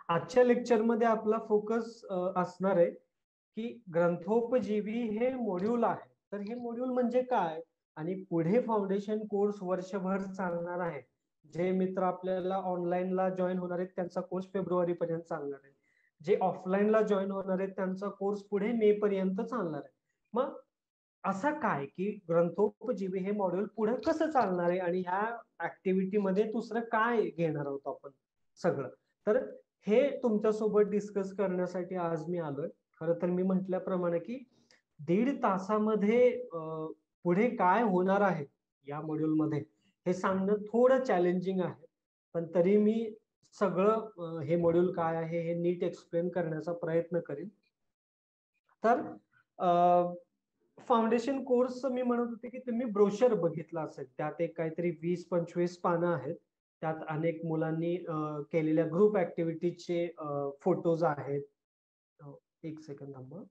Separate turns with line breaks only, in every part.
आजच्या लेक्चरमध्ये आपला फोकस असणार आहे की ग्रंथोपजीवी हे मॉड्यूल आहे. तर हे मॉड्यूल म्हणजे काय आणि पुढे फाउंडेशन कोर्स वर्षभर चालणार आहे. जे मित्र आपल्याला ऑनलाईनला जॉईन होणार आहेत त्यांचा कोर्स फेब्रुवारी पर्यंत चालणार आहे. जे ऑफलाईनला जॉईन होणार आहेत त्यांचा कोर्स पुढे मे पर्यंत चालणार आहे. मग असं काय की ग्रंथोपजीवी हे मॉड्यूल पुढे कसं चालणार आहे आणि ह्या ऍक्टिव्हिटीमध्ये दुसरं काय घेणार आहोत आपण सगळं. तर हे तुमच्यासोबत डिस्कस करण्यासाठी आज मी आलोय. खरं तर मी म्हटल्याप्रमाणे की 1.5 तासामध्ये पुढे काय होणार आहे या मॉड्यूल मध्ये हे सांगणं थोडं चॅलेंजिंग आहे. पण तरी मी सगळं हे मॉड्यूल काय आहे हे नीट एक्सप्लेन करण्याचा प्रयत्न करेन. तर फाउंडेशन कोर्स मी म्हणत होते की तुम्ही ब्रोशर बघितला असेल. त्यात एक काहीतरी 20-25 पानं आहेत. त्यात अनेक मुलांनी केलेल्या ग्रुप ऍक्टिव्हिटीचे फोटोज आहेत. एक सेकंद थांबा.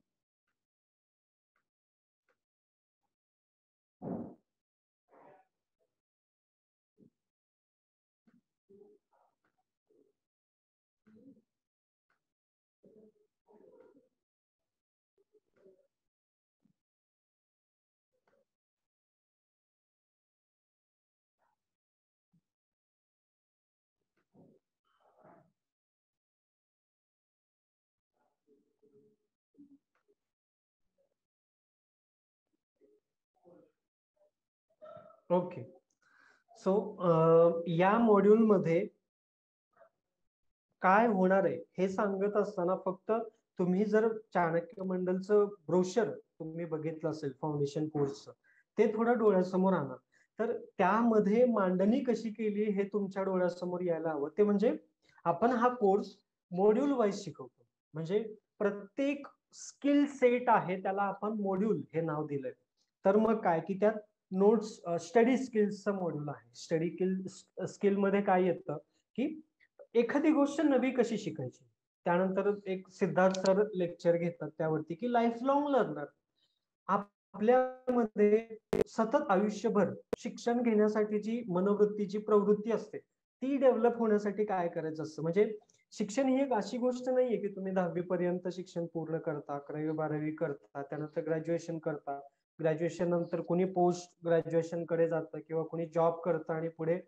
ओके. सो या मॉड्यूल मध्ये काय होणार आहे हे सांगत असताना फक्त तुम्ही जर चाणक्य मंडलचं ब्रोशर तुम्ही बघितलं असेल फाउंडेशन कोर्सचं ते थोडं डोळ्यासमोर आणा. तर त्यामध्ये मांडणी कशी केली हे तुमच्या डोळ्यासमोर यायला हवं. ते म्हणजे आपण हा कोर्स मॉड्यूल वाईज शिकवतो. म्हणजे प्रत्येक स्किल सेट आहे त्याला आपण मॉड्यूल हे नाव दिलंय. तर मग काय की त्यात नोट्स स्टडी स्किल्सचं मॉड्यूल आहे. स्टडी स्किल मध्ये काय येतं की एखादी गोष्ट नवी कशी शिकायची. त्यानंतर एक सिद्धार्थ सर लेक्चर घेतात त्यावरती की लाईफ लॉंग लर्नर आपल्यामध्ये सतत आयुष्यभर शिक्षण घेण्यासाठीची मनोवृत्तीची प्रवृत्ती असते ती डेव्हलप होण्यासाठी काय करायचं असतं. म्हणजे शिक्षण ही एक अशी गोष्ट नाहीये की तुम्ही 10वी पर्यंत शिक्षण पूर्ण करता, 11वी-12वी करता, त्यानंतर ग्रॅज्युएशन करता, ग्रॅज्युएशन नंतर कोणी पोस्ट ग्रॅज्युएशन कडे जातं किंवा कोणी जॉब करतं आणि पुढे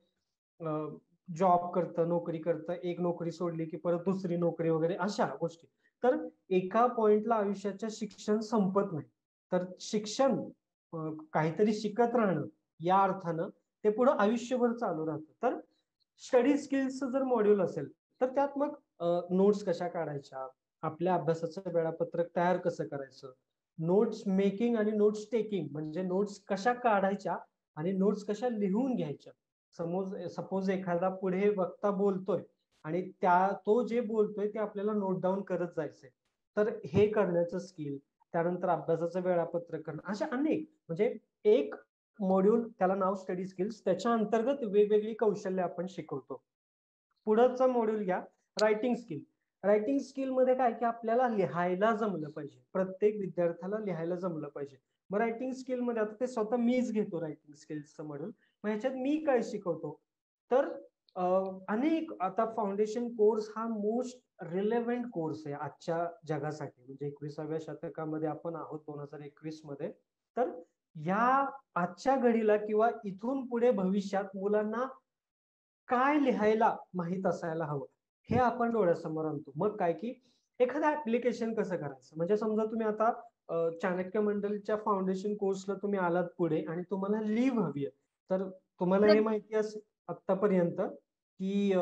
जॉब करतं, नोकरी करतं, एक नोकरी सोडली की परत दुसरी नोकरी वगैरे अशा गोष्टी. तर एका पॉइंटला आयुष्याच्या शिक्षण संपत नाही. तर शिक्षण काहीतरी शिकत राहणं या अर्थानं ते पुढे आयुष्यभर चालू राहतं. तर स्टडी स्किल्सचं जर मॉड्यूल असेल तर त्यात मग नोट्स कशा काढायच्या, आपल्या अभ्यासाचं वेळापत्रक तयार कसं करायचं, नोट्स मेकिंग आणि नोट्स टेकिंग म्हणजे नोट्स कशा काढायच्या आणि नोट्स कशा लिहून घ्यायच्या. सपोज एखादा पुढे वक्ता बोलतोय आणि तो जे बोलतोय ते आपल्याला नोट डाऊन करत जायचंय. तर हे करण्याचं स्किल, त्यानंतर अभ्यासाचं वेळापत्रक करणं, अशा अनेक म्हणजे एक मॉड्यूल त्याला नाव स्टडी स्किल्स. त्याच्या अंतर्गत वेगवेगळी कौशल्य आपण शिकवतो. पुढचा मॉड्यूल घ्या रायटिंग स्किल. रायटिंग स्किल मध्ये काय की आपल्याला लिहायला जमलं पाहिजे. प्रत्येक विद्यार्थ्याला लिहायला जमलं पाहिजे. मग रायटिंग स्किल मध्ये आता ते स्वतः मीच घेतो रायटिंग स्किल्सचं मॉड्यूल. मग ह्याच्यात मी काय शिकवतो तर अनेक आता फाउंडेशन कोर्स हा मोस्ट रिलेव्हंट कोर्स आहे आजच्या जगासाठी. म्हणजे 21व्या शतकामध्ये आपण आहोत 2021 मध्ये. तर या आजच्या घडीला किंवा इथून पुढे भविष्यात मुलांना काय लिहायला माहित असायला हवं हे आपण डोळ्यासमोर आणतो. मग काय की एखादं ऍप्लिकेशन कसं करायचं. म्हणजे समजा तुम्ही आता चाणक्य मंडलच्या फाउंडेशन कोर्सला तुम्ही आलात पुढे आणि तुम्हाला लीव्ह हवी आहे. तर तुम्हाला हे माहिती असेल आतापर्यंत की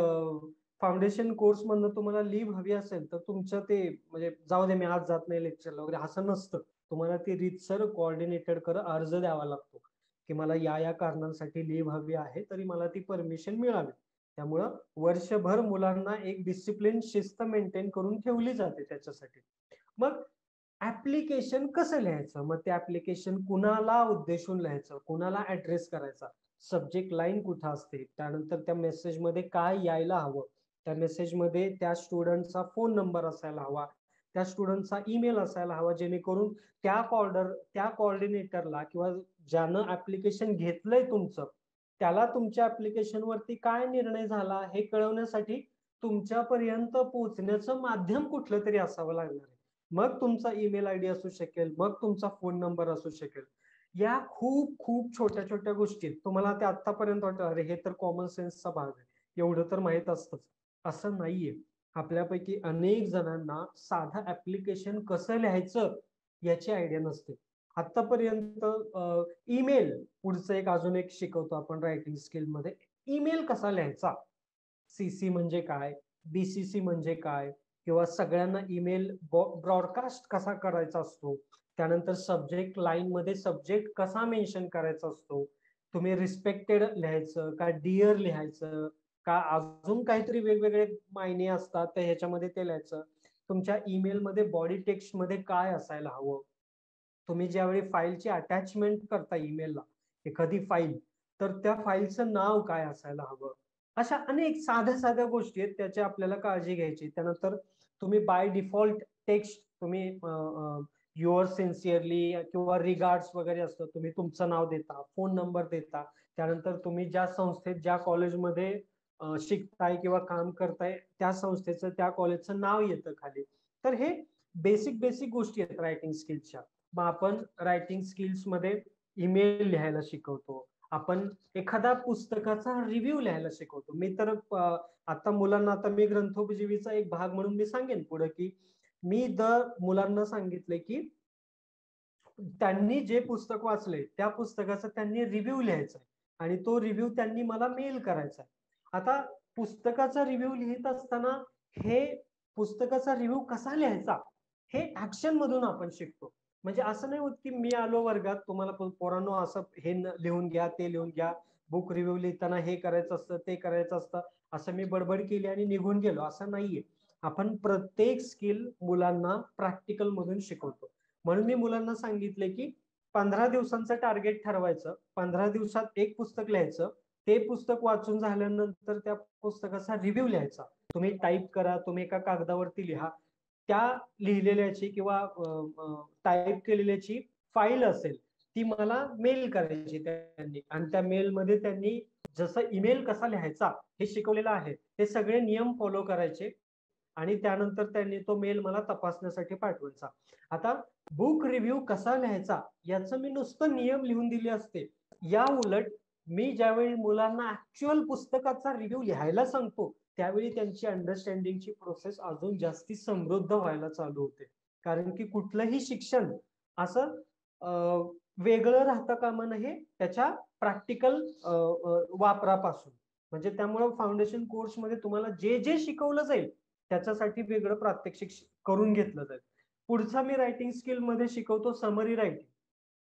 फाउंडेशन कोर्स मधनं तुम्हाला लीव्ह हवी असेल तर तुमचं ते म्हणजे जाऊ दे मी आज जात नाही लेक्चरला वगैरे असं नसतं. तुम्हाला ती रीतसर कोऑर्डिनेटेड अर्ज द्यावा लागतो की मला या कारणांसाठी लीव्ह हवी आहे तरी मला ती परमिशन मिळावी. त्यामुळं वर्षभर मुलांना एक डिसिप्लिन शिस्त मेंटेन करून ठेवली जाते त्याच्यासाठी. मग ऍप्लिकेशन कसं लिहायचं, मग ते ऍप्लिकेशन कुणाला उद्देशून लिहायचं, कुणाला ऍड्रेस करायचा, सब्जेक्ट लाईन कुठं असते, त्यानंतर त्या मेसेजमध्ये काय यायला हवं, त्या मेसेजमध्ये त्या स्टुडंटचा फोन नंबर असायला हवा, त्या स्टुडंटचा ईमेल असायला हवा, जेणेकरून त्या कोऑर्डिनेटरला किंवा ज्यानं ऍप्लिकेशन घेतलंय तुमचं त्याला तुमच्या ऍप्लिकेशन वरती काय निर्णय झाला हे कळवण्यासाठी तुमच्यापर्यंत पोहोचण्याचं माध्यम कुठलं तरी असावं लागणार आहे. मग तुमचा ईमेल आयडी असू शकेल, मग तुमचा फोन नंबर असू शकेल. या खूप खूप छोट्या छोट्या गोष्टी तुम्हाला ते आतापर्यंत वाटतं अरे हे तर कॉमन सेन्सचा भाग आहे, एवढं तर माहित असतंच. असं नाहीये. आपल्यापैकी अनेक जणांना साधं ऍप्लिकेशन कसं लिहायचं याची आयडिया नसते. आतापर्यंत ईमेल पुढचं एक अजून एक शिकवतो आपण रायटिंग स्किल मध्ये. ईमेल कसा लिहायचा, सीसी म्हणजे काय, बीसीसी म्हणजे काय, किंवा सगळ्यांना ईमेल ब्रॉडकास्ट कसा करायचा असतो, त्यानंतर सब्जेक्ट लाईन मध्ये सब्जेक्ट कसा मेन्शन करायचा असतो, तुम्ही रिस्पेक्टेड लिहायचं का डिअर लिहायचं का अजून काहीतरी वेगवेगळे मायने असतात तर ह्याच्यामध्ये ते लिहायचं. तुमच्या ईमेल मध्ये बॉडी टेक्स्ट मध्ये काय असायला हवं, तुम्ही ज्यावेळी फाईलची अटॅचमेंट करता ईमेलला एखादी फाईल, तर त्या फाईलचं नाव काय असायला हवं. अशा अनेक साध्या साध्या गोष्टी आहेत त्याची आपल्याला काळजी घ्यायची. त्यानंतर तुम्ही बाय डिफॉल्ट टेक्स्ट तुम्ही युअर सिन्सिअरली किंवा रिगार्ड्स वगैरे असतं, तुम्ही तुमचं नाव देता, फोन नंबर देता, त्यानंतर तुम्ही ज्या संस्थेत ज्या कॉलेजमध्ये शिकताय किंवा काम करताय त्या संस्थेचं त्या कॉलेजचं नाव येतं खाली. तर हे बेसिक बेसिक गोष्टी आहेत रायटिंग स्किल्सच्या. मग आपण रायटिंग स्किल्स मध्ये ईमेल लिहायला शिकवतो, आपण एखाद्या पुस्तकाचा रिव्ह्यू लिहायला शिकवतो. मी तर आता मुलांना, आता मी ग्रंथोपजीवीचा एक भाग म्हणून मी सांगेन पुढे की मी मुलांना सांगितले की त्यांनी जे पुस्तक वाचले त्या पुस्तकाचा त्यांनी रिव्ह्यू लिहायचा आणि तो रिव्ह्यू त्यांनी मला मेल करायचा. आता पुस्तकाचा रिव्ह्यू लिहित असताना हे पुस्तकाचा रिव्ह्यू कसा लिहायचा हे ऍक्शन मधून आपण शिकतो. म्हणजे असं नाही होत की मी आलो वर्गात तुम्हाला पोरांनो असं हे लिहून घ्या ते लिहून घ्या, बुक रिव्ह्यू लिहिताना हे करायचं असतं ते करायचं असतं, असं मी बडबड केली आणि निघून गेलो, असं नाहीये. आपण प्रत्येक स्किल मुलांना प्रॅक्टिकल मधून शिकवतो. म्हणून मी मुलांना सांगितले की 15 दिवसांचं टार्गेट ठरवायचं, 15 दिवसात एक पुस्तक लिहायचं, ते पुस्तक वाचून झाल्यानंतर त्या पुस्तकाचा रिव्ह्यू लिहायचा. तुम्ही टाईप करा, तुम्ही एका कागदावरती लिहा, त्या लिहिलेल्याची किंवा टाईप केलेल्याची फाईल असेल ती मला मेल करायची त्यांनी, आणि त्या मेलमध्ये त्यांनी जसं ईमेल कसा लिहायचा हे शिकवलेलं आहे ते सगळे नियम फॉलो करायचे आणि त्यानंतर त्यांनी तो मेल मला तपासण्यासाठी पाठवायचा. आता बुक रिव्ह्यू कसा लिहायचा याचं मी नुसतं नियम लिहून दिले असते, या उलट मी ज्यावेळी मुलांना ऍक्च्युअल पुस्तकाचा रिव्ह्यू लिहायला सांगतो त्यावेळी त्यांची अंडरस्टँडिंगची प्रोसेस अजून जास्ती समृद्ध व्हायला चालू होते. कारण की कुठलंही शिक्षण असं वेगळं राहता कामा नये त्याच्या प्रॅक्टिकल वापरापासून. म्हणजे त्यामुळे फाउंडेशन कोर्स मध्ये तुम्हाला जे जे शिकवलं जाईल त्याच्यासाठी वेगळं प्रात्यक्षिक करून घेतलं जाईल. पुढचा मी रायटिंग स्किल मध्ये शिकवतो समरी रायटिंग.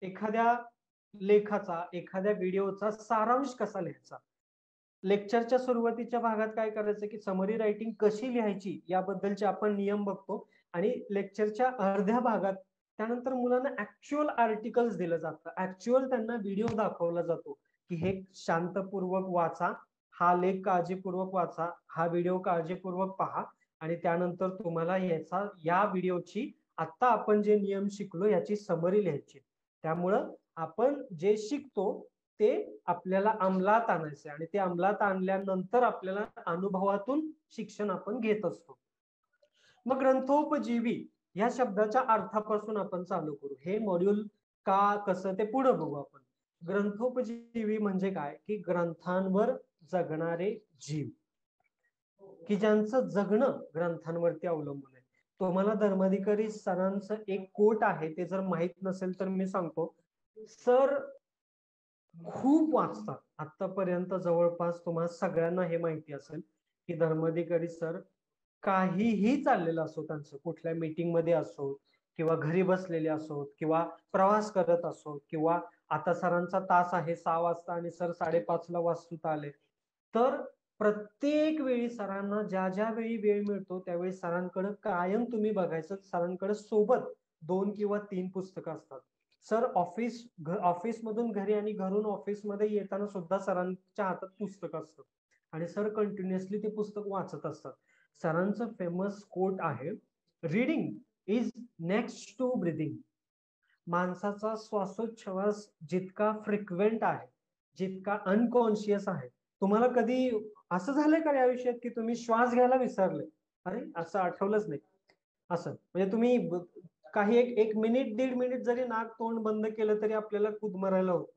एखाद्या लेखाचा एखाद्या व्हिडिओचा सारांश कसा लिहायचा. लेक्चरच्या सुरुवातीच्या भागात काय करायचं की समरी रायटिंग कशी लिहायची याबद्दलचे आपण नियम बघतो आणि लेक्चरच्या अर्ध्या भागात त्यानंतर मुलांना ऍक्च्युअल आर्टिकल्स दिलं जातं, ऍक्च्युअल त्यांना व्हिडिओ दाखवला जातो की हे शांतपूर्वक वाचा, हा लेख काळजीपूर्वक वाचा, हा व्हिडिओ काळजीपूर्वक पहा आणि त्यानंतर तुम्हाला याचा या व्हिडिओची आता आपण जे नियम शिकलो याची समरी लिहायची. त्यामुळं आपण जे शिकतो ते आपल्याला अंमलात आणायचं आणि ते अंमलात आणल्यानंतर आपल्याला अनुभवातून शिक्षण आपण घेत असतो. मग ग्रंथोपजीवी या शब्दाच्या अर्थापासून आपण चालू करू. हे मॉड्यूल का कसं ते पुढे बघू आपण. ग्रंथोपजीवी म्हणजे काय की ग्रंथांवर जगणारे जीव, की ज्यांचं जगणं ग्रंथांवरती अवलंबून आहे. तुम्हाला धर्माधिकारी सरांचं एक कोट आहे, ते जर माहित नसेल तर मी सांगतो. सर खूप वाचतात आतापर्यंत, जवळपास तुम्हाला सगळ्यांना हे माहिती असेल की धर्माधिकारी सर काहीही चाललेलं असो, त्यांचं कुठल्या मीटिंग मध्ये असो किंवा घरी बसलेले असोत किंवा प्रवास करत असो किंवा आता सरांचा तास आहे 6 वाजता आणि सर 5:30 ला वाजता आले, तर प्रत्येक वेळी सरांना ज्या ज्या वेळी वेळ मिळतो त्यावेळी सरांकडे कायम तुम्ही बघायचं, सरांकडे सोबत 2 किंवा 3 पुस्तकं असतात. सर ऑफिस मधून घरी आणि घरून ऑफिस मध्ये येताना सुद्धा सरांच्या हातात पुस्तक असतं आणि सर कंटिन्युअसली ते पुस्तक वाचत असतात. सरांचं फेमस कोट आहे, reading is next to breathing. माणसाचा श्वासोच्छवास जितका फ्रिक्वेंट आहे, जितका अनकॉन्शियस आहे, तुम्हाला कधी असं झालंय का रे आयुष्यात की तुम्ही श्वास घ्यायला विसरले, अरे असं आठवलंच नाही, असं म्हणजे तुम्ही काही एक मिनिट 1.5 मिनिट जरी नाक तोंड बंद केलं तरी आपल्याला कुदमरायला होतं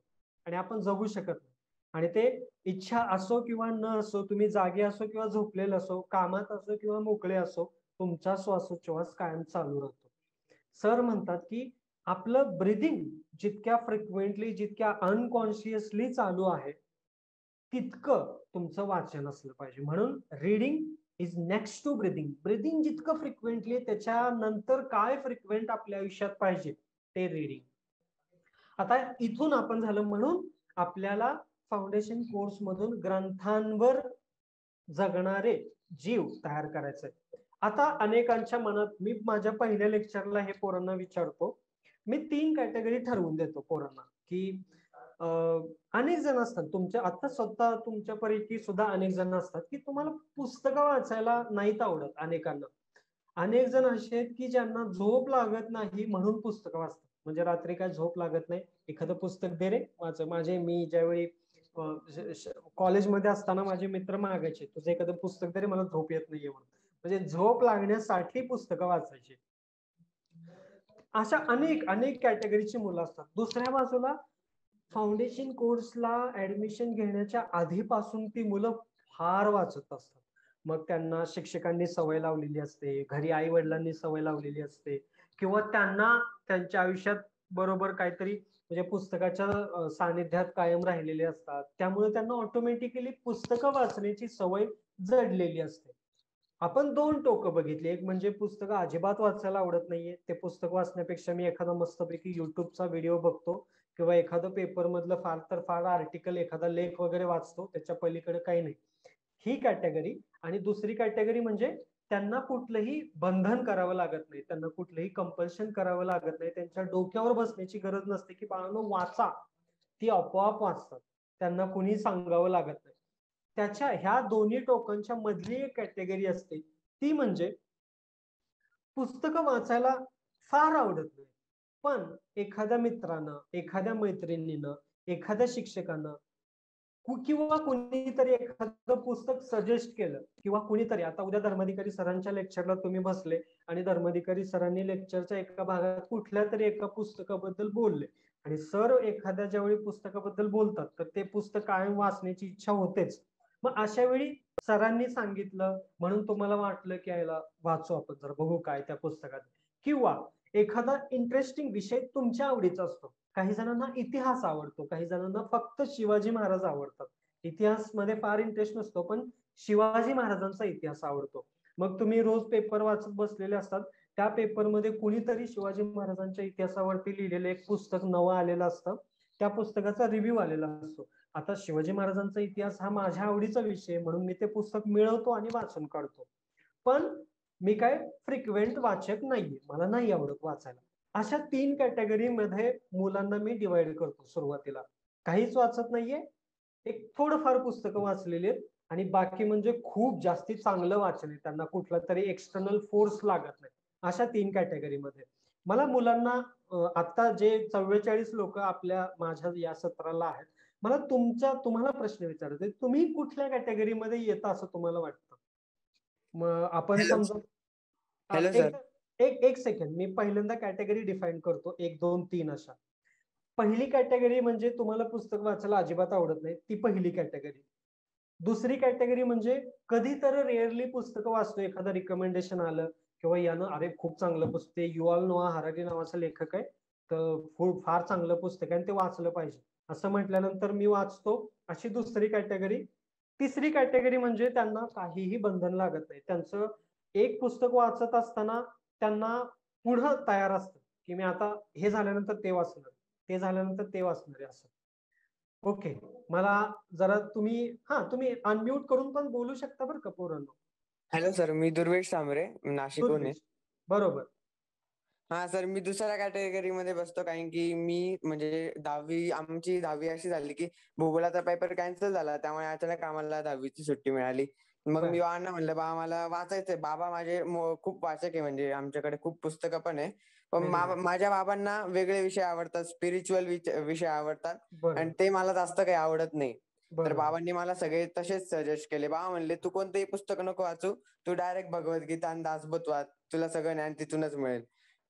आणि आपण जगू शकत नाही. आणि ते इच्छा असो किंवा न असो, तुम्ही जागे असो किंवा झोपलेले असो, कामात असो किंवा मोकळे असो, तुमचा श्वासोच्छवास कायम चालू राहतो. सर म्हणतात की आपलं ब्रिदिंग जितक्या फ्रिक्वेंटली, जितक्या अनकॉन्शियसली चालू आहे, तितकं तुमचं वाचन असलं पाहिजे. म्हणून reading is next to breathing. Breathing जितकं फ्रिक्वेंटली, त्याच्यानंतर काय फ्रिक्वेंट आपल्या आयुष्यात पाहिजे ते रीडिंग. आता इथून आपण झालं, म्हणून आपल्याला फाउंडेशन कोर्स मधून ग्रंथांवर जगणारे जीव तयार करायचे. आता अनेकांच्या मनात, मी माझ्या पहिल्या लेक्चरला हे पोरांना विचारतो, मी 3 कॅटेगरी ठरवून देतो पोरांना की अनेक जण असतात तुमच्या, आता स्वतः तुमच्यापैकी सुद्धा अनेक जण असतात की तुम्हाला पुस्तकं वाचायला नाहीत आवडत. अनेकांना, अनेक जण असे आहेत की ज्यांना झोप लागत नाही म्हणून पुस्तकं वाचतात. म्हणजे रात्री काय झोप लागत नाही, एखादं पुस्तक दे रे वाच. मी ज्यावेळी कॉलेजमध्ये असताना माझे मित्र मागायचे, तुझं एखादं पुस्तक तरी, मला झोप येत नाहीये म्हणून. म्हणजे झोप लागण्यासाठी पुस्तकं वाचायची. अशा अनेक अनेक कॅटेगरीची मुलं असतात. दुसऱ्या बाजूला फाउंडेशन कोर्सला ऍडमिशन घेण्याच्या आधीपासून ती मुलं फार वाचत असतात. मग त्यांना शिक्षकांनी सवय लावलेली असते, घरी आई वडिलांनी सवय लावलेली असते, किंवा त्यांना त्यांच्या आयुष्यात बरोबर काहीतरी म्हणजे पुस्तकाच्या सानिध्यात कायम राहिलेले असतात. त्यामुळे त्यांना ऑटोमॅटिकली पुस्तकं वाचण्याची सवय जडलेली असते. आपण 2 टोकं बघितली, एक म्हणजे पुस्तकं अजिबात वाचायला आवडत नाहीये, ते पुस्तक वाचण्यापेक्षा मी एखादा मस्तपैकी युट्यूबचा व्हिडिओ बघतो किंवा एखादं पेपर मधलं फार तर फार आर्टिकल, एखादा लेख वगैरे वाचतो, त्याच्या पलीकडे काही नाही, ही कॅटेगरी. आणि दुसरी कॅटेगरी म्हणजे त्यांना कुठलंही बंधन करावं लागत नाही, त्यांना कुठलंही कंपल्शन करावं लागत नाही, त्यांच्या डोक्यावर बसण्याची गरज नसते की बाळांनो वाचा, ती आपोआप वाचतात, त्यांना कुणी सांगावं लागत नाही. त्याच्या ह्या दोन्ही टोकांच्या मधली एक कॅटेगरी असते, ती म्हणजे पुस्तकं वाचायला फार आवडत नाही, पण एखाद्या मित्रानं, एखाद्या मैत्रिणीनं, एखाद्या शिक्षकानं किंवा कोणीतरी एखादं पुस्तक सजेस्ट केलं, किंवा कुणीतरी, आता उद्या धर्माधिकारी सरांच्या लेक्चरला तुम्ही बसले आणि धर्माधिकारी सरांनी लेक्चरच्या एका भागात कुठल्या तरी एका पुस्तकाबद्दल बोलले, आणि सर एखाद्या ज्यावेळी पुस्तकाबद्दल बोलतात तर ते पुस्तक कायम वाचण्याची इच्छा होतेच. मग अशा वेळी सरांनी सांगितलं म्हणून तुम्हाला वाटलं की याला वाचू आपण, जर बघू काय त्या पुस्तकात, किंवा एखादा इंटरेस्टिंग विषय तुमच्या आवडीचा असतो. काही जणांना इतिहास आवडतो, काही जणांना फक्त शिवाजी महाराज आवडतात, इतिहास मध्ये फार इंटरेस्ट नसतो, पण शिवाजी महाराजांचा इतिहास आवडतो. मग तुम्ही रोज पेपर वाचत बसलेले असतात, त्या पेपरमध्ये कुणीतरी शिवाजी महाराजांच्या इतिहासावरती लिहिलेलं एक पुस्तक नवं आलेलं असतं, त्या पुस्तकाचा रिव्ह्यू आलेला असतो. आता शिवाजी महाराजांचा इतिहास हा माझ्या आवडीचा विषय म्हणून मी ते पुस्तक मिळवतो आणि वाचून काढतो, पण मी काय फ्रिक्वेंट वाचक नाहीये, मला नाही आवडत वाचायला. अशा 3 कॅटेगरी मध्ये मुलांना मी डिवाइड करतो सुरुवातीला. काहीच वाचत नाहीये, एक थोडंफार पुस्तकं वाचलेली आहेत, आणि बाकी म्हणजे खूप जास्ती चांगलं वाचन आहे, त्यांना कुठला तरी एक्सटर्नल फोर्स लागत नाही. अशा 3 कॅटेगरीमध्ये मला मुलांना, आता जे 44 लोक आपल्या माझ्या या सत्राला आहेत, मला तुम्हाला प्रश्न विचारायचा, तुम्ही कुठल्या कॅटेगरीमध्ये येता असं तुम्हाला वाटतं? मग आपण
हॅलो
समजा
हॅलो
एक
सर.
एक एक सेकंड, मी पहिल्यांदा कॅटेगरी डिफाईन करतो, 1 2 3 अशा. पहिली कॅटेगरी म्हणजे तुम्हाला पुस्तक वाचायला अजिबात आवडत नाही, ती पहिली कॅटेगरी. दुसरी कॅटेगरी म्हणजे कधीतरी रेअरली पुस्तकं वाचतो, एखादं रिकमेंडेशन आलं किंवा यानं अरे खूप चांगलं पुस्तक, युval नोआ हरारी नावाचा लेखक आहे, तर खूप फार चांगलं पुस्तक आहे आणि ते वाचलं पाहिजे असं म्हटल्यानंतर मी वाचतो, अशी दुसरी कॅटेगरी. तिसरी कॅटेगरी म्हणजे त्यांना काहीही बंधन लागत नाही, त्यांचं एक पुस्तक वाचत असताना त्यांना पुढं तयार असतं की मी आता हे झाल्यानंतर ते वाचणार, ते झाल्यानंतर ते वाचणार आहे असं. ओके, मला जरा तुम्ही, हा तुम्ही अनम्यूट करून पण बोलू शकता बरं का पोरांनो.
हॅलो सर, मी दुर्वेश सांबरे, नाशिकहून आहे.
दुर्वेश, बरोबर.
हा सर, मी दुसऱ्या कॅटेगरी मध्ये बसतो, कारण की मी म्हणजे आमची 10वी अशी झाली की भूगोलाचा पेपर कॅन्सल झाला, त्यामुळे अचानक आम्हाला 10वीची सुट्टी मिळाली. मग
बर
मी बाबांना म्हणलं, बाबा मला वाचायचंय. बाबा माझे खूप वाचक आहे, म्हणजे आमच्याकडे खूप पुस्तकं पण आहे. पण
व्हेरी गुड.
माझ्या बाबांना वेगळे विषय आवडतात, स्पिरिच्युअल विषय आवडतात, आणि
बरोबर.
ते मला जास्त काही आवडत नाही. तर
बरोबर.
बाबांनी मला सगळे तसेच सजेस्ट केले. बाबा म्हणले, "तू कोणतेही पुस्तक नको वाचू. तू डायरेक्ट भगवद्गीता आणि दासबोध वाच. तुला सगळं ज्ञान तिथूनच मिळेल."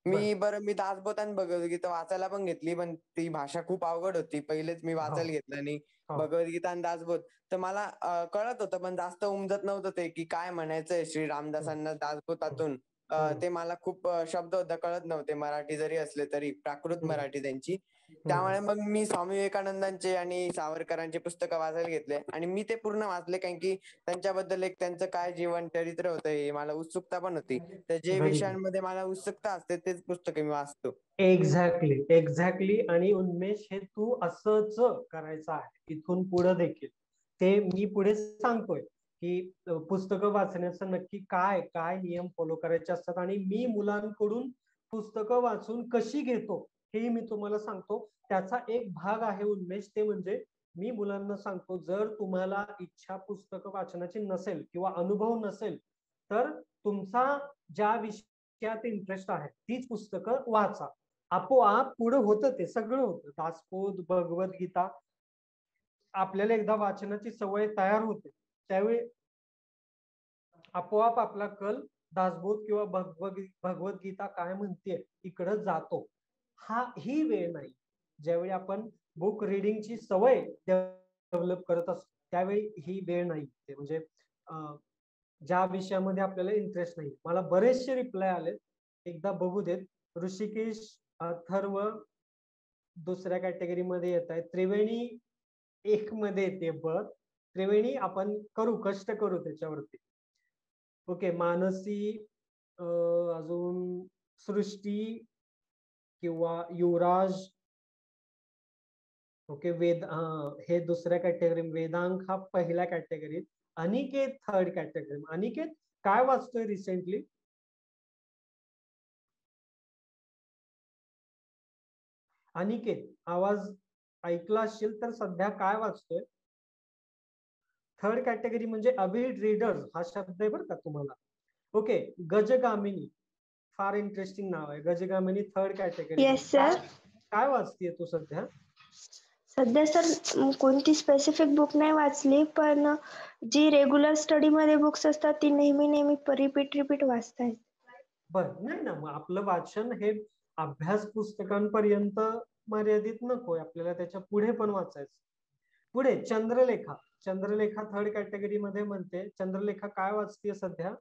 मी दासबोध आणि भगवद्गीता वाचायला पण घेतली, पण ती भाषा खूप अवघड होती. पहिलेच मी
हो
वाचायला घेतलं आणि
हो
भगवद्गीता आणि दासबोध तर मला कळत होतं, पण जास्त उमजत नव्हतं ते, की काय म्हणायचंय श्री रामदासांना दासबोधातून. ते मला खूप शब्द होता कळत नव्हते, मराठी जरी असले तरी, प्राकृत मराठी त्यांची. त्यामुळे मग मी स्वामी विवेकानंदांचे आणि सावरकरांचे पुस्तकं वाचायला घेतले आणि मी ते पूर्ण वाचले, कारण की त्यांच्याबद्दल एक त्यांचं काय जीवन चरित्र होतं हे मला उत्सुकता पण होती. तर जे
व्हेरी गुड.
विषयांमध्ये मला उत्सुकता असते तेच पुस्तके मी वाचतो.
एक्झॅक्टली. आणि उन्मेष, हे तू असंच करायचं आहे इथून पुढे देखील. ते मी पुढे सांगतोय की पुस्तकं वाचण्याचं नक्की काय काय नियम फॉलो करायचे असतात, आणि मी मुलांकडून पुस्तकं वाचून कशी घेतो हे मी तुम्हाला सांगतो. त्याचा एक भाग आहे उन्मेष, ते म्हणजे मी मुलांना सांगतो, जर तुम्हाला इच्छा पुस्तकं वाचनाची नसेल किंवा अनुभव नसेल, तर तुमचा ज्या विषयात इंटरेस्ट आहे तीच पुस्तकं वाचा. आपोआप पुढे होतं, ते सगळं होतं. दासबोध, भगवद्गीता, आपल्याला एकदा वाचनाची सवय तयार होते त्यावेळी आपोआप आपला कल दासबोध किंवा भगवद्गीता काय म्हणते इकडे जातो. ही वेळ नाही. ज्यावेळी आपण बुक रिडिंगची सवय डेव्हलप करत असतो त्यावेळी ही वेळ नाही. ते म्हणजे ज्या विषयामध्ये आपल्याला इंटरेस्ट नाही. मला बरेचसे रिप्लाय आले, एकदा बघू देत. ऋषिकेश, अथर्व दुसऱ्या कॅटेगरी मध्ये येत आहे. त्रिवेणी एक मध्ये येते बघ. त्रिवेणी आपण करू, कष्ट करू त्याच्यावरती. ओके, मानसी, अजून सृष्टी किंवा युवराज. ओके, हे दुसऱ्या कॅटेगरी. वेदांक हा पहिल्या कॅटेगरीत. Aniket third category. अनिकेत काय वाचतोय रिसेंटली? अनिकेत, आवाज ऐकला असेल तर सध्या काय वाचतोय? थर्ड कॅटेगरी म्हणजे अविड रीडर्स हा शब्द आहे बरं का तुम्हाला. ओके, गजगामिनी, फार इंटरेस्टिंग नाव आहे Gajgamini, third category.
Yes sir.
काय वाचतेय तू सध्या?
सध्या सर कोणती स्पेसिफिक बुक नाही वाचली, पण जी रेग्युलर स्टडी मध्ये बुक्स असतात ती नेहमी रिपीट वाचतायत.
बर, नाही ना, मग आपलं वाचन हे अभ्यास पुस्तकांपर्यंत मर्यादित नकोय, आपल्याला त्याच्या पुढे पण वाचायचं. पुढे चंद्रलेखा. चंद्रलेखा थर्ड कॅटेगरी मध्ये म्हणते. चंद्रलेखा काय वाचतेय सध्या?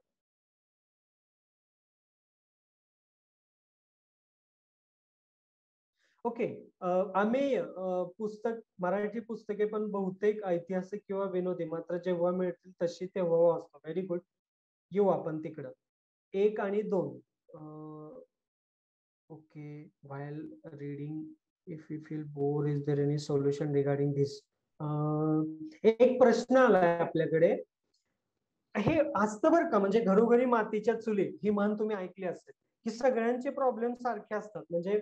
ओके. आम्ही पुस्तक, मराठी पुस्तके पण बहुतेक ऐतिहासिक किंवा विनोदी, मात्र जेव्हा मिळतील तशी तेव्हा वाचतो. Very good. येऊ आपण तिकडं. 1 आणि 2. Okay, while reading, if you feel bored, is there any solution regarding this? एक प्रश्न आलाय आपल्याकडे. हे असतं बरं का, म्हणजे घरोघरी मातीच्या चुली ही म्हण तुम्ही ऐकली असेल, की सगळ्यांचे प्रॉब्लेम सारखे असतात. म्हणजे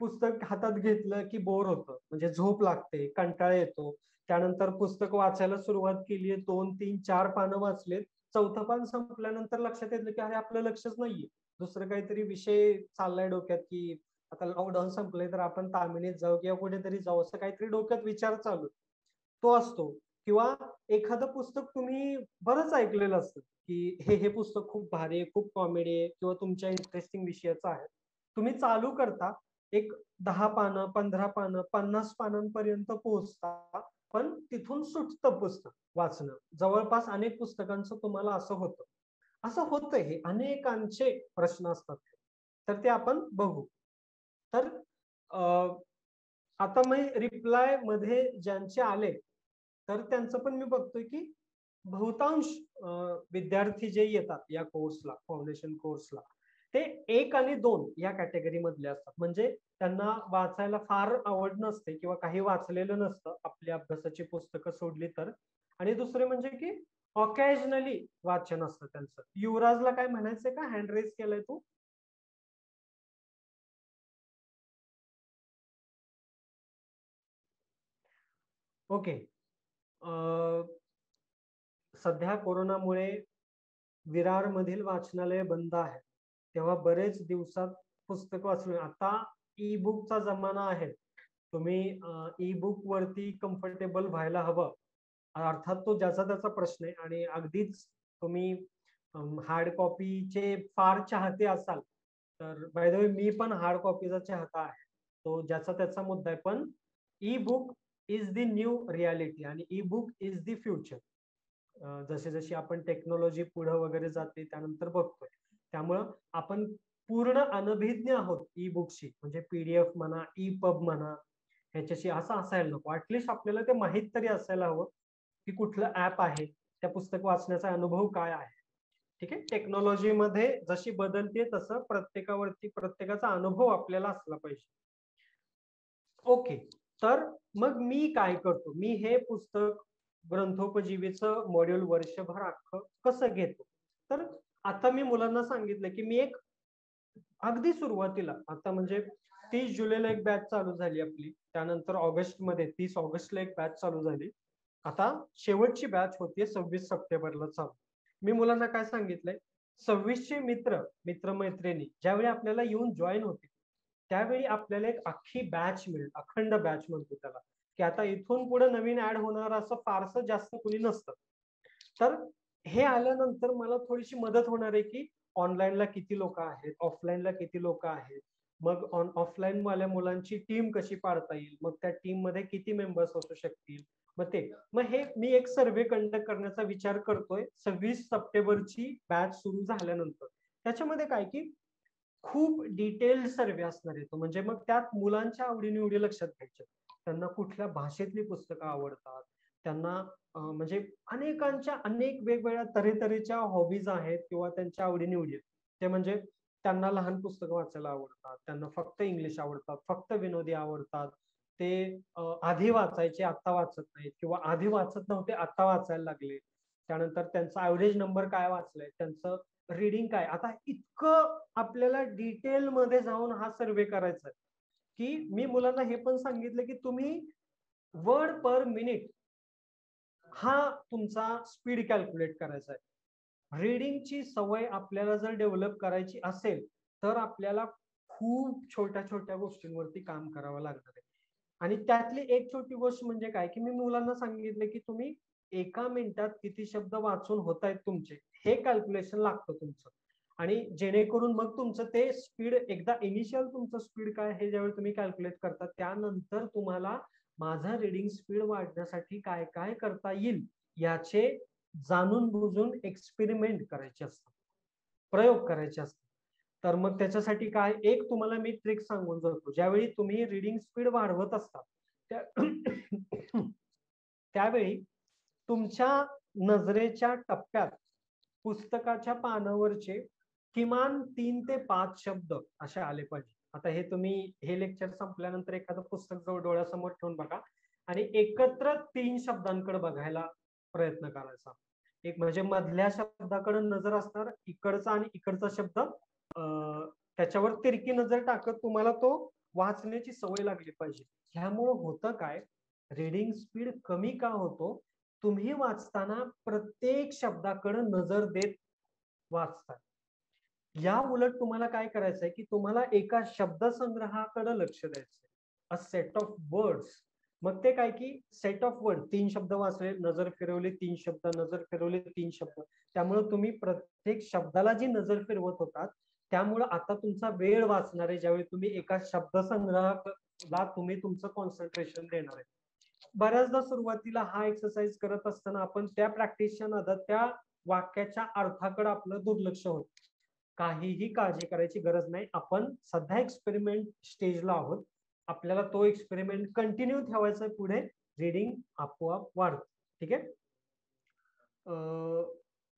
पुस्तक हातात घेतलं की बोर होतं, म्हणजे झोप लागते, कंटाळा येतो. त्यानंतर पुस्तक वाचायला सुरुवात केली, 2, 3, 4 पानं वाचलेत, चौथं पान संपल्यानंतर लक्षात येतं की अरे आपलं लक्षच नाहीये, दुसरं काहीतरी विषय चाललाय डोक्यात, की आता लॉकडाऊन संपलंय तर आपण तामिनीत जाऊ किंवा कुठेतरी जाऊ, असं काहीतरी डोक्यात विचार चालू तो असतो. किंवा एखादं पुस्तक तुम्ही बरंच ऐकलेलं असतं की हे पुस्तक खूप भारी आहे, खूप कॉमेडी आहे किंवा तुमच्या इंटरेस्टिंग विषयाचं आहे. तुम्ही चालू करता, एक 10 पानं, 15 पानं, 50 पानांपर्यंत पोहोचता, पण तिथून सुटतं पुस्तक वाचणं. जवळपास अनेक पुस्तकांचं तुम्हाला असं होतं. असं होतं, हे अनेकांचे प्रश्न असतात, तर ते आपण बघू. तर आता मी रिप्लाय मध्ये ज्यांचे आले तर त्यांचं पण मी बघतोय की बहुतांश विद्यार्थी जे येतात या कोर्सला, फाउंडेशन कोर्सला, ते 1 आणि 2 या कॅटेगरी मधले असतात. म्हणजे त्यांना वाचायला फार आवड नसते किंवा काही वाचलेलं नसतं, आपल्या अभ्यासाची पुस्तकं सोडली तर. आणि दुसरे म्हणजे की ऑकॅजनली वाचन असतं त्यांचं. युवराजला काय म्हणायचंय का? हँड रेज केलाय तू? ओके. सध्या कोरोनामुळे विरार मधील वाचनालय बंद आहे, तेव्हा बरेच दिवसात पुस्तक वाचले. आता ई बुकचा जमाना आहे, तुम्ही ई बुक वरती कम्फर्टेबल व्हायला हवं, अर्थात तो ज्याचा त्याचा प्रश्न आहे. आणि अगदीच तुम्ही हार्ड कॉपीचे फार चाहते असाल तर बाय द वे मी पण हार्ड कॉपीचा चाहता आहे, तो ज्याचा त्याचा मुद्दा आहे. पण e book is the new reality आणि e book is the future. जसे जशी आपण टेक्नॉलॉजी पुढे वगैरे जाते त्यानंतर बघतोय, त्यामुळं आपण पूर्ण अनभिज्ञ आहोत ई बुकशी, म्हणजे पीडीएफ म्हणा, ई पब म्हणा, ह्याच्याशी असं असायला नको. ऍटलिस्ट आपल्याला ते माहित तरी असायला हवं की कुठलं ऍप आहे, त्या पुस्तक वाचण्याचा अनुभव काय आहे. ठीक आहे, टेक्नॉलॉजी मध्ये जशी बदलते तसं प्रत्येकावरती प्रत्येकाचा अनुभव आपल्याला असला पाहिजे. ओके, तर मग मी काय करतो, मी हे पुस्तक ग्रंथोपजीवीचं मॉड्यूल वर्षभर अख्खं कसं घेतो. तर आता मी मुलांना सांगितलं की मी एक अगदी सुरुवातीला, आता म्हणजे 30 जुलैला एक बॅच चालू झाली आपली, त्यानंतर ऑगस्ट मध्ये 30 ऑगस्टला एक बॅच चालू झाली, आता शेवटची बॅच होती 26 सप्टेंबरला चालू. मी मुलांना काय सांगितलंय, 26चे मित्रमैत्रिणी ज्यावेळी आपल्याला येऊन जॉईन होते त्यावेळी आपल्याला एक अख्खी बॅच मिळेल, अखंड बॅच म्हणतो त्याला, की आता इथून पुढे नवीन ऍड होणार असं फारसं जास्त कुणी नसतं. तर हे आल्यानंतर मला थोडीशी मदत होणार आहे की ऑनलाईनला किती लोक आहेत, ऑफलाईनला किती लोक आहेत, मग ऑफलाईन वाल्या मुलांची टीम कशी पाडता येईल, मग त्या टीम मध्ये किती मेंबर्स असू शकतील, मग हे मी एक सर्वे कंडक्ट करण्याचा विचार करतोय 26 सप्टेंबरची बॅच सुरू झाल्यानंतर. त्याच्यामध्ये काय की खूप डिटेल्ड सर्वे असणार आहे तो, म्हणजे मग त्यात मुलांच्या आवडीनिवडी लक्षात घ्यायच्या, त्यांना कुठल्या भाषेतली पुस्तकं आवडतात, त्यांना म्हणजे अनेकांच्या अनेक वेगवेगळ्या तऱ्हेतऱ्हेच्या हॉबीज आहेत किंवा त्यांच्या आवडीनिवडी आहेत. ते म्हणजे त्यांना लहान पुस्तकं वाचायला आवडतात, त्यांना फक्त इंग्लिश आवडतात, फक्त विनोदी आवडतात, ते आधी वाचायचे आता वाचत नाहीत, किंवा आधी वाचत नव्हते आता वाचायला लागले. त्यानंतर त्यांचा ऍव्हरेज नंबर काय वाचलाय, त्यांचं रीडिंग काय. आता इतकं आपल्याला डिटेल मध्ये जाऊन हा सर्वे करायचा आहे की मी मुलांना हे पण सांगितलं की तुम्ही वर्ड पर मिनिट हा तुमचा स्पीड कॅल्क्युलेट करायचा आहे. रीडिंगची सवय आपल्याला जर डेव्हलप करायची असेल तर आपल्याला खूप छोट्या छोट्या गोष्टींवरती काम करावं लागणार आहे. आणि त्यातली एक छोटी गोष्ट म्हणजे काय की मी मुलांना सांगितलं की तुम्ही एका मिनिटात किती शब्द वाचून होत आहेत तुमचे, हे कॅल्क्युलेशन लागतं तुमचं. आणि जेणेकरून मग तुमचं ते स्पीड, एकदा इनिशियल तुमचं स्पीड काय हे ज्यावेळी तुम्ही कॅल्क्युलेट करता त्यानंतर तुम्हाला माझं रीडिंग स्पीड वाढण्यासाठी काय काय करता येईल याचे जाणून बुजून एक्सपेरिमेंट करायचे असतात, प्रयोग करायचे असतात. तर मग त्याच्यासाठी काय, एक तुम्हाला मी ट्रिक सांगून जातो. ज्यावेळी तुम्ही रीडिंग स्पीड वाढवत असता त्यावेळी तुमच्या नजरेच्या टप्प्यात पुस्तकाच्या पानावरचे किमान 3 ते 5 शब्द असे आले पाहिजे. आता हे तुम्ही हे लेक्चर संपल्यानंतर एखादं पुस्तक जवळ डोळ्यासमोर ठेवून बघा आणि एकत्र 3 शब्दांकडे बघायला प्रयत्न करायचा. एक म्हणजे मधल्या शब्दाकडे नजर असणार, इकडचा आणि इकडचा शब्द त्याच्यावर तिरकी नजर टाकत तुम्हाला तो वाचण्याची सवय लागली पाहिजे. ह्यामुळे होतं काय, रीडिंग स्पीड कमी का होतो, तुम्ही वाचताना प्रत्येक शब्दाकडे नजर देत वाचता. या उलट तुम्हाला काय करायचंय की तुम्हाला एका शब्दसंग्रहाकडे लक्ष द्यायचंय, अ सेट ऑफ वर्ड्स. मग ते काय की सेट ऑफ वर्ड, 3 शब्द वाचले, नजर फिरवली, 3 शब्द, नजर फिरवले, 3 शब्द. त्यामुळे तुम्ही प्रत्येक शब्दाला जी नजर फिरवत होतात त्यामुळे आता तुमचा वेळ वाचणार आहे, ज्यावेळी तुम्ही एका शब्दसंग्रहाला तुम्ही तुमचं कॉन्सन्ट्रेशन देणार आहे. बऱ्याचदा सुरुवातीला हा एक्सरसाइज करत असताना आपण त्या प्रॅक्टिसच्या नादात त्या वाक्याच्या अर्थाकडे आपलं दुर्लक्ष होत. काहीही काळजी करायची गरज नाही, आपण सध्या एक्सपेरिमेंट स्टेजला आहोत, आपल्याला तो एक्सपेरिमेंट कंटिन्यू ठेवायचा आहे, पुढे रीडिंग आपोआप वाढत. ठीक आहे,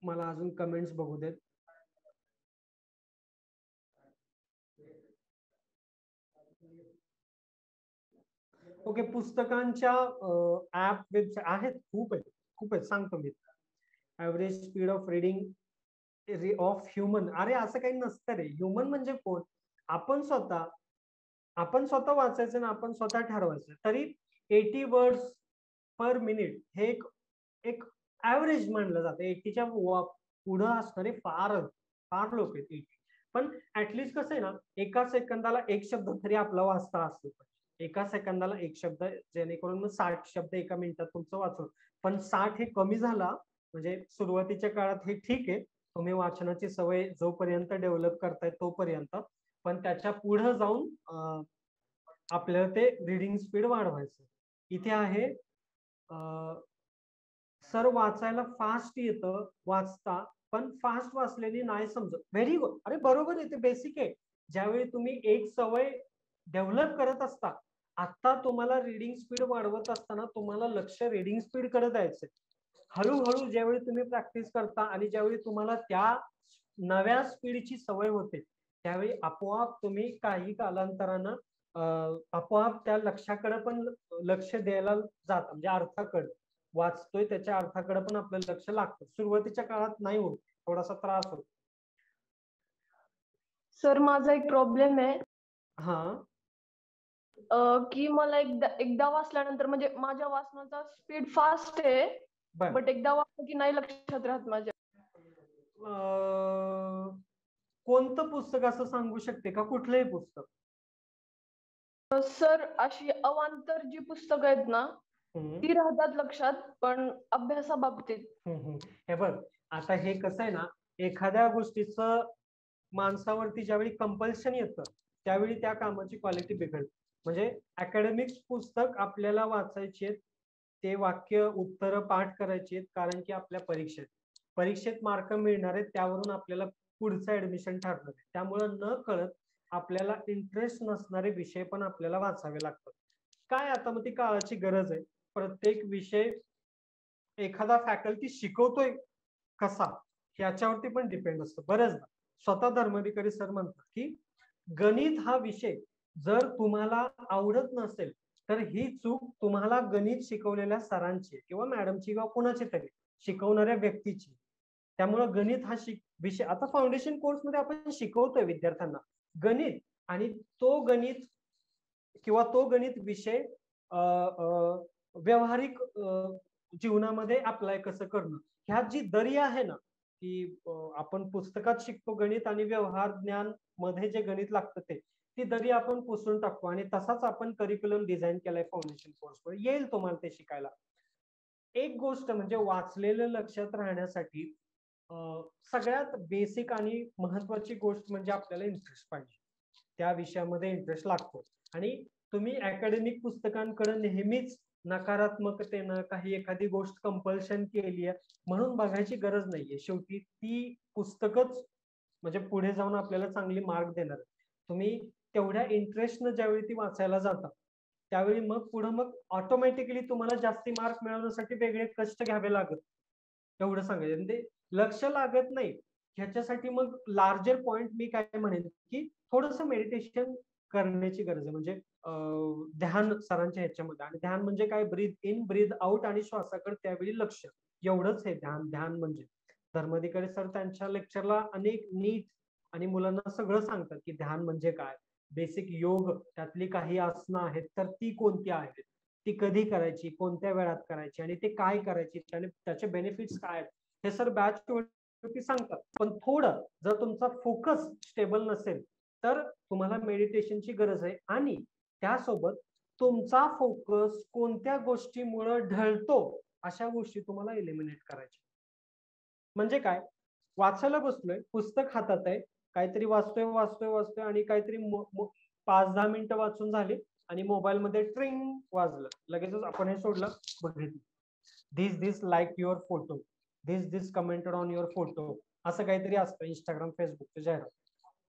मला अजून कमेंट्स बघू देत. ओके, पुस्तकांच्या ऍप वेबसाईट आहेत, खूप आहेत सांगतो मी. Average speed of reading of human, अरे असं काही नसतं रे. ह्युमन म्हणजे कोण, आपण स्वतः वाचायचं ना, आपण स्वतः ठरवायचं. तरी 80 वर्ड्स पर मिनिट हे एक ऍव्हरेज मानलं जातं. 80च्या पुढं असणारे फार लोक आहेत 80. पण ऍटलिस्ट कसं आहे ना, एका सेकंदाला एक शब्द तरी आपला वाचता असतो. एका सेकंदाला एक शब्द, जेणेकरून मग 60 शब्द एका मिनिटात तुमचं वाचून. पण 60 हे कमी झाला, म्हणजे सुरुवातीच्या काळात हे ठीक आहे, तुम्ही वाचनाची सवय जोपर्यंत डेव्हलप करताय तोपर्यंत, पण त्याच्या पुढे जाऊन आपल्याला ते रिडिंग स्पीड वाढवायचं. इथे आहे सर वाचायला फास्ट येतं वाचता, पण फास्ट वाचलेली नाही समजत. Very good. अरे बरोबर आहे, ते बेसिक आहे. ज्यावेळी तुम्ही एक सवय डेव्हलप करत असता, आता तुम्हाला रिडिंग स्पीड वाढवत असताना तुम्हाला लक्ष रिडिंग स्पीड कडे द्यायचंय. हळूहळू ज्यावेळी तुम्ही प्रॅक्टिस करता आणि ज्यावेळी तुम्हाला त्या नव्या स्पीडची सवय होते, त्यावेळी आपोआप तुम्ही काही कालांतरानं आपोआप त्या लक्षाकडे पण लक्ष द्यायला जात, म्हणजे अर्थाकडे वाचतोय त्याच्या अर्थाकडे पण आपलं लक्ष लागतं. सुरुवातीच्या काळात नाही होत, थोडासा त्रास होतो.
सर माझा एक प्रॉब्लेम आहे
हा
की मला एकदा वाचल्यानंतर म्हणजे माझ्या वाचनाचा स्पीड फास्ट आहे,
बर.
बट एकदा वाचलं की नाही लक्षात राहत माझ्या.
कोणतं पुस्तक असं सांगू शकते का, कुठलंही पुस्तक?
सर अशी अवांतर जी पुस्तकं आहेत ना ती राहतात लक्षात, पण अभ्यासाबाबतीत.
हे बघ, आता हे कसं आहे ना, एखाद्या गोष्टीचं माणसावरती ज्यावेळी कंपल्शन येतं त्यावेळी त्या कामाची क्वालिटी बिघडते. म्हणजे अकॅडमिक्स पुस्तक आपल्याला वाचायचे, ते वाक्य उत्तर पाठ करायचे, कारण की आपल्या परीक्षेत मार्क मिळणार आहेत, त्यावरून आपल्याला पुढचं ऍडमिशन ठरणार आहे. त्यामुळे न कळत आपल्याला इंटरेस्ट नसणारे विषय पण आपल्याला वाचावे लागतात. काय आता मग ती काळाची गरज आहे. प्रत्येक विषय एखादा फॅकल्टी शिकवतोय कसा ह्याच्यावरती पण डिपेंड असतं. बरेचदा स्वतः धर्माधिकारी सर म्हणतात की गणित हा विषय जर तुम्हाला आवडत नसेल तर ही चूक तुम्हाला गणित शिकवलेल्या सरांची किंवा मॅडमची किंवा कुणाची तरी शिकवणाऱ्या व्यक्तीची. त्यामुळे गणित हा विषय आता फाउंडेशन कोर्स मध्ये आपण शिकवतोय विद्यार्थ्यांना गणित, आणि तो गणित किंवा तो गणित विषय व्यावहारिक जीवनामध्ये अप्लाय कसं करणं, ह्यात जी दरी आहे ना, की आपण पुस्तकात शिकतो गणित आणि व्यवहार ज्ञान मध्ये जे गणित लागतं ती दरी आपण पुसून टाकतो, आणि तसाच आपण करिक्युलम डिझाईन केलाय फाउंडेशन कोर्सवर. येईल तुम्हाला ते शिकायला. एक गोष्ट म्हणजे वाचलेलं लक्षात राहण्यासाठी सगळ्यात बेसिक आणि महत्वाची गोष्ट म्हणजे आपल्याला इंटरेस्ट पाहिजे, त्या विषयामध्ये इंटरेस्ट लागतो. आणि तुम्ही अकॅडमिक पुस्तकांकडे नेहमीच नकारात्मकतेनं काही एखादी गोष्ट कंपल्शन केली आहे म्हणून बघायची गरज नाहीये. शेवटी ती पुस्तकच म्हणजे पुढे जाऊन आपल्याला चांगली मार्क देणार. तुम्ही तेवढ्या इंटरेस्टनं ज्यावेळी ती वाचायला जाता त्यावेळी मग पुढे मग ऑटोमॅटिकली तुम्हाला जास्ती मार्क मिळवण्यासाठी वेगळे कष्ट घ्यावे लागत, एवढं सांगायचं. म्हणजे लक्ष लागत नाही ह्याच्यासाठी मग लार्जर पॉइंट मी काय म्हणेन की थोडस मेडिटेशन करण्याची गरज आहे. म्हणजे ध्यान सरांच्या ह्याच्यामध्ये, आणि ध्यान म्हणजे काय, ब्रीथ इन ब्रीथ आउट आणि श्वासाकडे त्यावेळी लक्ष, एवढंच हे ध्यान म्हणजे. धर्माधिकारी सर त्यांच्या लेक्चरला अनेक नीट आणि मुलांना सगळं सांगतात की ध्यान म्हणजे काय, बेसिक योग त्यातली काही आसनं आहेत तर ती कोणती आहेत, ती कधी करायची, कोणत्या वेळात करायची, आणि ते काय करायची, त्याचे बेनिफिट्स काय आहेत, हे सर बॅच सांगतात. पण थोडं जर तुमचा फोकस स्टेबल नसेल तर तुम्हाला मेडिटेशनची गरज आहे. आणि त्यासोबत तुमचा फोकस कोणत्या गोष्टीमुळे ढळतो अशा गोष्टी तुम्हाला एलिमिनेट करायच्या. म्हणजे काय, वाचायला बसलोय, पुस्तक हातात आहे, काहीतरी वाचतोय आणि काहीतरी 5-10 मिनिटं वाचून झाली आणि मोबाईल मध्ये ट्रिंग वाजलं, लगेचच आपण हे सोडलं, बघितलं this like your photo, this commented on your photo, असं काहीतरी असतं इंस्टाग्राम फेसबुकचं जाहिरात.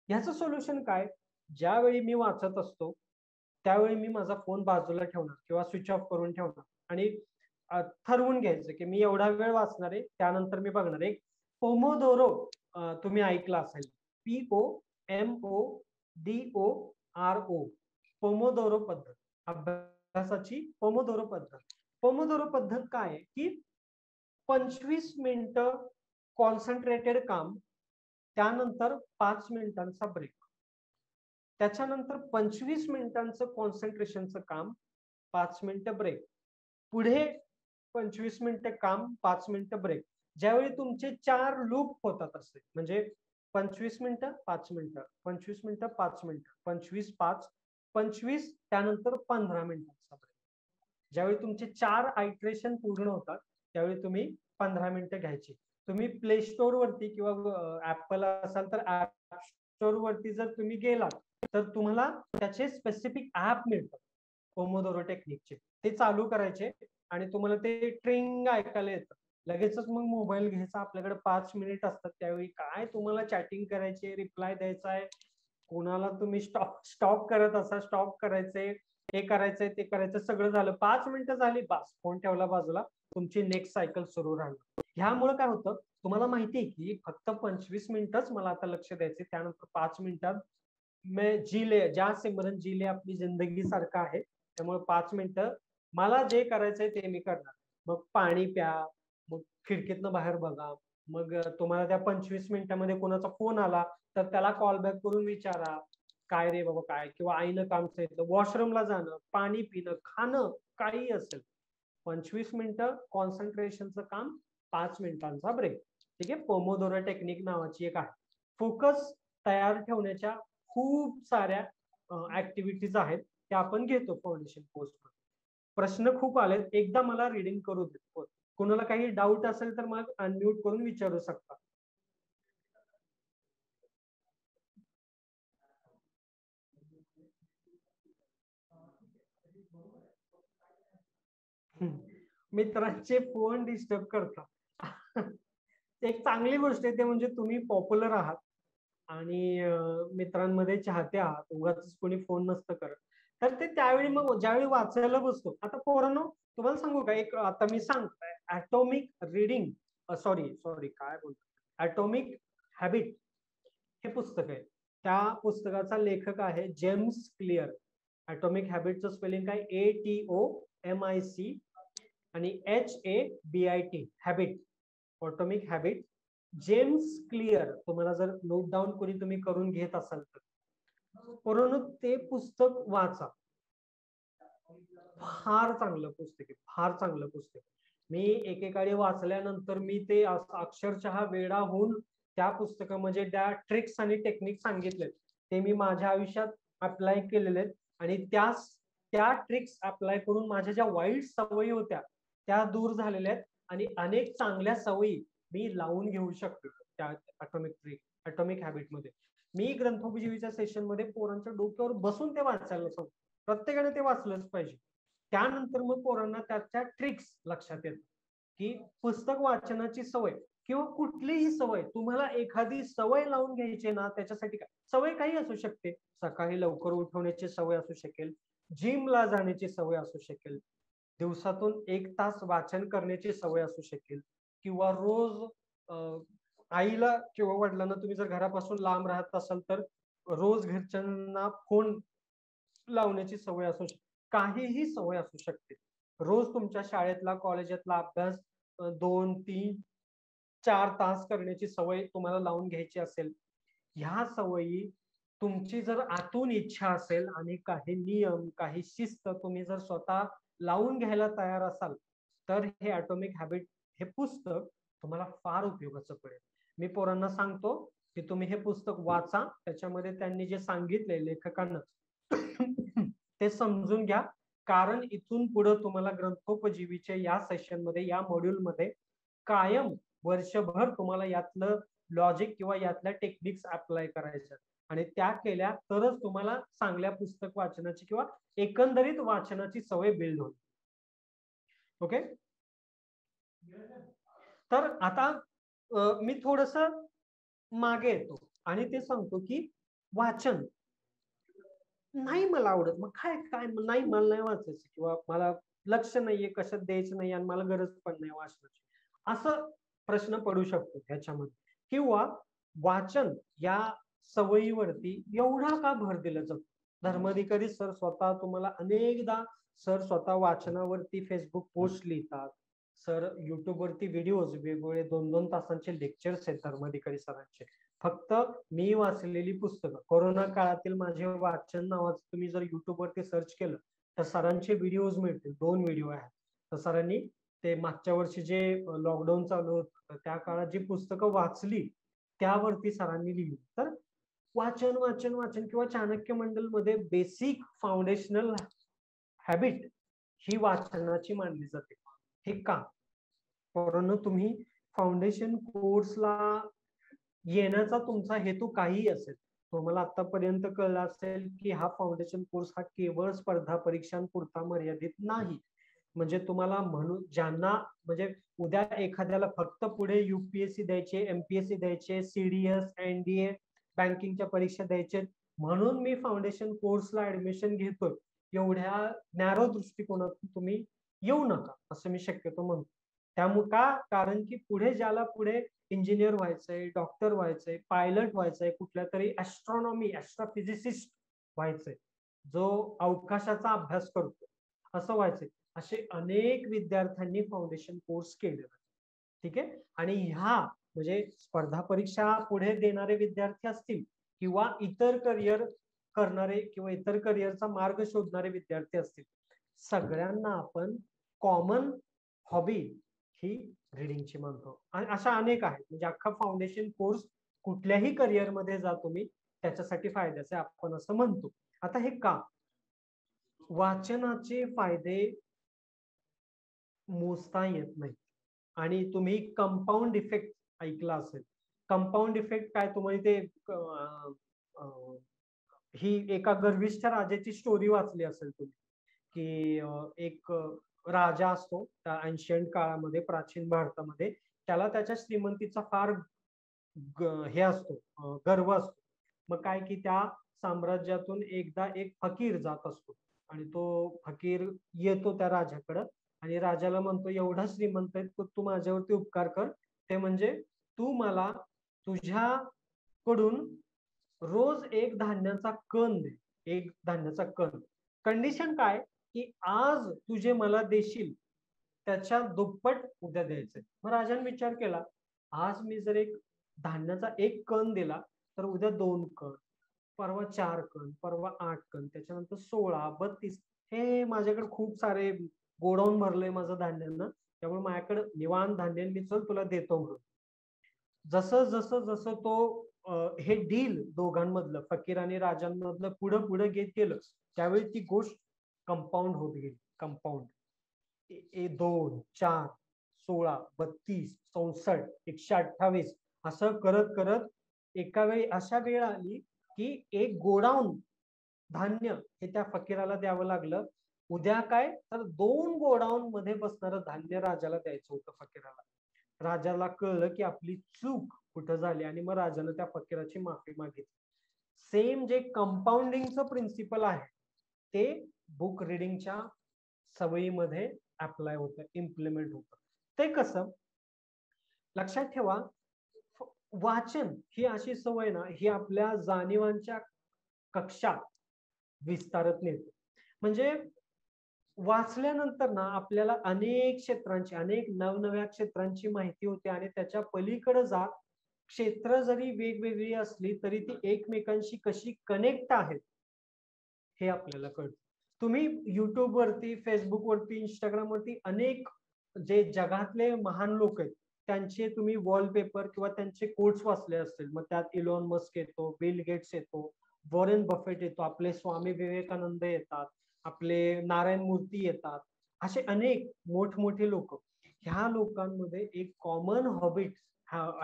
ह्याचं सोल्युशन काय, ज्यावेळी मी वाचत असतो त्यावेळी मी माझा फोन बाजूला ठेवणार किंवा स्विच ऑफ करून ठेवणार आणि ठरवून घ्यायचं की मी एवढा वेळ वाचणार आहे, त्यानंतर मी बघणार. एक पोमोदोरो तुम्ही ऐकला असेल, POMODORO, पोमोदोरो पद्धत, अभ्यासाची पोमोदोरो पद्धत. पोमोदोरो पद्धत काय आहे की 25 मिनिटं कॉन्सन्ट्रेटेड काम, त्यानंतर 5 मिनिटांचा ब्रेक, त्याच्यानंतर 25 मिनिटांचं कॉन्सन्ट्रेशनचं काम, 5 मिनिटं ब्रेक, पुढे 25 मिनिटं काम, 5 मिनिटं ब्रेक. ज्यावेळी तुमचे 4 लूप होतात असे, म्हणजे 25 मिनिटं 5 मिनिटं, 25 मिनिटं 5 मिनिटं, 25-5 25, त्यानंतर 15 मिनिटांचा ब्रेक. ज्यावेळी तुमचे 4 आयट्रेशन पूर्ण होतात त्यावेळी तुम्ही 15 मिनिटं घ्यायची. तुम्ही प्ले स्टोर वरती किंवा ऍपल असाल तर ऍप स्टोर वरती जर तुम्ही गेलात तर तुम्हाला त्याचे स्पेसिफिक ऍप मिळतात पोमोदोरो टेक्निकचे. ते चालू करायचे आणि तुम्हाला ते ट्रिंग ऐकायला येतं. लगेचच मग मोबाईल घ्यायचा. आपल्याकडे 5 मिनिट असतात त्यावेळी काय तुम्हाला चॅटिंग करायचे, रिप्लाय द्यायचा आहे, कोणाला तुम्ही स्टॉप करत असा स्टॉप करायचे, हे करायचंय ते करायचं, सगळं झालं. 5 मिनिटं झाली, बस फोन ठेवला बाजूला, तुमची नेक्स्ट सायकल सुरू राहणार. ह्यामुळे काय होतं, तुम्हाला माहिती आहे की फक्त 25 मिनिटच मला आता लक्ष द्यायचे, त्यानंतर 5 मिनिटात मैं जी ले ज्या सिमरन जी ले आपली जिंदगी सारखं आहे. त्यामुळे 5 मिनिटं मला जे करायचंय ते मी करणार. मग पाणी प्या, मग खिडकीतनं बाहेर बघा, मग तुम्हाला त्या 25 मिनिटांमध्ये कोणाचा फोन आला तर त्याला कॉल बॅक करून विचारा, काय रे बाबा काय, किंवा आईनं काम सांगितलं, वॉशरूमला जाणं, पाणी पिणं, खाणं, काही असेल. 25 मिनिटं कॉन्सन्ट्रेशनचं काम, 5 मिनिटांचा ब्रेक. ठीक आहे. पोमोदोरो टेक्निक नावाची एक आहे. फोकस तयार ठेवण्याच्या खूप साऱ्या ऍक्टिव्हिटीज आहेत त्या आपण घेतो फाउंडेशन कोर्स मध्ये. प्रश्न खूप आलेत, एकदा मला रीडिंग करू देत. कोणाला काही डाऊट असेल तर मग अनम्यूट करून विचारू शकता. मित्रांचे फोन डिस्टर्ब करतात. एक चांगली गोष्ट आहे ते म्हणजे तुम्ही पॉप्युलर आहात आणि मित्रांमध्ये चाहते आहात, उगाच कोणी फोन नसतं करत. तर ते त्यावेळी मग ज्यावेळी वाचायला बसतो, आता पोरांनो तुम्हाला सांगू का, एक आता मी सांगतोय ॲटॉमिक रीडिंग, सॉरी काय बोलतो, ॲटॉमिक हॅबिट हे पुस्तक आहे. त्या पुस्तकाचा लेखक आहे जेम्स क्लिअर. ॲटॉमिक हॅबिटचं स्पेलिंग काय, ATOMIC आणि HABIT, habit, atomic habit. James clear. तुम्हाला जर नोट डाऊन कोणी तुम्ही करून घेत असाल तर परंतु ते पुस्तक वाचा. फार चांगलं पुस्तक आहे, फार चांगलं पुस्तक. मी एकेकाळी वाचल्यानंतर मी ते अक्षरशः वेडा होऊन त्या पुस्तकामध्ये त्या ट्रिक्स आणि टेक्निक सांगितले ते मी माझ्या आयुष्यात अप्लाय केलेले आहेत आणि त्या ट्रिक्स अप्लाय करून माझ्या ज्या वाईट सवयी होत्या त्या दूर झालेल्या आहेत आणि अनेक चांगल्या सवयी मी लावून घेऊ शकतो त्या ॲटॉमिक हॅबिट मध्ये. मी ग्रंथोपजीवीच्या सेशन मध्ये पोरांच्या डोक्यावर बसून ते वाचायला सांगतो. प्रत्येकाने ते वाचलंच पाहिजे. त्यानंतर मग पोरांना त्याच्या ट्रिक्स लक्षात येतात की पुस्तक वाचनाची सवय किंवा कुठलीही सवय, तुम्हाला एखादी सवय लावून घ्यायची ना, त्याच्यासाठी काय सवय काही असू शकते. सकाळी लवकर उठवण्याची सवय असू शकेल, जिमला जाण्याची सवय असू शकेल, दिवसातून 1 तास वाचन करण्याची सवय असू शकेल, किंवा रोज आईला किंवा वडिलांना, तुम्ही जर घरापासून लांब राहत असाल तर रोज घरच्यांना फोन लावण्याची सवय असू शकते. काहीही सवय असू शकते. रोज तुमच्या शाळेतला कॉलेजातला अभ्यास 2, 3, 4 तास करण्याची सवय तुम्हाला लावून घ्यायची असेल, ह्या सवयी तुमची जर आतून इच्छा असेल आणि काही नियम, काही शिस्त तुम्ही जर स्वतः लावून घ्यायला तयार असाल तर हे ॲटॉमिक हॅबिट हे पुस्तक तुम्हाला फार उपयोगाचं पडेल. मी पोरांना सांगतो की तुम्ही हे पुस्तक वाचा. त्याच्यामध्ये त्यांनी जे सांगितले लेखकांना ते समजून घ्या, कारण इथून पुढे तुम्हाला ग्रंथोपजीवीच्या या सेशन मध्ये, या मॉड्यूल मध्ये कायम वर्षभर तुम्हाला यातलं लॉजिक किंवा यातल्या टेक्निक्स अप्लाय करायच्या आणि त्या केल्या तरच तुम्हाला चांगल्या पुस्तक वाचनाची किंवा एकंदरीत वाचनाची सवय बिल्ड होईल. ओके. तर आता मी थोडस मागे येतो आणि ते सांगतो की वाचन नाही मला आवडत, मग काय काय नाही, मला नाही वाचायचं किंवा मला लक्ष नाहीये, कशात द्यायचं नाही आणि मला गरज पण नाही वाचनाची, असं प्रश्न पडू शकतो ह्याच्यामध्ये. किंवा वाचन या सवयीवरती एवढा का भर दिला जातो. धर्माधिकारी सर स्वतः तुम्हाला अनेकदा सर स्वतः वाचनावरती फेसबुक पोस्ट लिहितात. सर युट्यूब वरती व्हिडिओज वेगवेगळे 2-2 तासांचे लेक्चर्स आहेत धर्माधिकारी सरांचे. फक्त मी वाचलेली पुस्तकं, कोरोना काळातील माझे वाचन नावाचं तुम्ही जर युट्यूब वरती सर्च केलं तर सरांचे व्हिडिओज मिळतील. 2 व्हिडिओ आहेत. तर सरांनी ते मागच्या वर्षी जे लॉकडाऊन चालू होतं त्या काळात जी पुस्तकं वाचली त्यावरती सरांनी लिहिली. तर वाचन वाचन वाचन किंवा चाणक्य मंडल मध्ये बेसिक फाउंडेशनल हॅबिट ही वाचनाची मानली जाते. हे का? परंतु तुम्ही फाउंडेशन कोर्सला येण्याचा तुमचा हेतू काही असेल, तुम्हाला आतापर्यंत कळलं असेल की हा फाउंडेशन कोर्स हा केवळ स्पर्धा परीक्षांपुरता मर्यादित नाही. म्हणजे तुम्हाला म्हणून ज्यांना म्हणजे उद्या एखाद्याला फक्त पुढे युपीएससी द्यायचे, एमपीएससी द्यायचे, सीडीएस, एनडीए, बँकिंगच्या परीक्षा द्यायचे म्हणून मी फाउंडेशन कोर्सला ऍडमिशन घेतोय, एवढ्या नॅरो दृष्टिकोनातून तुम्ही येऊ नका असं मी शक्यतो म्हणतो. त्यामुळे का? कारण की पुढे ज्याला पुढे इंजिनियर व्हायचंय, डॉक्टर व्हायचंय, पायलट व्हायचंय, कुठल्या तरी ऍस्ट्रॉनॉमी, ऍस्ट्रोफिजिसिस्ट व्हायचंय, जो अवकाशाचा अभ्यास करतो असं व्हायचंय, असे अनेक विद्यार्थ्यांनी फाउंडेशन कोर्स केले. ठीक आहे. आणि ह्या म्हणजे स्पर्धा परीक्षा पुढे देणारे विद्यार्थी असतील किंवा इतर करिअर करणारे किंवा इतर करिअरचा मार्ग शोधणारे विद्यार्थी असतील, सगळ्यांना आपण कॉमन हॉबी ही रिडिंगची मानतो. आणि अशा अनेक आहेत. म्हणजे अख्खा फाउंडेशन कोर्स कुठल्याही करिअर मध्ये जा तुम्ही, त्याच्यासाठी फायद्याचे आपण असं म्हणतो. आता हे का? वाचनाचे फायदे मोजता येत नाही. आणि तुम्ही कंपाऊंड इफेक्ट ऐकला असेल. कंपाऊंड इफेक्ट काय? तुम्हाला ते ही एका गर्विष्ठ राजाची स्टोरी वाचली असेल तुम्ही, की एक राजा असतो त्या एन्शियंट काळामध्ये, प्राचीन भारतामध्ये. त्याला त्याच्या श्रीमंतीचा फार हे असतो, गर्व असतो. मग काय की त्या साम्राज्यातून एकदा एक फकीर जात असतो आणि तो फकीर येतो त्या राजाकडं आणि राजाला म्हणतो, एवढा श्रीमंत आहे तू माझ्यावरती उपकार कर, ते म्हणजे तू मला तुझ्याकडून रोज एक धान्याचा कण दे, एक धान्याचा कण. कंडिशन काय की आज तुझे मला देशील त्याच्या दुप्पट उद्या द्यायचंय. मग राजाने विचार केला, आज मी जर एक धान्याचा एक कण दिला तर उद्या 2 कण, परवा 4 कण, परवा 8 कण, त्याच्यानंतर 16, 32. हे माझ्याकडे खूप सारे गोडाऊन भरलंय माझं धान्यानं, त्यामुळे माझ्याकडे निवांत धान्य, मी चल तुला देतो म्हणून. जसं जसं जसं तो हे डील दोघांमधलं, फकीर आणि राजांमधलं पुढं पुढं घेत गेलं, त्यावेळी ती गोष्ट कंपाऊंड होत गेली. कंपाऊंड 2, 4, 16, 32, 64, 128 असं करत करत एका वेळी अशा वेळ आली की एक गोडाऊन धान्य हे त्या फकीराला द्यावं लागलं. उद्या काय तर 2 गोडाऊन मध्ये बसणारं धान्य राजाला द्यायचं होतं फकीराला. राजाला कळलं की आपली चूक कुठं झाली आणि मग राजानं त्या फकीराची माफी मागितली. सेम जे कंपाऊंडिंगचं प्रिन्सिपल आहे ते बुक रिडिंगच्या सवयीमध्ये अप्लाय होतं, इम्प्लिमेंट होतं. ते कसं? लक्षात ठेवा, वाचन ही अशी सवय ना, ही आपल्या जाणीवांच्या कक्षा विस्तारत नेते. म्हणजे वाचल्यानंतर ना आपल्याला अनेक क्षेत्रांची, अनेक नवनव्या क्षेत्रांची माहिती होते आणि त्याच्या पलीकडे जा क्षेत्र जरी वेगवेगळी असली तरी ती एकमेकांशी कशी कनेक्ट आहेत हे आपल्याला कळतं. तुम्ही युट्यूब वरती, फेसबुक वरती, इंस्टाग्राम वरती अनेक जे जगातले महान लोक आहेत त्यांचे तुम्ही वॉलपेपर किंवा त्यांचे कोट्स वाचले असतील. मग त्यात इलॉन मस्क येतो, बिल गेट्स येतो, वॉरेन बफेट येतो, आपले स्वामी विवेकानंद येतात, आपले नारायण मूर्ती येतात. असे अनेक मोठमोठे लोक. ह्या लोकांमध्ये एक कॉमन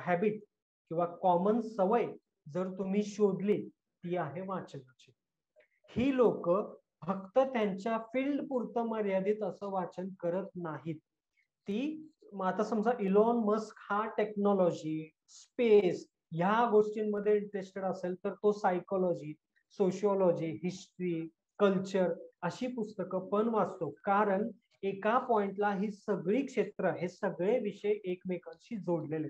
हॅबिट किंवा कॉमन सवय जर तुम्ही शोधली ती आहे वाचनाची. ही लोक फक्त त्यांच्या फील्ड पुरतं मर्यादित असं वाचन करत नाहीत. ती आता समजा इलॉन मस्क हा टेक्नॉलॉजी, स्पेस ह्या गोष्टींमध्ये इंटरेस्टेड असेल तर तो सायकोलॉजी, सोशिओलॉजी, हिस्ट्री, कल्चर अशी पुस्तकं पण वाचतो. कारण एका पॉइंटला ही सगळी क्षेत्र, हे सगळे विषय एकमेकांशी जोडलेले.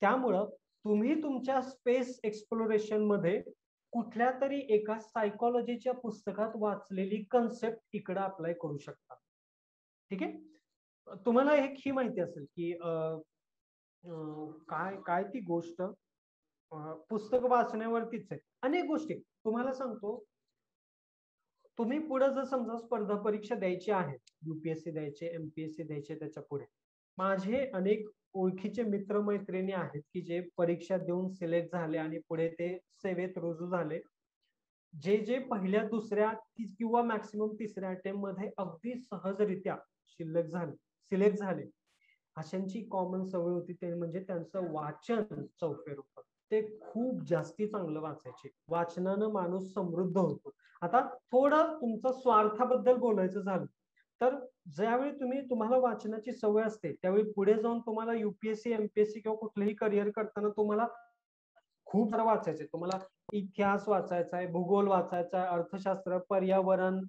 त्यामुळं तुम्ही तुमच्या स्पेस एक्सप्लोरेशन मध्ये कुठल्या तरी एका सायकोलॉजीच्या पुस्तकात वाचलेली कन्सेप्ट इकडे अप्लाय करू शकता. ठीक आहे. तुम्हाला एक ही माहिती असेल की काय काय ती गोष्ट पुस्तक वाचण्यावरतीच आहे. अनेक गोष्टी तुम्हाला सांगतो. तुम्ही पुढे जर समजा स्पर्धा परीक्षा द्यायची आहे, युपीएससी द्यायचे, एमपीएससी द्यायचे, त्याच्या पुढे माझे अनेक ओळखीचे मित्रमैत्रिणी आहेत की जे परीक्षा देऊन सिलेक्ट झाले आणि पुढे ते सेवेत रुजू झाले. जे जे पहिल्या दुसऱ्या किंवा मॅक्सिमम तिसऱ्या अटेम्प्ट मध्ये अगदी सहजरित्या सिलेक्ट झाले, अशांची कॉमन सवय होती ते म्हणजे त्यांचं वाचन चौफेर होतं. ते खूप जास्ती चांगलं वाचायचे. वाचनानं माणूस समृद्ध होतो. आता थोडं तुमचं स्वार्थाबद्दल बोलायचं झालं तर ज्यावेळी तुम्हाला वाचनाची सवय असते त्यावेळी पुढे जाऊन तुम्हाला युपीएससी एमपीएससी किंवा कुठलंही करिअर करताना तुम्हाला खूप सारं वाचायचंय. तुम्हाला इतिहास वाचायचा आहे, भूगोल वाचायचा आहे, अर्थशास्त्र, पर्यावरण,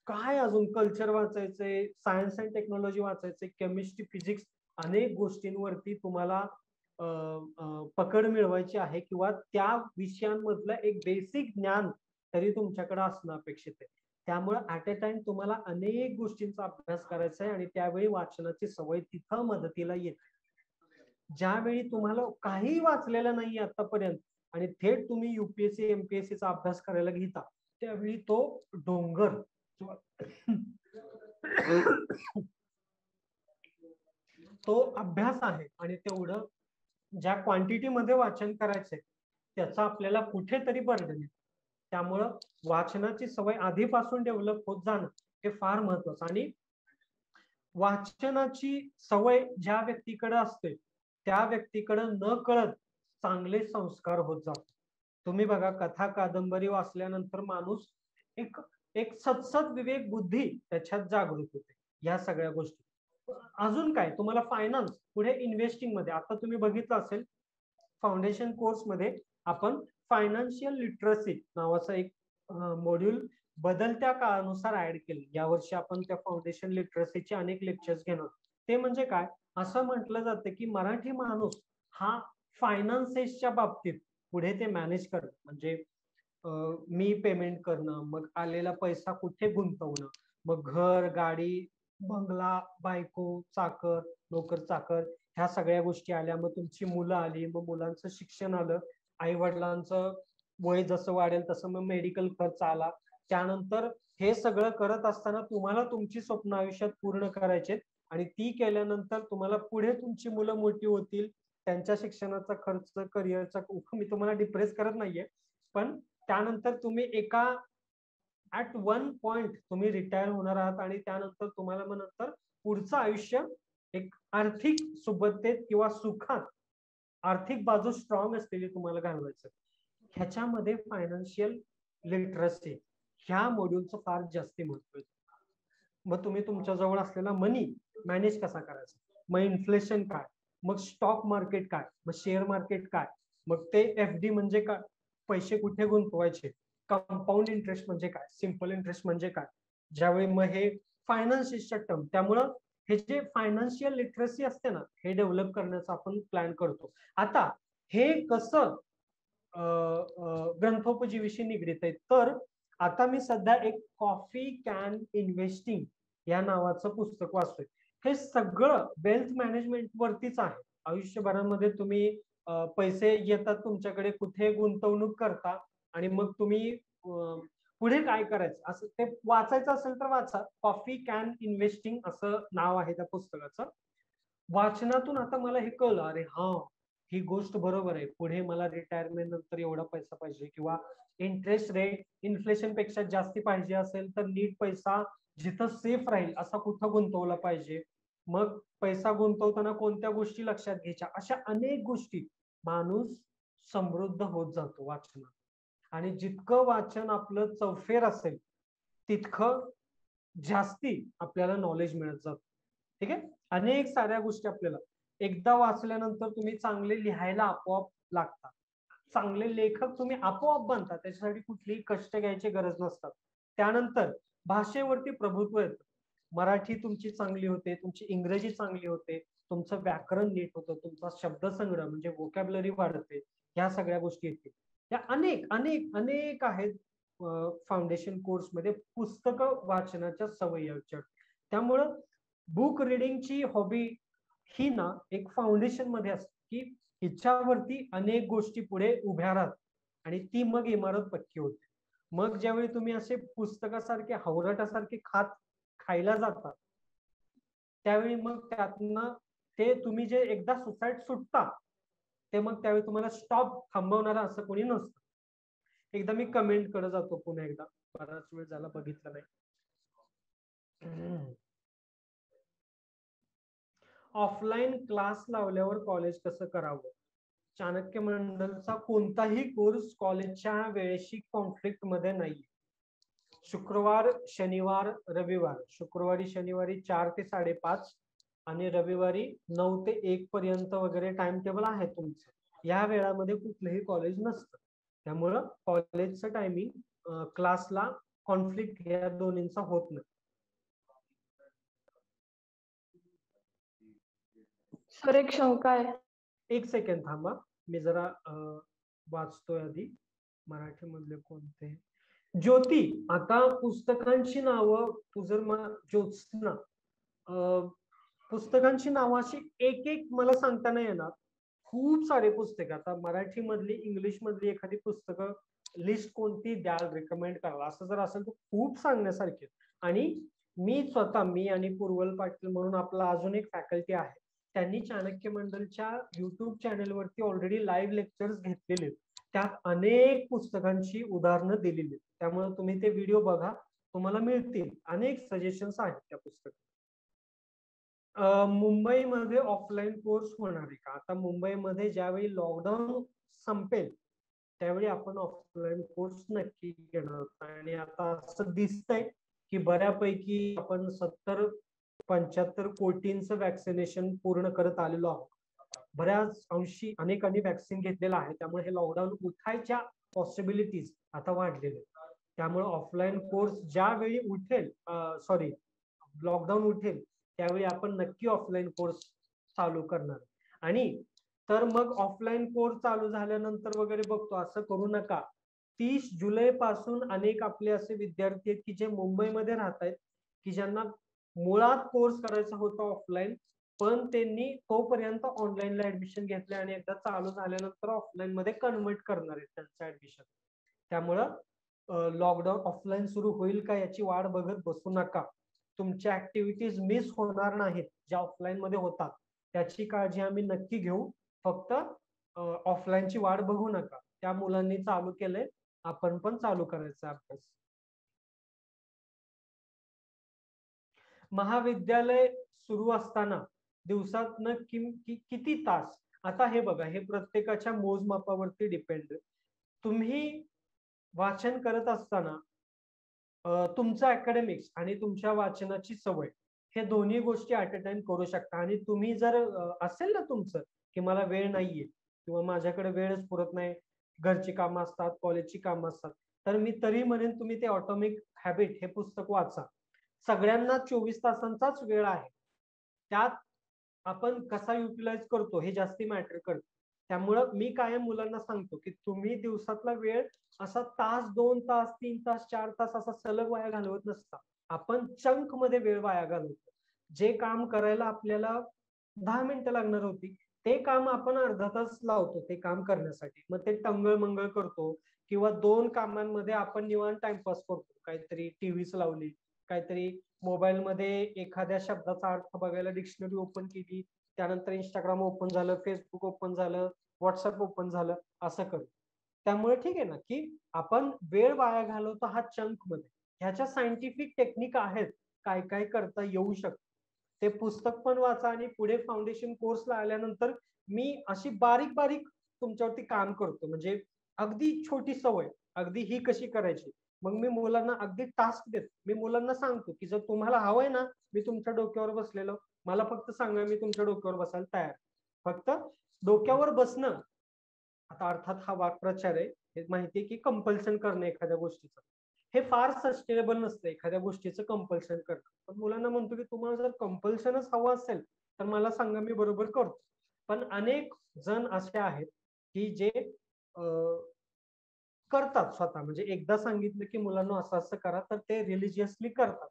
काय अजून कल्चर वाचायचंय, सायन्स अँड टेक्नॉलॉजी वाचायचंय, केमिस्ट्री, फिजिक्स, अनेक गोष्टींवरती तुम्हाला पकड मिळवायची आहे किंवा त्या विषयांमधलं एक बेसिक ज्ञान तरी तुमच्याकडे असणं अपेक्षित आहे. त्यामुळे ऍट अ टाइम तुम्हाला अनेक गोष्टींचा अभ्यास करायचा आहे आणि त्यावेळी वाचनाची सवय तिथं मदतीला येते. ज्यावेळी तुम्हाला काही वाचलेलं नाही आतापर्यंत आणि थेट तुम्ही युपीएससी एमपीएससीचा अभ्यास करायला घेता त्यावेळी तो डोंगर तो अभ्यास आहे आणि तेवढं ज्या क्वांटिटी मध्ये वाचन करायचंय त्याचा आपल्याला कुठेतरी बर्डन आहे. त्यामुळं वाचनाची सवय आधीपासून डेव्हलप होत जाणं हे फार महत्वाचं. आणि वाचनाची सवय ज्या व्यक्तीकडे असते त्या व्यक्तीकडे न कळत चांगले संस्कार होत जातात. तुम्ही बघा कथा कादंबरी वाचल्यानंतर माणूस एक एक सत्सद विवेक बुद्धी त्याच्यात जागृत होते. या सगळ्या गोष्टी अजून काय तुम्हाला फायनान्स पुढे इन्व्हेस्टिंग मध्ये आता तुम्ही बघितलं असेल फाउंडेशन कोर्स मध्ये आपण फायनान्शियल लिटरसी नावाचा एक मॉड्यूल बदलत्या काळानुसार ऍड केले. यावर्षी आपण त्या फाउंडेशन लिटरसीचे अनेक लेक्चर्स घेणार. ते म्हणजे काय असं म्हटलं जातं की मराठी माणूस हा फायनान्सेसच्या बाबतीत पुढे ते मॅनेज करणं म्हणजे मी पेमेंट करणं, मग आलेला पैसा कुठे गुंतवणं, मग घर, गाडी, बंगला, बायको, चाकर, नोकर चाकर ह्या सगळ्या गोष्टी आल्या, मग तुमची मुलं आली, मग मुलांचं शिक्षण आलं, आई वडिलांचं वय जसं वाढेल तसं मग मेडिकल खर्च आला. त्यानंतर हे सगळं करत असताना तुम्हाला तुमची स्वप्न आयुष्यात पूर्ण करायचे आणि ती केल्यानंतर तुम्हाला पुढे तुमची मुलं मोठी होतील, त्यांच्या शिक्षणाचा खर्च, करिअरचा, मी तुम्हाला डिप्रेस करत नाहीये, पण त्यानंतर तुम्ही एका ऍट वन पॉइंट तुम्ही रिटायर होणार आहात आणि त्यानंतर तुम्हाला मग नंतर पुढचं आयुष्य एक आर्थिक सुबत्तेत किंवा सुखात आर्थिक बाजू स्ट्रॉंग असलेली तुम्हाला घालवायचं. ह्याच्यामध्ये फायनान्शियल लिटरसी ह्या मॉड्यूलचं फार जास्त महत्व आहे. मग तुम्ही तुमच्या जवळ असलेला मनी मॅनेज कसा करायचा, मग इन्फ्लेशन काय, मग स्टॉक मार्केट काय, मग शेअर मार्केट काय, मग ते एफडी म्हणजे काय, पैसे कुठे गुंतवायचे, कंपाऊंड इंटरेस्ट म्हणजे काय, सिंपल इंटरेस्ट म्हणजे काय, ज्यावेळी मग हे फायनान्शियलच्या टर्म. त्यामुळं हे जे फायनान्शियल लिटरसी असते ना हे डेव्हलप करण्याचा आपण प्लॅन करतो. आता हे कसं ग्रंथोपजीवीशी निगडीत आहे तर आता मी सध्या एक कॉफी कॅन इन्व्हेस्टिंग या नावाचं पुस्तक वाचतोय. हे सगळं वेल्थ मॅनेजमेंट वरतीच आहे. आयुष्यभरामध्ये तुम्ही पैसे येतात तुमच्याकडे, कुठे गुंतवणूक करता आणि मग तुम्ही पुढे काय करायचं असं ते वाचायचं असेल तर वाचा. कॉफी कॅन इन्व्हेस्टिंग असं नाव आहे त्या पुस्तकाचं. वाचनातून आता मला हे कळलं, अरे हा ही गोष्ट बरोबर आहे, पुढे मला रिटायरमेंट नंतर एवढा पैसा पाहिजे किंवा इंटरेस्ट रेट इन्फ्लेशन पेक्षा जास्ती पाहिजे असेल तर नीट पैसा जिथं सेफ राहील असा कुठं गुंतवला पाहिजे, मग पैसा गुंतवताना कोणत्या गोष्टी लक्षात घ्यायच्या, अशा अनेक गोष्टी माणूस समृद्ध होत जातो वाचनात. आणि जितकं वाचन आपलं चौफेर असेल तितकं जास्ती आपल्याला नॉलेज मिळत जातं. ठीक आहे. अनेक साऱ्या गोष्टी आपल्याला एकदा वाचल्यानंतर तुम्ही चांगले लिहायला आपोआप लागतात, चांगले लेखक तुम्ही आपोआप बनता, त्याच्यासाठी कुठलीही कष्ट घ्यायची गरज नसतात. त्यानंतर भाषेवरती प्रभुत्व येतं. मराठी तुमची चांगली होते, तुमची इंग्रजी चांगली होते, तुमचं व्याकरण नीट होतं, तुमचा शब्दसंग्रह म्हणजे व्होकॅब्युलरी वाढते, ह्या सगळ्या गोष्टी येतील. त्या अनेक अनेक अनेक आहेत फाउंडेशन कोर्स मध्ये पुस्तकं वाचनाच्या सवयी. त्यामुळं बुक रिडिंगची हॉबी ही ना एक फाउंडेशन मध्ये असते की हिच्यावरती अनेक गोष्टी पुढे उभ्या राहतात आणि ती मग इमारत पक्की होते. मग ज्यावेळी तुम्ही असे पुस्तकासारखे हवराटासारखे खायला जाता त्यावेळी मग त्यातनं ते तुम्ही जे एकदा सोसाईट सुटता ते मग त्यावेळी तुम्हाला स्टॉप थांबवणारा असं कोणी नसतं. एकदा मी कमेंट कडे जातो पुन्हा एकदा, बराच वेळ झाला बघितलं नाही. ऑफलाईन क्लास लावल्यावर कॉलेज कसं करावं? चाणक्य मंडलचा कोणताही कोर्स कॉलेजच्या वेळेशी कॉन्फ्लिक्ट मध्ये नाही. शुक्रवार, शनिवार, रविवार, शुक्रवारी शनिवारी 4 ते 5:30 आणि रविवारी 9 ते 1 पर्यंत वगैरे टाइम टेबल आहे तुमचं. या वेळामध्ये कुठलंही कॉलेज नसतं. त्यामुळं कॉलेजचं टायमिंग क्लासला कॉन्फ्लिक्ट या दोन्हींचा होत नाही.
सर एक शंका आहे.
एक सेकंड थांबा, मी जरा वाचतोय आधी मराठी मधले कोणते. ज्योती, आता पुस्तकांची नावं तू जर ज्योत्स्ना, पुस्तकांची नावं अशी एक एक मला सांगता नाही येणार. खूप सारे पुस्तक, आता मराठी मधली, इंग्लिश मधली एखादी पुस्तकं लिस्ट कोणती द्याल, रेकमेंड कराल असं जर असेल तर खूप सांगण्यासारखे. आणि मी स्वतः, मी आणि पूर्वल पाटील म्हणून आपला अजून एक फॅकल्टी आहे, त्यांनी चाणक्य मंडलच्या युट्यूब चॅनलवरती ऑलरेडी लाईव्ह लेक्चर्स घेतलेले, त्यात अनेक पुस्तकांची उदाहरणं दिलेली. त्यामुळे तुम्ही ते व्हिडिओ बघा, तुम्हाला मिळतील अनेक सजेशन्स आहेत त्या पुस्तकात. मुंबईमध्ये ऑफलाईन कोर्स होणार आहे का? आता मुंबईमध्ये ज्यावेळी लॉकडाऊन संपेल त्यावेळी आपण ऑफलाईन कोर्स नक्की घेणार. आणि आता असं दिसतंय की बऱ्यापैकी आपण 70-75 कोटींचं वॅक्सिनेशन पूर्ण करत आलेलो आहोत. बऱ्याच अंशी अनेकांनी वॅक्सिन घेतलेलं आहे. त्यामुळे हे लॉकडाऊन उठायच्या पॉसिबिलिटीज आता वाढलेल्या. त्यामुळे ऑफलाईन कोर्स ज्यावेळी उठेल, सॉरी लॉकडाऊन उठेल त्यावेळी आपण नक्की ऑफलाईन कोर्स चालू करणार. आणि तर मग ऑफलाईन कोर्स चालू झाल्यानंतर वगैरे बघतो, असं करू नका. 30 जुलै पासून अनेक आपले असे विद्यार्थी आहेत की जे मुंबईमध्ये राहत आहेत, की ज्यांना मुळात कोर्स करायचा होता ऑफलाईन, पण त्यांनी तोपर्यंत ऑनलाईनला ऍडमिशन घेतले आणि एकदा चालू झाल्यानंतर ऑफलाईन मध्ये कन्वर्ट करणार आहेत त्यांचं ऍडमिशन. त्यामुळं लॉकडाऊन ऑफलाईन सुरू होईल का याची वाट बघत बसू नका. तुमच्या ऍक्टिव्हिटीज मिस होणार नाहीत ज्या ऑफलाईन मध्ये होतात, त्याची काळजी आम्ही नक्की घेऊ. फक्त ऑफलाईनची वाट बघू नका. त्या मुलांनी चालू केलंय, आपण पण चालू करायचा अभ्यास. महाविद्यालय सुरू असताना दिवसातनं किती तास? आता हे बघा, हे प्रत्येकाच्या मोजमापावरती डिपेंड. तुम्ही वाचन करत असताना तुमचं अकॅडमिक्स आणि तुमच्या वाचनाची सवय हे दोन्ही गोष्टी ऍट अ टाइम करू शकता. आणि तुम्ही जर असेल ना तुमचं की मला वेळ नाहीये किंवा माझ्याकडे वेळच पुरत नाही, घरची कामं असतात, कॉलेजची कामं असतात, तर मी तरी म्हणेन तुम्ही ते ऑटोमिक हॅबिट हे पुस्तक वाचा. सगळ्यांना 24 तासांचाच वेळ आहे, त्यात आपण कसा युटिलाइज करतो हे जास्ती मॅटर करतं. त्यामुळं मी कायम मुलांना सांगतो की तुम्ही दिवसातला वेळ असा तास, 2 तास, 3 तास, 4 तास असा सलग वाया घालवत नसता. आपण चंक मध्ये वेळ वाया घालवतो. जे काम करायला आपल्याला 10 मिनिटं लागणार होती ते काम आपण अर्धा तास लावतो ते काम करण्यासाठी. मग ते टंगळ मंगळ करतो किंवा 2 कामांमध्ये आपण निवांत टाइमपास करतो. काहीतरी टीव्हीच लावली, काहीतरी मोबाईल मध्ये एखाद्या शब्दाचा अर्थ बघायला डिक्शनरी ओपन केली, त्यानंतर इंस्टाग्राम ओपन झालं, फेसबुक ओपन झालं, व्हॉट्सअप ओपन झालं, असं करतो. त्यामुळे ठीक आहे ना की आपण वेळ वाया घालवतो हा चंक मध्ये. ह्याच्या सायंटिफिक टेक्निक आहेत, काय काय करता येऊ शकतं. ते पुस्तक पण वाचा आणि पुढे फाउंडेशन कोर्सला आल्यानंतर मी अशी बारीक बारीक तुमच्यावरती काम करतो. म्हणजे अगदी छोटी सवय, अगदी ही कशी करायची, मग मी मुलांना अगदी टास्क देतो. मी मुलांना सांगतो की जर तुम्हाला हवंय ना, मी तुमच्या डोक्यावर बसलेलो, मला फक्त सांगा, मी तुमच्या डोक्यावर बसायला तयार. फक्त डोक्यावर बसणं, आता अर्थात हा वाक्प्रचार आहे, हे माहितीये की कंपल्शन करणं एखाद्या गोष्टीचं हे फार सस्टेनेबल नसतं, एखाद्या गोष्टीचं कंपल्शन करणं. पण मुलांना म्हणतो की तुम्हाला जर कंपल्शनच हवं असेल तर मला सांगा, मी बरोबर करतो. पण अनेक जण असे आहेत की जे करतात स्वतः, म्हणजे एकदा सांगितलं की मुलांना असं असं करा तर ते रिलिजियसली करतात.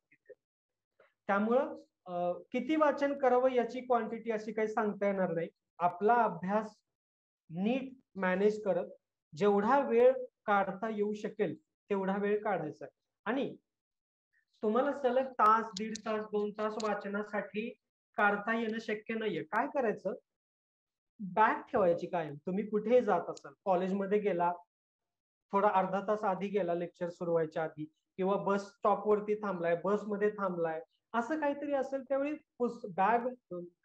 त्यामुळं किती वाचन करावं याची क्वांटिटी अशी काही सांगता येणार नाही. आपला अभ्यास नीट मॅनेज करत जेवढा वेळ काढता येऊ शकेल तेवढा वेळ काढायचा. आणि तुम्हाला सलग तास, 1.5 तास, 2 तास वाचनासाठी काढता येणं शक्य नाहीये. काय करायचं, बॅग ठेवायची कायम. तुम्ही कुठेही जात असाल, कॉलेजमध्ये गेला, थोडा अर्धा तास आधी गेला लेक्चर सुरू व्हायच्या आधी, किंवा बस स्टॉप वरती थांबलाय, बसमध्ये थांबलाय, असं काहीतरी असेल त्यावेळी बॅग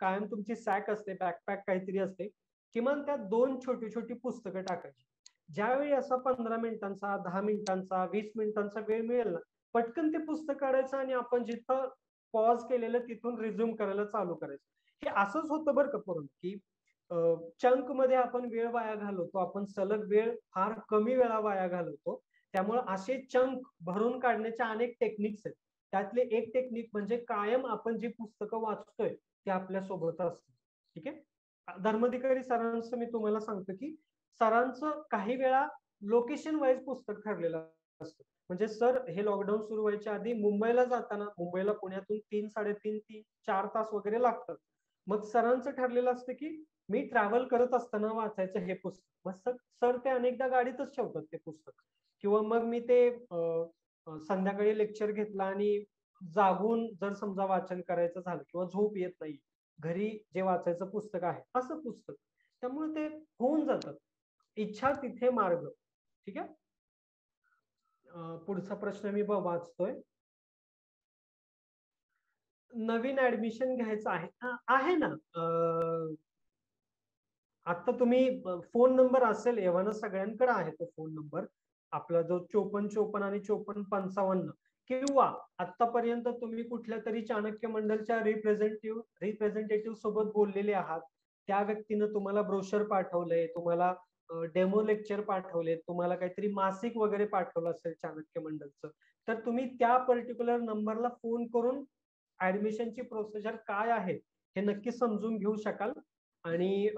कायम तुमची सॅक असते, बॅकपॅक काहीतरी असते, किमान त्यात 2 छोटी छोटी पुस्तकं टाकायची. ज्यावेळी असा 15 मिनिटांचा, 10 मिनिटांचा, 20 मिनिटांचा वेळ मिळेल ना, पटकन ते पुस्तक काढायचं आणि आपण जिथं पॉज केलेलं तिथून रिझ्यूम करायला चालू करायचं. हे असंच होतं बरं का परंतु, की चंक मध्ये आपण वेळ वाया घालवतो, आपण सलग वेळ फार कमी वेळा वाया घालवतो. त्यामुळे असे चंक भरून काढण्याच्या अनेक टेक्निक्स आहेत. त्यातले एक टेक्निक म्हणजे कायम आपण जी पुस्तकं वाचतोय ते आपल्या सोबत असतं. ठीक आहे. धर्माधिकारी सरांचं मी तुम्हाला सांगतो की सरांचं काही वेळा लोकेशन वाईज पुस्तक ठरलेलं असतं. म्हणजे सर हे लॉकडाऊन सुरू व्हायच्या आधी मुंबईला जाताना, मुंबईला पुण्यातून 3-3.5-4 तास वगैरे लागतात. मग सरांचं ठरलेलं असतं की मी ट्रॅव्हल करत असताना वाचायचं हे पुस्तक. मग सर ते अनेकदा गाडीतच ठेवतात ते पुस्तक. किंवा मग मी ते संध्याकाळी लेक्चर घेतला आणि जागून जर समजा वाचन करायचं झालं किंवा झोप येत नाही, घरी जे वाचायचं पुस्तक आहे असं पुस्तक, त्यामुळे ते होऊन जातं. इच्छा तिथे मार्ग. ठीक आहे. पुढचा प्रश्न मी वाचतोय. नवीन ऍडमिशन घ्यायचं आहे ना. आता तुम्ही फोन नंबर असेल एव्हाना सगळ्यांकडे आहे तो फोन नंबर आपला, जो 5454 आणि 5455, किंवा आतापर्यंत तुम्ही कुठल्या तरी चाणक्य मंडलच्या रिप्रेझेंटेटिव्ह सोबत बोललेले आहात. त्या व्यक्तीनं तुम्हाला ब्रोशर पाठवलंय, तुम्हाला डेमो लेक्चर पाठवले, तुम्हाला काहीतरी मासिक वगैरे पाठवलं असेल चाणक्य मंडलचं, तर तुम्ही त्या पर्टिक्युलर नंबरला फोन करून ऍडमिशनची प्रोसिजर काय आहे हे नक्की समजून घेऊ शकाल आणि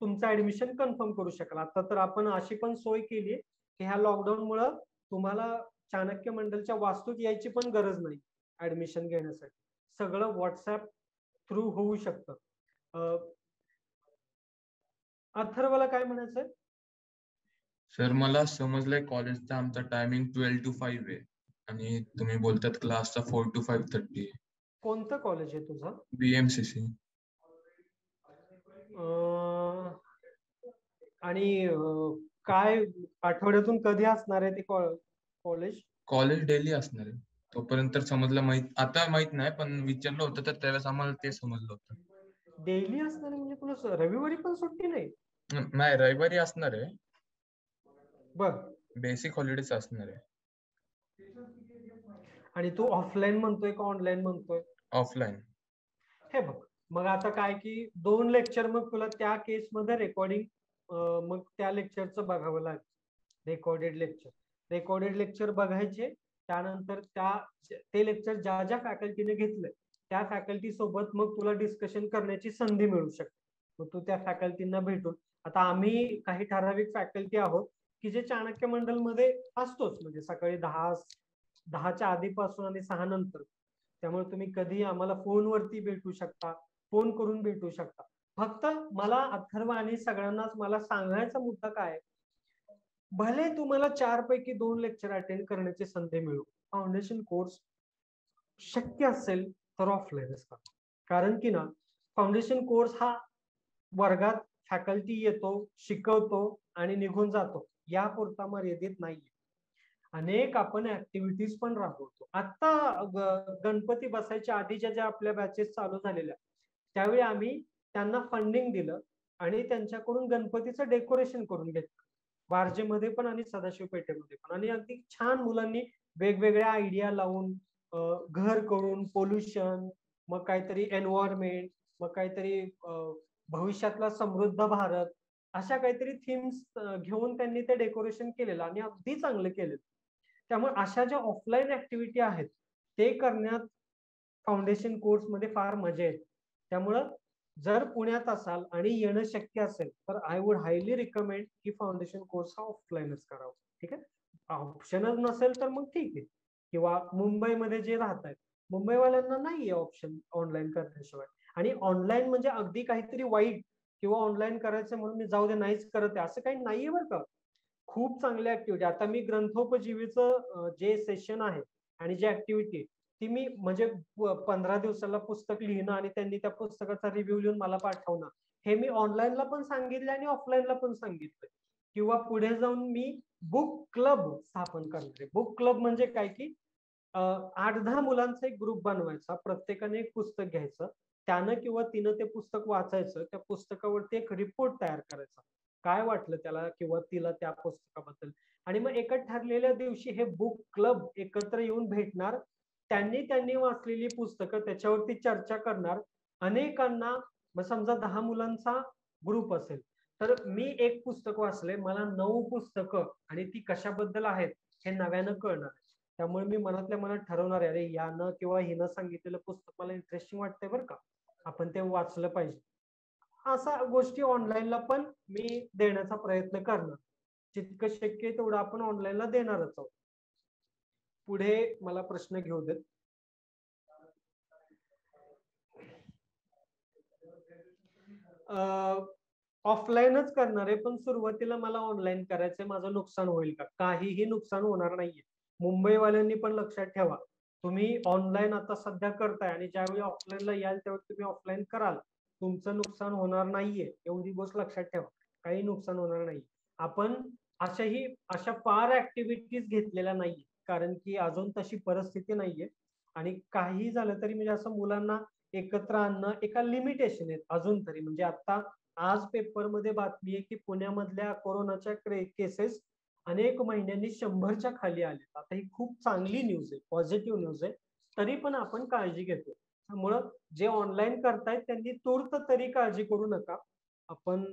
तुमचं ऍडमिशन कन्फर्म करू शकाल. आता तर आपण अशी पण सोय केली की ह्या लॉकडाऊन मुळे तुम्हाला चाणक्य मंडलच्या वास्तूत यायची पण गरज नाही ऍडमिशन घेण्यासाठी. सगळं व्हॉट्सअप थ्रू होऊ शकतं. अथर्वला काय म्हणायचंय?
सर मला समजलंय कॉलेजचा आमचा टायमिंग 12 to 5 आहे आणि तुम्ही बोलतात क्लासचा 4 to 5:30 आहे.
कोणतं कॉलेज आहे तुझं?
BMCC.
आणि काय आठवड्यातून कधी असणार आहे ते कॉलेज?
कॉलेज डेली असणार आहे. तोपर्यंत समजलं, आता माहित नाही, पण विचारलं होतं तर त्यावेळेस आम्हाला ते समजलं होतं.
डेली असणार आहे म्हणजे तुला रविवारी पण सुट्टी नाही?
नाही, रविवारी असणार आहे.
बर.
बेसिक हॉलिडेज असणार आहे.
आणि तू ऑफलाईन म्हणतोय का ऑनलाईन म्हणतोय?
ऑफलाईन.
हे बघ, मग आता काय की 2 लेक्चर मग तुला त्या केस मध्ये रेकॉर्डिंग, मग त्या लेक्चरचं बघावं लागेल. रेकॉर्डेड लेक्चर बघायचे. त्यानंतर ते लेक्चर ज्या ज्या फॅकल्टीने घेतलंय त्या फॅकल्टी सोबत मग तुला डिस्कशन करण्याची संधी मिळू शकते. मग तू त्या फॅकल्टींना भेटून, आता आम्ही काही ठराविक फॅकल्टी आहोत की जे चाणक्य मंडल मध्ये असतोच, म्हणजे सकाळी 10च्या आधीपासून आणि 6 नंतर. त्यामुळे तुम्ही कधी आम्हाला फोनवरती भेटू शकता, फोन करून भेटू शकता. फक्त मला अथर्व आणि सगळ्यांनाच मला सांगायचा मुद्दा काय, भले तुम्हाला 4 पैकी 2 लेक्चर अटेंड करण्याची संधी मिळू, फाउंडेशन कोर्स शक्य असेल तर ऑफलाईनच करा. कारण की ना, फाउंडेशन कोर्स हा वर्गात फॅकल्टी येतो, शिकवतो आणि निघून जातो, यापुरता मर्यादित नाहीये. अनेक आपण ऍक्टिव्हिटीज पण राबवतो. आता गणपती बसायच्या आधीच्या ज्या आपल्या बॅचेस चालू झालेल्या, त्यावेळी आम्ही त्यांना फंडिंग दिलं आणि त्यांच्याकडून गणपतीचं डेकोरेशन करून घेतलं, वारजेमध्ये पण आणि सदाशिव पेठेमध्ये पण. आणि अगदी छान मुलांनी वेगवेगळ्या आयडिया लावून, घर करून, पोल्युशन, मग काहीतरी एन्व्हायरमेंट, मग काहीतरी भविष्यातला समृद्ध भारत, अशा काहीतरी थीम्स घेऊन त्यांनी ते डेकोरेशन केलेलं आणि अगदी चांगलं केलेलं. त्यामुळे अशा ज्या ऑफलाईन ऍक्टिव्हिटी आहेत ते करण्यात फाउंडेशन कोर्स मध्ये फार मजा येते. त्यामुळं जर पुण्यात असाल आणि येणं शक्य असेल तर आय वुड हायली रिकमेंड की फाउंडेशन कोर्स हा ऑफलाईनच करावा. ठीक आहे. ऑप्शनच नसेल तर मग ठीक आहे. किंवा मुंबईमध्ये जे राहत आहेत, मुंबईवाल्यांना नाहीये ऑप्शन ऑनलाईन करण्याशिवाय. आणि ऑनलाईन म्हणजे अगदी काहीतरी वाईट किंवा ऑनलाईन करायचं म्हणून मी जाऊ दे नाहीच करत आहे असं काही नाहीये बरं का. खूप चांगल्या ऍक्टिव्हिटी, आता मी ग्रंथोपजीवीचं जे सेशन आहे आणि जी ऍक्टिव्हिटी ती मी म्हणजे 15 दिवसाला पुस्तक लिहिणं आणि त्यांनी त्या पुस्तकाचा रिव्ह्यू लिहून मला पाठवणं, हे मी ऑनलाईनला पण सांगितलं आणि ऑफलाईनला पण सांगितलं. किंवा पुढे जाऊन मी बुक क्लब स्थापन करणार आहे. बुक क्लब म्हणजे काय की 8-10 मुलांचा एक ग्रुप बनवायचा, प्रत्येकाने एक पुस्तक घ्यायचं, त्यानं किंवा तिनं ते पुस्तक वाचायचं, त्या पुस्तकावरती एक रिपोर्ट तयार करायचा, काय वाटलं त्याला किंवा तिला त्या पुस्तकाबद्दल. आणि मग एका ठरलेल्या दिवशी हे बुक क्लब एकत्र येऊन भेटणार, त्यांनी वाचलेली पुस्तकं त्याच्यावरती चर्चा करणार. अनेकांना, मग समजा 10 मुलांचा ग्रुप असेल तर मी एक पुस्तक वाचले, मला 9 पुस्तकं आणि ती कशाबद्दल आहेत हे नव्यानं कळणार. त्यामुळे मी मनातल्या मनात ठरवणार आहे, अरे यानं किंवा हिनं सांगितलेलं पुस्तक मला इंटरेस्टिंग वाटतंय बरं का, आपण ते वाचलं पाहिजे. अशा गोष्टी ऑनलाईनला पण मी देण्याचा प्रयत्न करणार, जितकं शक्य आहे तेवढं आपण ऑनलाईनला देणारच आहोत. पुढे मला प्रश्न घेऊ देत. ऑफलाईनच करणार आहे, पण सुरुवातीला मला ऑनलाईन करायचंय, माझं नुकसान होईल का? काहीही नुकसान होणार नाहीये. मुंबईवाल्यांनी पण लक्षात ठेवा, तुम्ही ऑनलाईन आता सध्या करताय आणि ज्यावेळी ऑफलाईनला याल त्यावेळी तुम्ही ऑफलाईन कराल, तुमचं नुकसान होणार नाहीये, एवढी गोष्ट लक्षात ठेवा, काही नुकसान होणार नाही. आपण अशा फार ऍक्टिव्हिटीज घेतलेल्या नाहीये, कारण की अजून तशी परिस्थिती नाहीये. आणि काही झालं तरी म्हणजे असं मुलांना एकत्र आणणं एका लिमिटेशन आहेत अजून तरी. म्हणजे आता आज पेपरमध्ये बातमी आहे की पुण्यामधल्या कोरोनाच्या केसेस अनेक महिन्यांनी 100च्या खाली आले. आता ही खूप चांगली न्यूज आहे, पॉझिटिव्ह न्यूज आहे, तरी पण आपण काळजी घेतो. त्यामुळं जे ऑनलाईन करतायत त्यांनी तूर्त तरी काळजी करू नका. आपण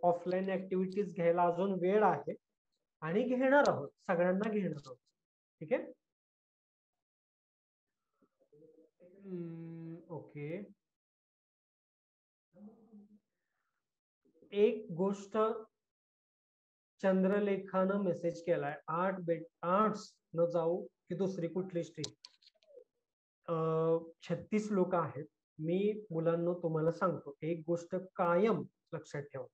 ऑफलाईन ऍक्टिव्हिटीज घ्यायला अजून वेळ आहे आणि घेणार आहोत, सगळ्यांना घेणार आहोत. ठीक आहे. ओके. एक गोष्ट चंद्रलेखानं मेसेज केलाय, आर्ट्स न जाऊ की दुसरी कुठली स्ट्रीम. 36 लोक आहेत. मी मुलांना तुम्हाला सांगतो, एक गोष्ट कायम लक्षात ठेवा,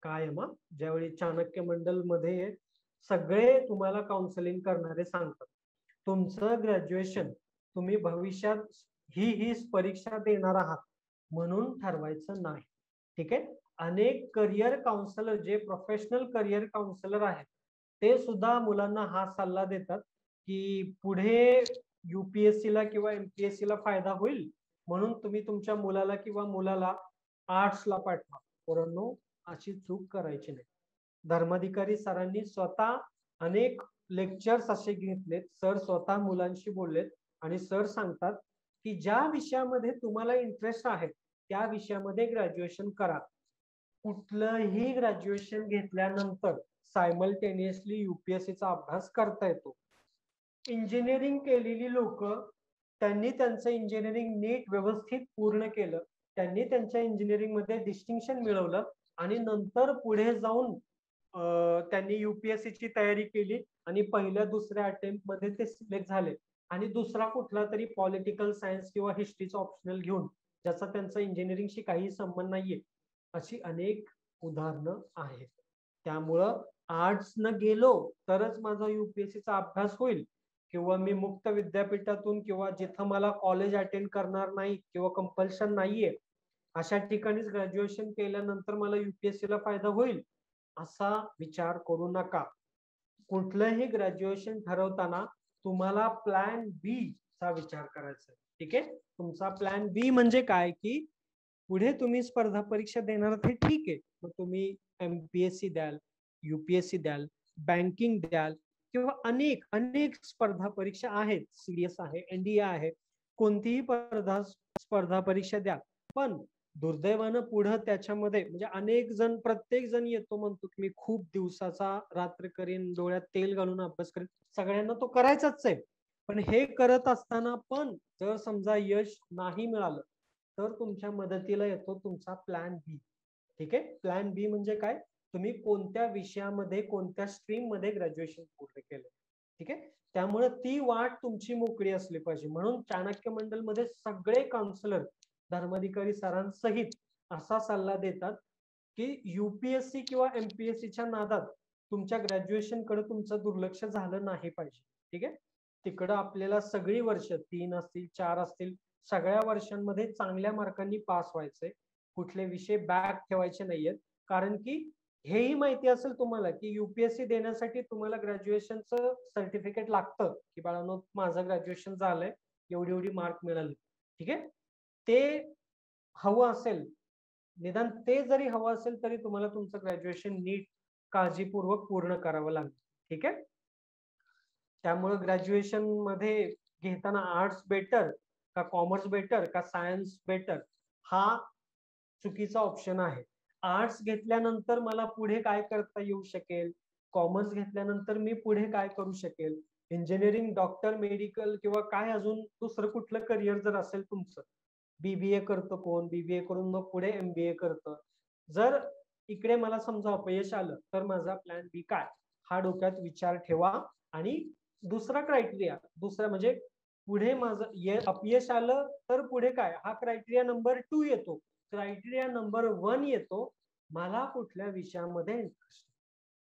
कायम. ज्यावेळी चाणक्य मंडल मध्ये सगळे तुम्हाला काउन्सिलिंग करणारे सांगतात, तुमचं ग्रॅज्युएशन तुम्ही भविष्यात ही परीक्षा देणार आहात म्हणून ठरवायचं नाही. ठीक आहे. अनेक करिअर काउन्सिलर, जे प्रोफेशनल करिअर काउन्सिलर आहेत, ते सुद्धा मुलांना हा सल्ला देतात की पुढे UPSC ला किंवा MPSC ला फायदा होईल म्हणून तुम्ही तुमच्या मुलाला किंवा मुलाला आर्ट्सला पाठवा. पोरांनो, अशी चूक करायची नाही. धर्माधिकारी सरांनी स्वतः अनेक लेक्चर्स असे घेतलेत, सर स्वतः मुलांशी बोललेत आणि सर सांगतात की ज्या विषयामध्ये तुम्हाला इंटरेस्ट आहे त्या विषयामध्ये ग्रॅज्युएशन करा. कुठलंही ग्रॅज्युएशन घेतल्यानंतर सायमल्टेनियसली UPSCचा अभ्यास करता येतो. इंजिनिअरिंग केलेली लोक, त्यांनी त्यांचं इंजिनिअरिंग नीट व्यवस्थित पूर्ण केलं, त्यांनी त्यांच्या इंजिनिअरिंग मध्ये डिस्टिंक्शन मिळवलं आणि नंतर पुढे जाऊन त्यांनी UPSCची तयारी केली आणि पहिल्या दुसऱ्या अटेम्प्ट मध्ये ते सिलेक्ट झाले आणि दुसरा कुठला तरी पॉलिटिकल सायन्स किंवा हिस्ट्रीचा ऑप्शनल घेऊन, ज्याचा त्यांचा इंजिनिअरिंगशी काही संबंध नाहीये. अशी अनेक उदाहरणं आहेत. त्यामुळं आर्ट्स न गेलो तरच माझा UPSCचा अभ्यास होईल किंवा मी मुक्त विद्यापीठातून किंवा जिथं मला कॉलेज अटेंड करणार नाही किंवा कंपल्शन नाहीये अशा ठिकाणीच ग्रॅज्युएशन केल्यानंतर मला UPSC ला फायदा होईल असा विचार करू नका. कुठलंही ग्रॅज्युएशन ठरवताना तुम्हाला प्लॅन B चा विचार करायचा आहे. ठीक आहे. तुमचा प्लॅन B म्हणजे काय की पुढे तुम्ही स्पर्धा परीक्षा देणार, हे ठीक आहे, मग तुम्ही MPSC द्याल, UPSC द्याल, बँकिंग द्याल किंवा अनेक स्पर्धा परीक्षा आहेत, CDS आहे, NDA आहे, कोणतीही स्पर्धा परीक्षा द्या. पण दुर्दैवानं पुढे त्याच्यामध्ये म्हणजे प्रत्येक जण येतो म्हणतो की मी खूप दिवसाचा रात्र करीन, डोळ्यात तेल घालून अभ्यास करीन, सगळ्यांना तो करायचाच आहे. पण हे करत असताना पण जर समजा यश नाही मिळालं तर तुमच्या मदतीला येतो तुमचा प्लॅन B. ठीक आहे. प्लॅन B म्हणजे काय, तुम्ही कोणत्या विषयामध्ये कोणत्या स्ट्रीम मध्ये ग्रॅज्युएशन पूर्ण केलं. ठीक आहे. त्यामुळे ती वाट तुमची मोकळी असली पाहिजे. म्हणून चाणक्य मंडल मध्ये सगळे काउन्सिलर धर्माधिकारी सरांसहित असा सल्ला देतात की UPSC किंवा MPSCच्या नादात तुमच्या ग्रॅज्युएशन कडे तुमचं दुर्लक्ष झालं नाही पाहिजे. ठीक आहे. तिकडं आपल्याला सगळी वर्ष 3 असतील 4 असतील सगळ्या वर्षांमध्ये चांगल्या मार्कांनी पास व्हायचंय. कुठले विषय बॅक ठेवायचे नाहीयेत. कारण की हेही माहिती असेल तुम्हाला की युपीएससी देण्यासाठी तुम्हाला ग्रॅज्युएशनचं सर्टिफिकेट लागतं की बाळांनो माझं ग्रॅज्युएशन झालंय, एवढी एवढी मार्क मिळाली. ठीक आहे, ते हवं असेल, निदान ते जरी हवं असेल तरी तुम्हाला तुमचं ग्रॅज्युएशन नीट काळजीपूर्वक पूर्ण करावं लागेल. ठीक आहे, त्यामुळे ग्रॅज्युएशन मध्ये घेताना आर्ट्स बेटर का कॉमर्स बेटर का सायन्स बेटर हा चुकीचा ऑप्शन आहे. आर्ट्स घेतल्यानंतर मला पुढे काय करता येऊ शकेल, कॉमर्स घेतल्यानंतर मी पुढे काय करू शकेल, इंजिनिअरिंग, डॉक्टर, मेडिकल किंवा काय अजून दुसरं कुठलं करिअर जर असेल तुमचं, बीबीए करतं कोण, बीबीए करून मग पुढे एमबीए करतं. जर इकडे मला समजा अपयश आलं तर माझा प्लॅन बी काय, हा डोक्यात विचार ठेवा. आणि दुसरा क्रायटेरिया, दुसरा म्हणजे पुढे माझं अपयश आलं तर पुढे काय, हा क्रायटेरिया नंबर 2 येतो. क्रायटेरिया नंबर 1 येतो, मला कुठल्या विषयामध्ये इंटरेस्ट.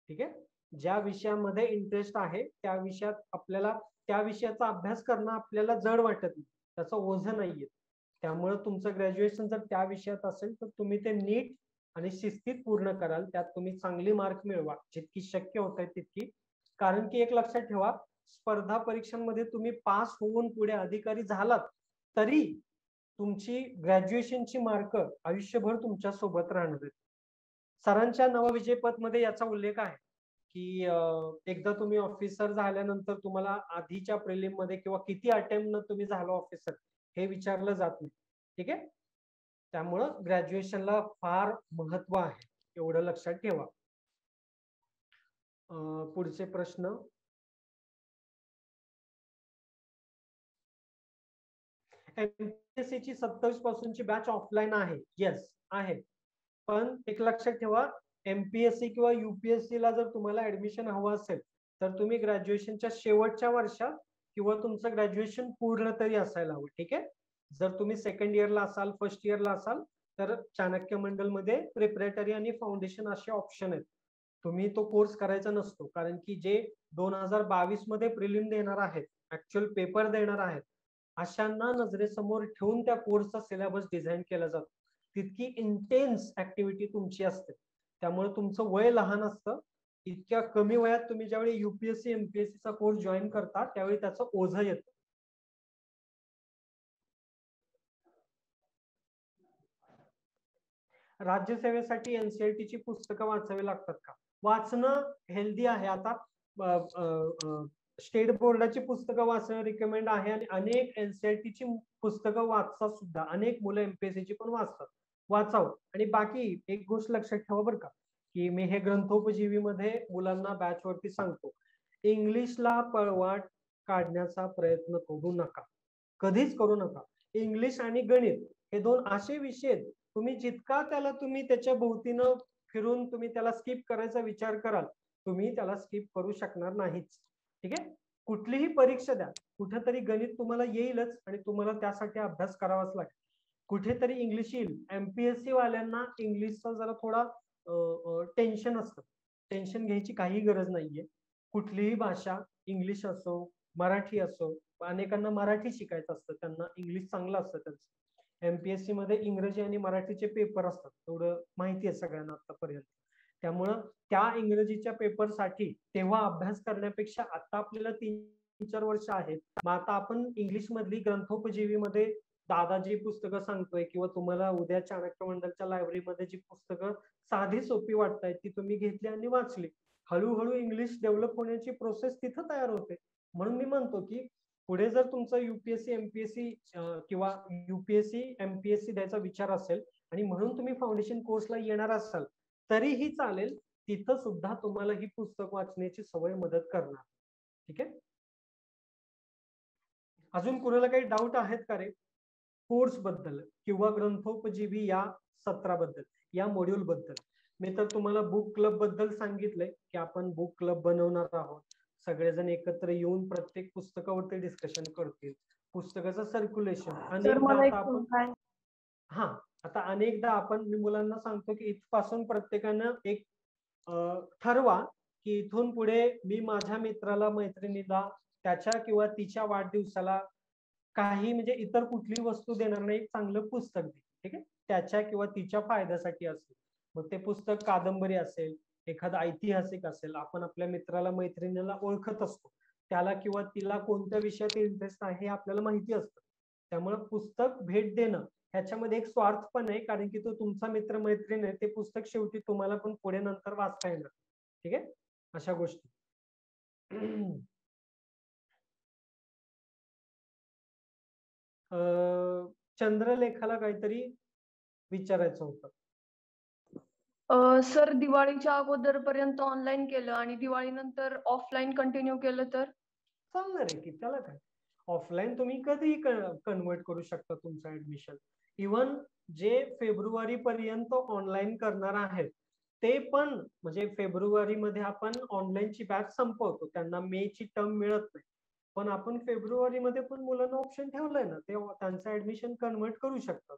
ठीक आहे, ज्या विषयामध्ये इंटरेस्ट आहे त्या विषयात आपल्याला त्या विषयाचा अभ्यास करणं आपल्याला जड वाटत नाही, त्याचं ओझं नाहीये. त्यामुळे तुमचं ग्रॅज्युएशन जर त्या विषयात असेल तर तुम्ही ते नीट आणि शिस्तीत पूर्ण कराल. त्यात तुम्ही चांगली मार्क मिळवा जितकी शक्य होत आहे तितकी. कारण की एक लक्षात ठेवा, स्पर्धा परीक्षांमध्ये तुम्ही पास होऊन पुढे अधिकारी झालात तरी तुमची ग्रॅज्युएशनची मार्क आयुष्यभर तुमच्या सोबत राहणार आहेत. सरांच्या नवविजय पथ मध्ये याचा उल्लेख आहे की एकदा तुम्ही ऑफिसर झाल्यानंतर तुम्हाला आधीच्या प्रिलिम मध्ये किंवा किती अटेम्प्ट न तुम्ही झालो ऑफिसर हे विचारलं जात नाही. ठीक आहे, त्यामुळं ग्रॅज्युएशनला फार महत्व आहे, एवढं लक्षात ठेवा. पुढचे प्रश्न. एमपीएससी ची 27 पासूनची बॅच ऑफलाईन आहे. येस आहे, पण एक लक्षात ठेवा, एमपीएससी किंवा युपीएससी ला जर तुम्हाला ऍडमिशन हवं असेल तर तुम्ही ग्रॅज्युएशनच्या शेवटच्या वर्षात किंवा तुमचं ग्रॅज्युएशन पूर्ण तरी असायला हवं. ठीक आहे, जर तुम्ही सेकंड इयरला असाल, फर्स्ट इयरला असाल तर चाणक्य मंडल मध्ये प्रिपरेटरी आणि फाउंडेशन असे ऑप्शन आहेत. तुम्ही तो कोर्स करायचा नसतो, कारण की जे 2022 मध्ये प्रिलिम देणार आहेत, ऍक्च्युअल पेपर देणार आहेत, अशांना नजरेसमोर ठेवून त्या कोर्सचा सिलेबस डिझाईन केला जातो. तितकी इंटेन्स ऍक्टिव्हिटी तुमची असते. त्यामुळे तुमचं वय लहान असतं. इतक्या कमी वयात तुम्ही ज्यावेळी युपीएससी एमपीएससी चा कोर्स जॉईन करता त्यावेळी त्याचं ओझं येतं. राज्यसेवेसाठी एनसीईआरटी ची पुस्तकं वाचावी लागतात का? वाचणं हेल्दी आहे. आता स्टेट बोर्डाची पुस्तकं वाचणं रिकमेंड आहे आणि अनेक एनसीईआरटी ची पुस्तकं वाचतात सुद्धा. अनेक मुलं एमपीएससी ची पण वाचतात, वाचावं. आणि बाकी एक गोष्ट लक्षात ठेवा बरं का, की मी हे ग्रंथोपजीवी मध्ये मुलांना बॅच वरती सांगतो, इंग्लिशला पळवाट काढण्याचा प्रयत्न करू नका, कधीच करू नका. इंग्लिश आणि गणित हे दोन असे विषय आहेत, तुम्ही जितका त्याला तुम्ही त्याच्या भोवतीनं फिरून तुम्ही त्याला स्किप करायचा विचार कराल, तुम्ही त्याला स्किप करू शकणार नाहीच. ठीक आहे, कुठलीही परीक्षा द्या, कुठेतरी गणित तुम्हाला येईलच आणि तुम्हाला त्यासाठी अभ्यास करावाच लागेल. कुठेतरी इंग्लिश येईल. एमपीएससी वाल्यांना इंग्लिशचा जरा थोडा टेन्शन असतं. टेन्शन घ्यायची काही गरज नाहीये. कुठलीही भाषा, इंग्लिश असो मराठी असो, अनेकांना मराठी शिकायचं असतं, त्यांना इंग्लिश चांगलं असतं त्यांचं. एमपीएससी मध्ये इंग्रजी आणि मराठीचे पेपर असतात, एवढं माहिती आहे सगळ्यांना आतापर्यंत. त्यामुळं त्या इंग्रजीच्या पेपरसाठी तेव्हा अभ्यास करण्यापेक्षा आता आपल्याला 3-4 वर्ष आहेत, मग आता आपण इंग्लिश मधली ग्रंथोपजीवी मध्ये दादाजी पुस्तकं सांगतोय किंवा तुम्हाला उद्या चाणक्य मंडलच्या लायब्ररीमध्ये जी पुस्तकं साधी सोपी वाटतायत ती तुम्ही घेतली आणि वाचली, हळूहळू इंग्लिश डेव्हलप होण्याची प्रोसेस तिथं तयार होते. म्हणून मी म्हणतो की पुढे जर तुमचा युपीएससी एमपीएससी किंवा युपीएससी एमपीएससी द्यायचा विचार असेल आणि म्हणून तुम्ही फाउंडेशन कोर्सला येणार असाल तरीही चालेल, तिथं सुद्धा तुम्हाला ही पुस्तक वाचण्याची सवय मदत करणार. ठीक आहे, अजून कुणाला काही डाऊट आहेत का रे कोर्स बद्दल किंवा ग्रंथोपजीवी या सत्राबद्दल, या मॉड्यूल बद्दल? मी तर तुम्हाला बुक क्लब बद्दल सांगितलंय की आपण बुक क्लब बनवणार आहोत, सगळेजण एकत्र येऊन प्रत्येक पुस्तकावरती डिस्कशन करतील, पुस्तकाचं सर्क्युलेशन. आता अनेकदा आपण, मी मुलांना सांगतो की इथपासून प्रत्येकानं एक ठरवा की इथून पुढे मी माझ्या मित्राला मैत्रिणीला त्याच्या किंवा तिच्या वाढदिवसाला काही म्हणजे इतर कुठली वस्तू देणार नाही, एक चांगलं पुस्तक दे. ठीक आहे, त्याच्या किंवा तिच्या फायद्यासाठी असेल. मग ते पुस्तक कादंबरी असेल, एखादं ऐतिहासिक असेल, आपण आपल्या मित्राला मैत्रिणीला ओळखत असतो, त्याला किंवा तिला कोणत्या विषयात इंटरेस्ट आहे हे आपल्याला माहिती असतं. त्यामुळे पुस्तक भेट देणं ह्याच्यामध्ये एक स्वार्थ पण आहे, कारण की तो तुमचा मित्र मैत्रीण आहे, ते पुस्तक शेवटी तुम्हाला पण पुढे नंतर वाचता येणार. ठीक आहे, अशा गोष्टी. चंद्रलेखाला काहीतरी विचारायचं होतं.
सर दिवाळीच्या अगोदर पर्यंत ऑनलाईन केलं आणि दिवाळीनंतर ऑफलाईन कंटिन्यू केलं तर
चालणार आहे की, त्याला काय. ऑफलाईन तुम्ही कधीही कन्वर्ट करू शकता तुमचं ऍडमिशन. इव्हन जे फेब्रुवारी पर्यंत ऑनलाईन करणार आहेत ते पण, म्हणजे फेब्रुवारी मध्ये आपण ऑनलाईनची बॅच संपवतो, त्यांना मे ची टर्म मिळत नाही, पण आपण फेब्रुवारी मध्ये पण मुलांना ऑप्शन ठेवलंय ना, ते त्यांचं ऍडमिशन कन्वर्ट करू शकतात.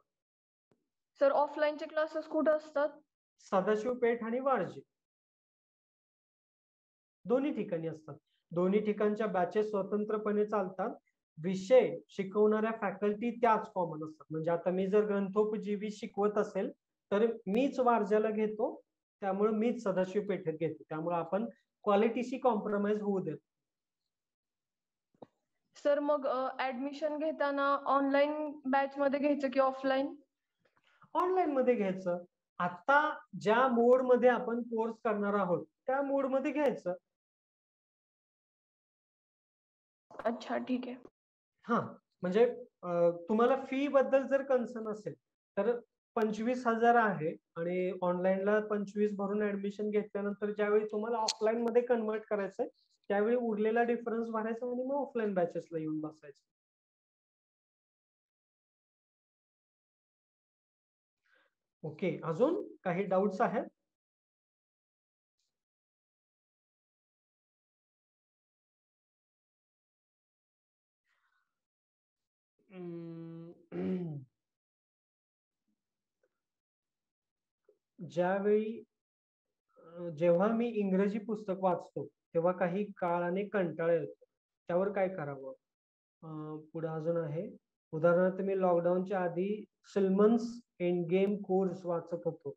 सर ऑफलाईनचे क्लासेस कुठे असतात?
सदाशिव पेठ आणि वारजे दोन्ही ठिकाणी असतात. दोन्ही ठिकाणच्या बॅचेस स्वतंत्रपणे चालतात. विषय शिकवणाऱ्या फॅकल्टी त्याच कॉमन असतात. म्हणजे आता मी जर ग्रंथोपजीवी शिकवत असेल तर मीच वारज्याला घेतो, त्यामुळे मीच सदाशिव पेठेत घेतो. त्यामुळे आपण क्वालिटीशी कॉम्प्रोमाइज होऊ देत.
सर मग ऍडमिशन घेताना ऑनलाईन बॅच मध्ये घ्यायचं की ऑफलाईन?
ऑनलाईन मध्ये घ्यायचं. आता ज्या मोड मध्ये आपण कोर्स करणार आहोत त्या मोड मध्ये घ्यायचं.
अच्छा ठीक आहे.
हा, म्हणजे तुम्हाला फी बद्दल जर कन्सर्न असेल तर 25,000 आहे आणि ऑनलाईनला 25 भरून ऍडमिशन घेतल्यानंतर ज्यावेळी तुम्हाला ऑफलाईन मध्ये कन्वर्ट करायचंय त्यावेळी उरलेला डिफरन्स भरायचा आणि मग ऑफलाईन बॅचेसला येऊन बसायचं. ओके, अजून काही डाऊट्स आहेत? ज्यावेळी जेव्हा मी इंग्रजी पुस्तक वाचतो तेव्हा काही काळाने कंटाळा येतो, त्यावर काय करावं? पुढे अजून आहे, उदाहरणार्थ मी लॉकडाऊनच्या आधी सिल्मन्स एंड गेम कोर्स वाचत होतो.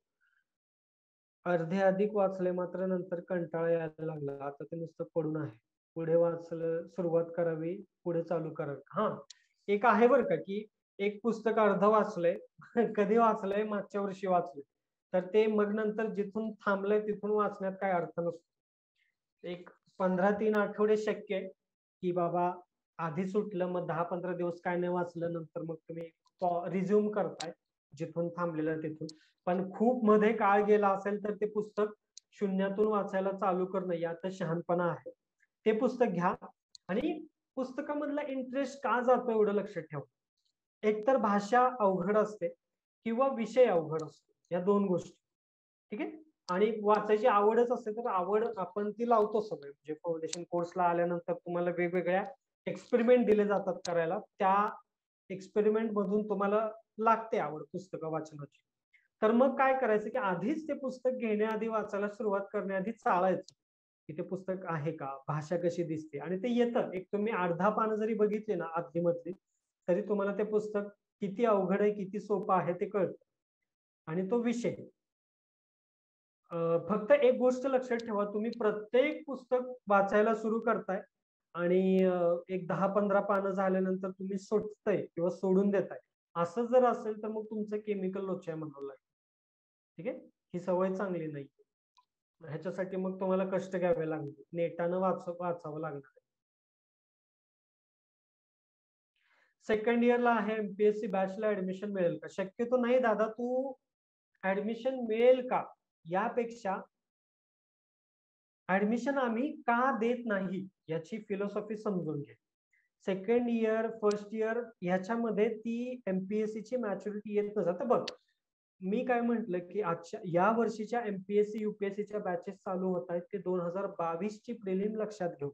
अर्धे अधिक वाचले, मात्र नंतर कंटाळा यायला लागला. आता ते नुसतं पडून आहे. पुढे वाचलं, सुरुवात करावी, पुढे चालू करावी. हा, एक आहे बरं का, की एक पुस्तक अर्ध वाचलंय, कधी वाचलंय? मागच्या वर्षी वाचलंय, तर ते मग नंतर जिथून थांबलंय तिथून वाचण्यात काय अर्थ नसतो. एक 15-3 आठवडे शक्य आहे की बाबा आधी सुटलं, मग 10-15 दिवस काय नाही वाचलं, नंतर मग तुम्ही रिझ्यूम करताय जिथून थांबलेलं तिथून. पण खूप मध्ये काळ गेला असेल तर ते पुस्तक शून्यातून वाचायला चालू करणं यात शहाणपणा आहे. ते पुस्तक घ्या आणि पुस्तकामधला इंटरेस्ट का जातो एवढं लक्षात ठेवा. एकतर भाषा अवघड असते किंवा विषय अवघड असतो, या दोन गोष्टी. ठीक आहे, आणि वाचायची आवडच असते तर आवड आपण ती लावतो सगळे. म्हणजे फाउंडेशन कोर्सला आल्यानंतर तुम्हाला वेगवेगळ्या एक्सपेरिमेंट दिले जातात करायला, त्या एक्सपेरिमेंट मधून तुम्हाला लागते आवड पुस्तकं वाचनाची. तर मग काय करायचं की आधीच ते पुस्तक घेण्याआधी, वाचायला सुरुवात करण्याआधी चाळायचं की ते पुस्तक आहे का, भाषा कशी दिसते, आणि ते येतं. एक तुम्ही अर्धा पानं जरी बघितली ना आधीमधली, तरी तुम्हाला ते पुस्तक किती अवघड आहे किती सोपं आहे ते कळतं. आणि तो विषय, फक्त एक गोष्ट लक्षात ठेवा, तुम्ही प्रत्येक पुस्तक वाचायला सुरू करताय आणि एक 10-15 पानं झाल्यानंतर तुम्ही सोडताय किंवा सोडून देताय, असं जर असेल तर मग तुमचं केमिकल लोचाय म्हणावं लागेल. ठीक आहे, ही सवय चांगली नाही. ह्याच्यासाठी मग तुम्हाला कष्ट घ्यावे लागतील, नेटानं वाचावं लागणार. सेकंड इयरला आहे एमपीएससी बॅचला ऍडमिशन मिळेल का? शक्यतो नाही दादा, तू ऍडमिशन मिळेल का यापेक्षा ऍडमिशन आम्ही का देत नाही याची फिलॉसॉफी समजून घे. सेकंड इयर, फर्स्ट इयर ह्याच्यामध्ये ती एमपीएससी ची मॅच्युरिटी येत नसते. आता बघ, मी काय म्हंटल की आजच्या या वर्षीच्या एमपीएससी युपीएससीच्या बॅचेस चालू होत आहेत ते 2022 ची प्रिलिम लक्षात घेऊ.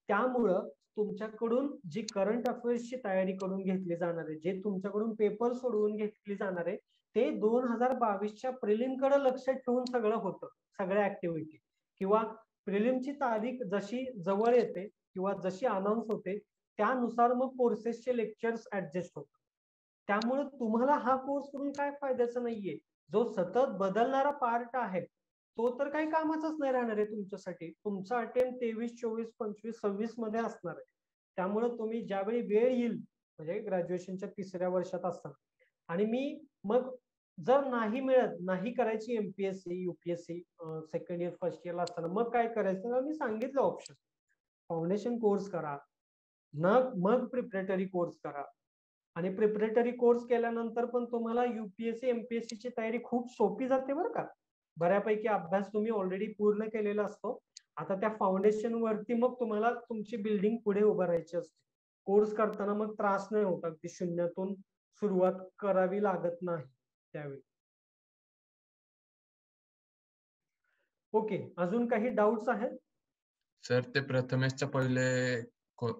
त्यामुळं तुमच्याकडून जी करंट अफेअर्सची तयारी करून घेतली जाणार आहे, जे तुमच्याकडून पेपर सोडवून घेतली जाणार आहे, ते 2022च्या प्रिलिम कडे लक्ष ठेवून सगळं होतं. सगळ्या ऍक्टिव्हिटी किंवा प्रिलिमची तारीख जशी जवळ येते किंवा जशी अनाऊन्स होते त्यानुसार मग कोर्सेसचे लेक्चर्स ऍडजस्ट होतात. त्यामुळे तुम्हाला हा कोर्स करून काय फायद्याचा नाहीये. जो सतत बदलणारा पार्ट आहे तो तर काही कामाचाच नाही राहणार आहे तुमच्यासाठी. तुमचा अटेम्प्ट 23, 24, 25, 26 मध्ये असणार आहे. त्यामुळे तुम्ही ज्यावेळी वेळ येईल म्हणजे ग्रॅज्युएशनच्या 3ऱ्या वर्षात असताना आणि मी मग जर नाही मिळत, नाही करायची MPSC UPSC second year first इयरला असताना मग काय करायचं ना, मी सांगितलं ऑप्शन. फाउंडेशन कोर्स करा, मग प्रिपरेटरी कोर्स करा. आणि प्रिपरेटरी कोर्स केल्यानंतर पण तुम्हाला युपीएससी एमपीएससी ची तयारी खूप सोपी जाते बरं का. बऱ्यापैकी अभ्यास तुम्ही ऑलरेडी पूर्ण केलेला असतो. आता त्या फाउंडेशन वरती मग तुम्हाला तुमची बिल्डिंग पुढे उभं राहायची असते. कोर्स करताना मग त्रास नाही होत, अगदी शून्यातून सुरुवात करावी लागत नाही त्यावेळी. ओके, अजून काही डाऊट्स आहेत?
सर ते प्रथमेशच्या पहिले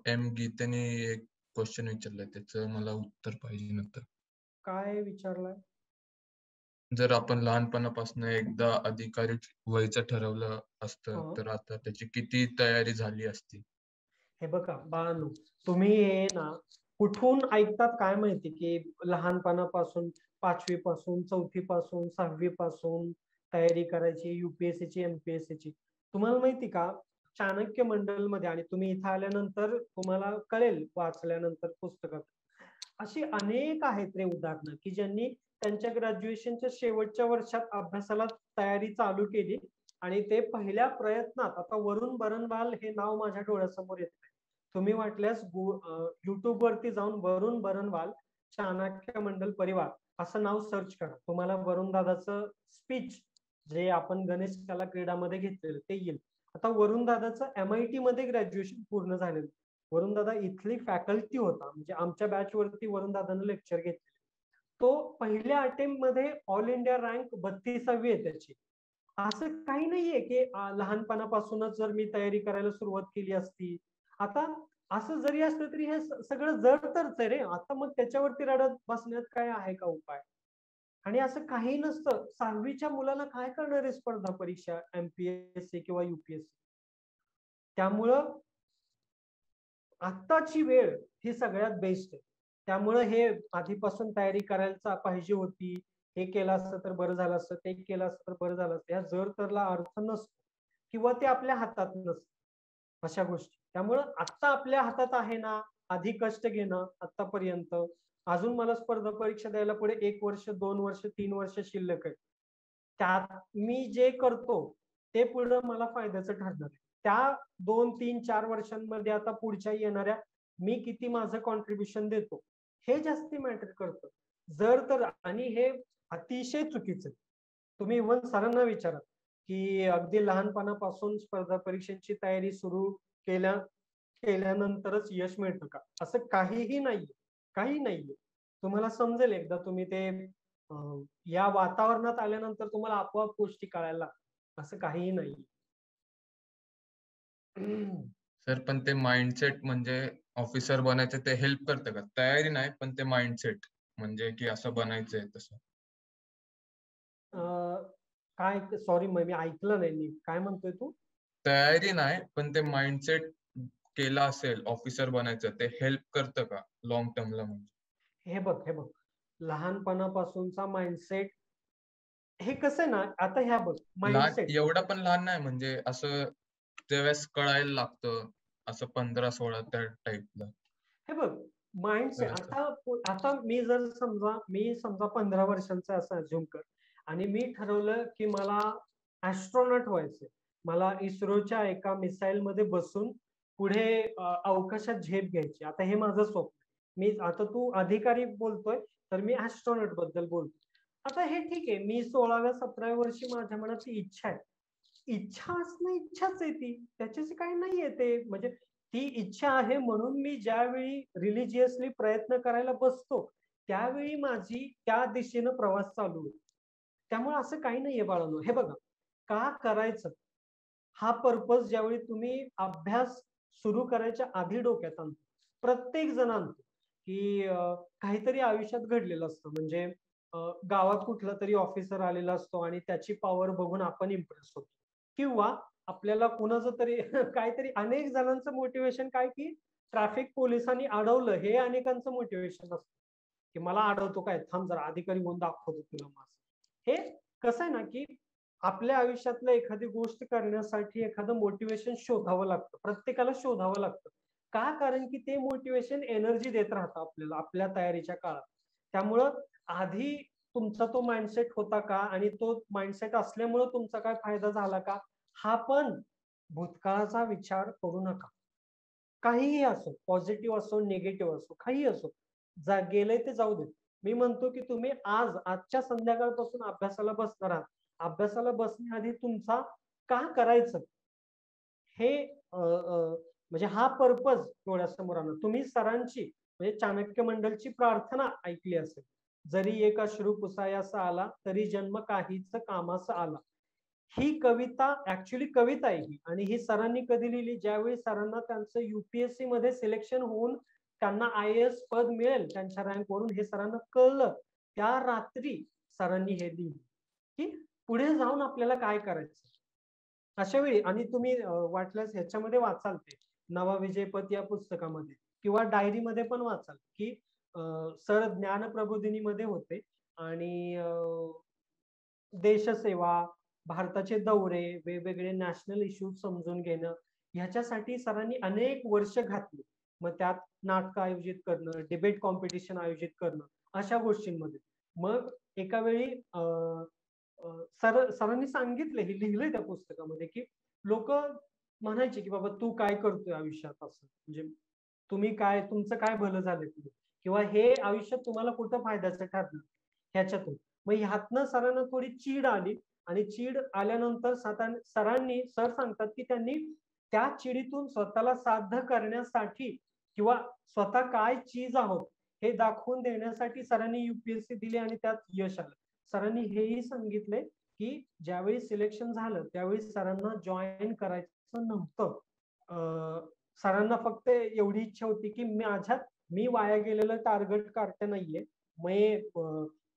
एम गीतेने एक क्वेश्चन विचारलंय, त्याचं मला उत्तर पाहिजे नंतर.
काय विचारलंय?
जर आपण लहानपणापासून एकदा अधिकारी व्हायचं ठरवलं असतं तर आता त्याची किती तयारी झाली असती?
हे बघा बाळांनो, तुम्ही हे ना कुठून ऐकतात काय माहिती की लहानपणापासून 5वी पासून 4थी पासून 6वी पासून तयारी करायची युपीएससी ची एमपीएससी ची. तुम्हाला माहिती का चाणक्य मंडल मध्ये, आणि तुम्ही इथं आल्यानंतर तुम्हाला कळेल वाचल्यानंतर पुस्तकात, अशी अनेक आहेत रे उदाहरणं की ज्यांनी त्यांच्या ग्रॅज्युएशनच्या शेवटच्या वर्षात अभ्यासाला तयारी चालू केली आणि ते पहिल्या प्रयत्नात, आता वरुण बरनवाल हे नाव माझ्या डोळ्यासमोर येत आहे. तुम्ही वाटल्यास युट्यूब वरती जाऊन वरुण बरनवाल चाणक्य मंडल परिवार असं नाव सर्च करा, तुम्हाला वरुण दादाचं स्पीच जे आपण गणेश कला क्रीडामध्ये घेतलेलं ते येईल. आता वरुण दादाचं MIT मध्ये ग्रॅज्युएशन पूर्ण झालेलं. वरुण दादा इथली फॅकल्टी होता, म्हणजे आमच्या बॅच वरती वरुण दादानं लेक्चर घेतले. तो पहिल्या अटेम्प्ट मध्ये ऑल इंडिया रँक 32वी आहे त्याची. असं काही नाहीये की लहानपणापासूनच जर मी तयारी करायला सुरुवात केली असती. आता असं जरी असलं तरी हे सगळं जड तरच आहे रे. आता मग त्याच्यावरती रडत बसण्यात काय आहे का उपाय? आणि असं काही नसतं. 6वीच्या मुलाला काय करणार आहे स्पर्धा परीक्षा एमपीएससी किंवा युपीएससी. त्यामुळं आत्ताची वेळ ही सगळ्यात बेस्ट आहे. त्यामुळं हे आधीपासून तयारी करायला पाहिजे होती, हे केलं असतं तर बरं झालं असतं, ते केलं असतं तर बरं झालं असतं, या जर तरला अर्थ नसतो किंवा ते आपल्या हातात नसतं अशा गोष्टी. त्यामुळं आत्ता आपल्या हातात आहे ना, आधी कष्ट घेणं आतापर्यंत. अजून मला स्पर्धा परीक्षा द्यायला पुढे 1 वर्ष 2 वर्ष 3 वर्ष शिल्लक आहे. त्यात मी जे करतो ते पुढे मला फायद्याचं ठरणार आहे. त्या 2, 3, 4 वर्षांमध्ये आता पुढच्या येणाऱ्या मी किती माझं कॉन्ट्रीब्युशन देतो हे जास्ती मॅटर करतं. जर तर, आणि हे अतिशय चुकीचं आहे. तुम्ही इव्हन सरांना विचारा की अगदी लहानपणापासून स्पर्धा परीक्षेची तयारी सुरू केल्यानंतरच यश मिळतं का? असं काहीही नाहीये, काही नाहीये. तुम्हाला समजेल एकदा तुम्ही ते या वातावरणात आल्यानंतर तुम्हाला आपोआप गोष्टी कळायला लागतात. असं काहीही नाहीये.
सर पण ते माइंडसेट म्हणजे ऑफिसर बनायचं ते हेल्प करतं का? तयारी नाही पण ते माइंडसेट म्हणजे की असं बनायचंय तसं.
काय सॉरी मी ऐकलं नाही नीट. काय म्हणतोय तू?
तयारी नाही पण ते माइंडसेट केला असेल ऑफिसर बनायचं ते हेल्प करतं का लॉंग टर्मला? म्हणजे
हे बघ लहानपणापासूनचा माइंडसेट हे कसं आहे ना, आता ह्या बघ माइंडसेट
एवढा पण लहान नाही, म्हणजे असं त्यावेळेस कळायला लागतं असं 15-16 त्या टाईपला.
हे बघ माइंडसेट आता मी समजा 15 वर्षांचा असं अज्युम कर आणि मी ठरवलं की मला ऍस्ट्रॉनॉट व्हायचंय. मला इस्रोच्या एका मिसाईल मध्ये बसून पुढे अवकाशात झेप घ्यायची. आता हे माझं स्वप्न. आता तू अधिकारी बोलतोय तर मी ऍस्ट्रॉनॉट बद्दल बोलतो. आता हे ठीक आहे, मी 16व्या 17व्या वर्षी माझ्या मनात ती इच्छा आहे. इच्छा असणं इच्छाच आहे, ती त्याच्याशी काही नाहीये. ते म्हणजे ती इच्छा आहे म्हणून मी ज्यावेळी रिलिजियसली प्रयत्न करायला बसतो त्यावेळी माझी त्या दिशेनं प्रवास चालू होतो. त्यामुळे असं काही नाहीये बाळांनो. हे बघा, का करायचं हा पर्पज ज्यावेळी तुम्ही अभ्यास सुरू करायच्या आधी डोक्यात आणतो, प्रत्येक जण आणतो की काहीतरी आयुष्यात घडलेलं असतं. म्हणजे गावात कुठला तरी ऑफिसर आलेला असतो आणि त्याची पॉवर बघून आपण इम्प्रेस होतो, किंवा आपल्याला कुणाचं तरी काहीतरी अनेक जणांचं मोटिवेशन काय की ट्रॅफिक पोलिसांनी अडवलं हे अनेकांचं मोटिवेशन असतं की मला अडवतो काय, थांब जरा अधिकारी होऊन दाखवतो तुला माझं. हे कसं आहे ना की आपल्या आयुष्यातलं एखादी गोष्ट करण्यासाठी एखादं मोटिवेशन शोधावं लागतं, प्रत्येकाला शोधावं लागतं. का? कारण की ते मोटिवेशन एनर्जी देत राहतं आपल्याला आपल्या तयारीच्या काळात. त्यामुळं आधी तुमचा तो माइंडसेट होता का आणि तो माइंडसेट असल्यामुळं तुमचा काय फायदा झाला का, हा पण भूतकाळाचा विचार करू नका. काहीही असो, पॉझिटिव्ह असो, निगेटिव्ह असो, काही असो, गेलंय ते जाऊ दे. मी म्हणतो की तुम्ही आजच्या संध्याकाळपासून अभ्यासाला बसणार आहात. अभ्यासाला बसण्याआधी तुमचा का करायचं हे म्हणजे हा पर्पज डोळ्यासमोर आणा. तुम्ही सरांची म्हणजे चाणक्य मंडलची प्रार्थना ऐकली असेल, जरी एक अश्रू पुसायासा आला तरी जन्म काहीच कामास आला. ही कविता ऍक्च्युली कविता आहे ही, आणि ही सरांनी कधी लिहिली, ज्यावेळी सरांना त्यांचं युपीएससी मध्ये सिलेक्शन होऊन त्यांना IAS पद मिळेल त्यांच्या रँक वरून हे सरांना कळलं. त्या रात्री सरांनी हे लिहिलं की पुढे जाऊन आपल्याला काय करायचं. अशा वेळी आणि तुम्ही वाटल्यास ह्याच्यामध्ये वाचाल ते नवा विजयपथ या पुस्तकामध्ये किंवा डायरीमध्ये पण वाचाल की सर ज्ञान प्रबोधिनीमध्ये होते आणि देशसेवा, भारताचे दौरे, वेगवेगळे नॅशनल इश्यूज समजून घेणं, ह्याच्यासाठी सरांनी अनेक वर्ष घातली. मग त्यात नाटकं आयोजित करणं, डिबेट कॉम्पिटिशन आयोजित करणं, अशा गोष्टींमध्ये. मग एका वेळी सरांनी सांगितलं, हे लिहिलंय त्या पुस्तकामध्ये की लोक म्हणायचे की बाबा तू काय करतोय आयुष्यात, असं म्हणजे तुम्ही काय, तुमचं काय भलं झालं पुढे, किंवा हे आयुष्यात तुम्हाला कुठं फायद्याचं ठरलं ह्याच्यातून. मग ह्यातनं सरांना थोडी चीड आली आणि चीड आल्यानंतर सर सांगतात की त्यांनी त्या चिडीतून स्वतःला साध्य करण्यासाठी किंवा स्वतः काय चीज आहोत हे दाखवून देण्यासाठी सरांनी युपीएससी दिली आणि त्यात यश आलं. सरांनी हेही सांगितले की ज्यावेळी सिलेक्शन झालं त्यावेळी सरांना जॉईन करायचं नव्हतं. सरांना फक्त एवढी इच्छा होती की मी वाया गेलेलं टार्गेट काढते नाहीये, मी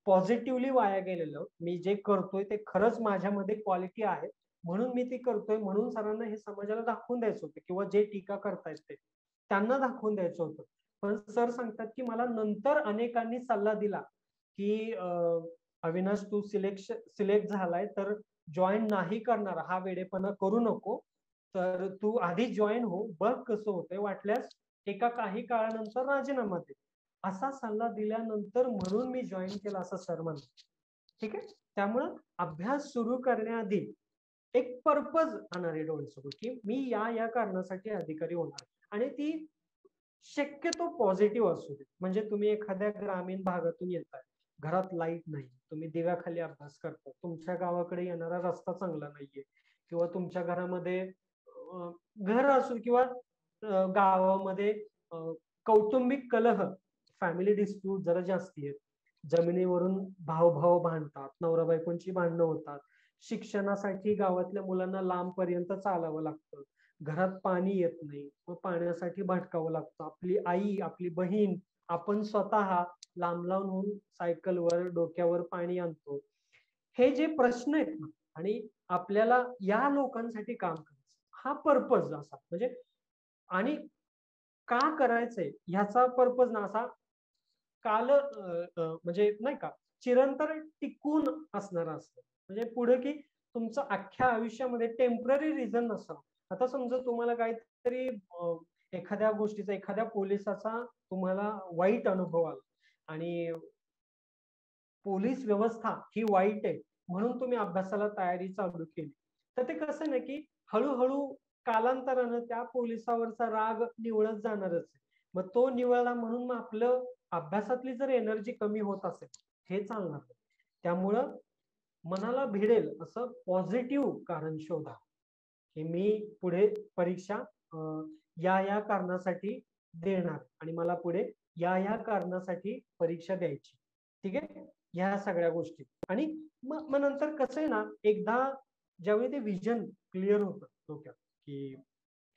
पॉझिटिव्हली वाया गेलेलं, मी जे करतोय ते खरंच माझ्यामध्ये क्वालिटी आहे म्हणून मी ते करतोय. म्हणून सरांना हे समाजाला दाखवून द्यायचं होतं किंवा जे टीका करतायत ते त्यांना दाखवून द्यायचं होतं. पण सर सांगतात की मला नंतर अनेकांनी सल्ला दिला की अविनाश तू सिलेक्ट झालाय तर जॉईन नाही करणार हा वेडेपणा करू नको, तर तू आधी जॉईन हो, बघ कसं होतंय, वाटल्यास एका काही काळानंतर राजीनामा दे. असा सल्ला दिल्यानंतर म्हणून मी जॉईन केला असं सर म्हणतात. ठीक आहे. त्यामुळं अभ्यास सुरू करण्याआधी एक पर्पज आणणारे डोळ्यासमोर की मी या कारणासाठी अधिकारी होणार, आणि ती शक्यतो पॉझिटिव्ह असू दे. म्हणजे तुम्ही एखाद्या ग्रामीण भागातून येताय, घरात लाईट नाही, तुम्ही दिव्याखाली अभ्यास करता, तुमच्या गावाकडे येणारा रस्ता चांगला नाहीये, किंवा तुमच्या घरामध्ये घर असू किंवा गावामध्ये कौटुंबिक कलह, फॅमिली डिस्प्यूट जरा जास्ती आहेत, जमिनीवरून भाऊ भांडतात, नवरा बायकोंची भांडणं होतात, शिक्षणासाठी गावातल्या मुलांना लांब पर्यंत चालावं लागतं, घरात पाणी येत नाही, मग पाण्यासाठी भटकावं लागतं, आपली आई, आपली बहीण, आपण स्वतः लांब लांब होऊन सायकलवर डोक्यावर पाणी आणतो. हे जे प्रश्न आहेत ना, आणि आपल्याला या लोकांसाठी काम करायचं, हा पर्पज असा म्हणजे, आणि का करायचंय ह्याचा पर्पज ना असा म्हणजे नाही का चिरंतर टिकून असणार असतं. म्हणजे पुढे की तुमचं अख्ख्या आयुष्यामध्ये टेम्पररी रिझन नसावं. आता समजा तुम्हाला काहीतरी एखाद्या गोष्टीचा, एखाद्या पोलिसाचा तुम्हाला वाईट अनुभव आला आणि पोलीस व्यवस्था ही वाईट आहे म्हणून तुम्ही अभ्यासाला तयारी चालू केली, तर ते कसं ना की हळूहळू कालांतरानं त्या पोलिसावरचा राग निवळत जाणारच आहे. मग तो निवळला म्हणून मग आपलं अभ्यासातली जर एनर्जी कमी होत असेल हे चालणार नाही. त्यामुळं मनाला भिडेल असं पॉझिटिव्ह कारण शोधा की मी पुढे परीक्षा या कारणासाठी देणार आणि मला पुढे या कारणासाठी परीक्षा द्यायची. ठीक आहे. ह्या सगळ्या गोष्टी, आणि मग नंतर कसं आहे ना, एकदा ज्यावेळी ते विजन क्लिअर होतं डोक्यात की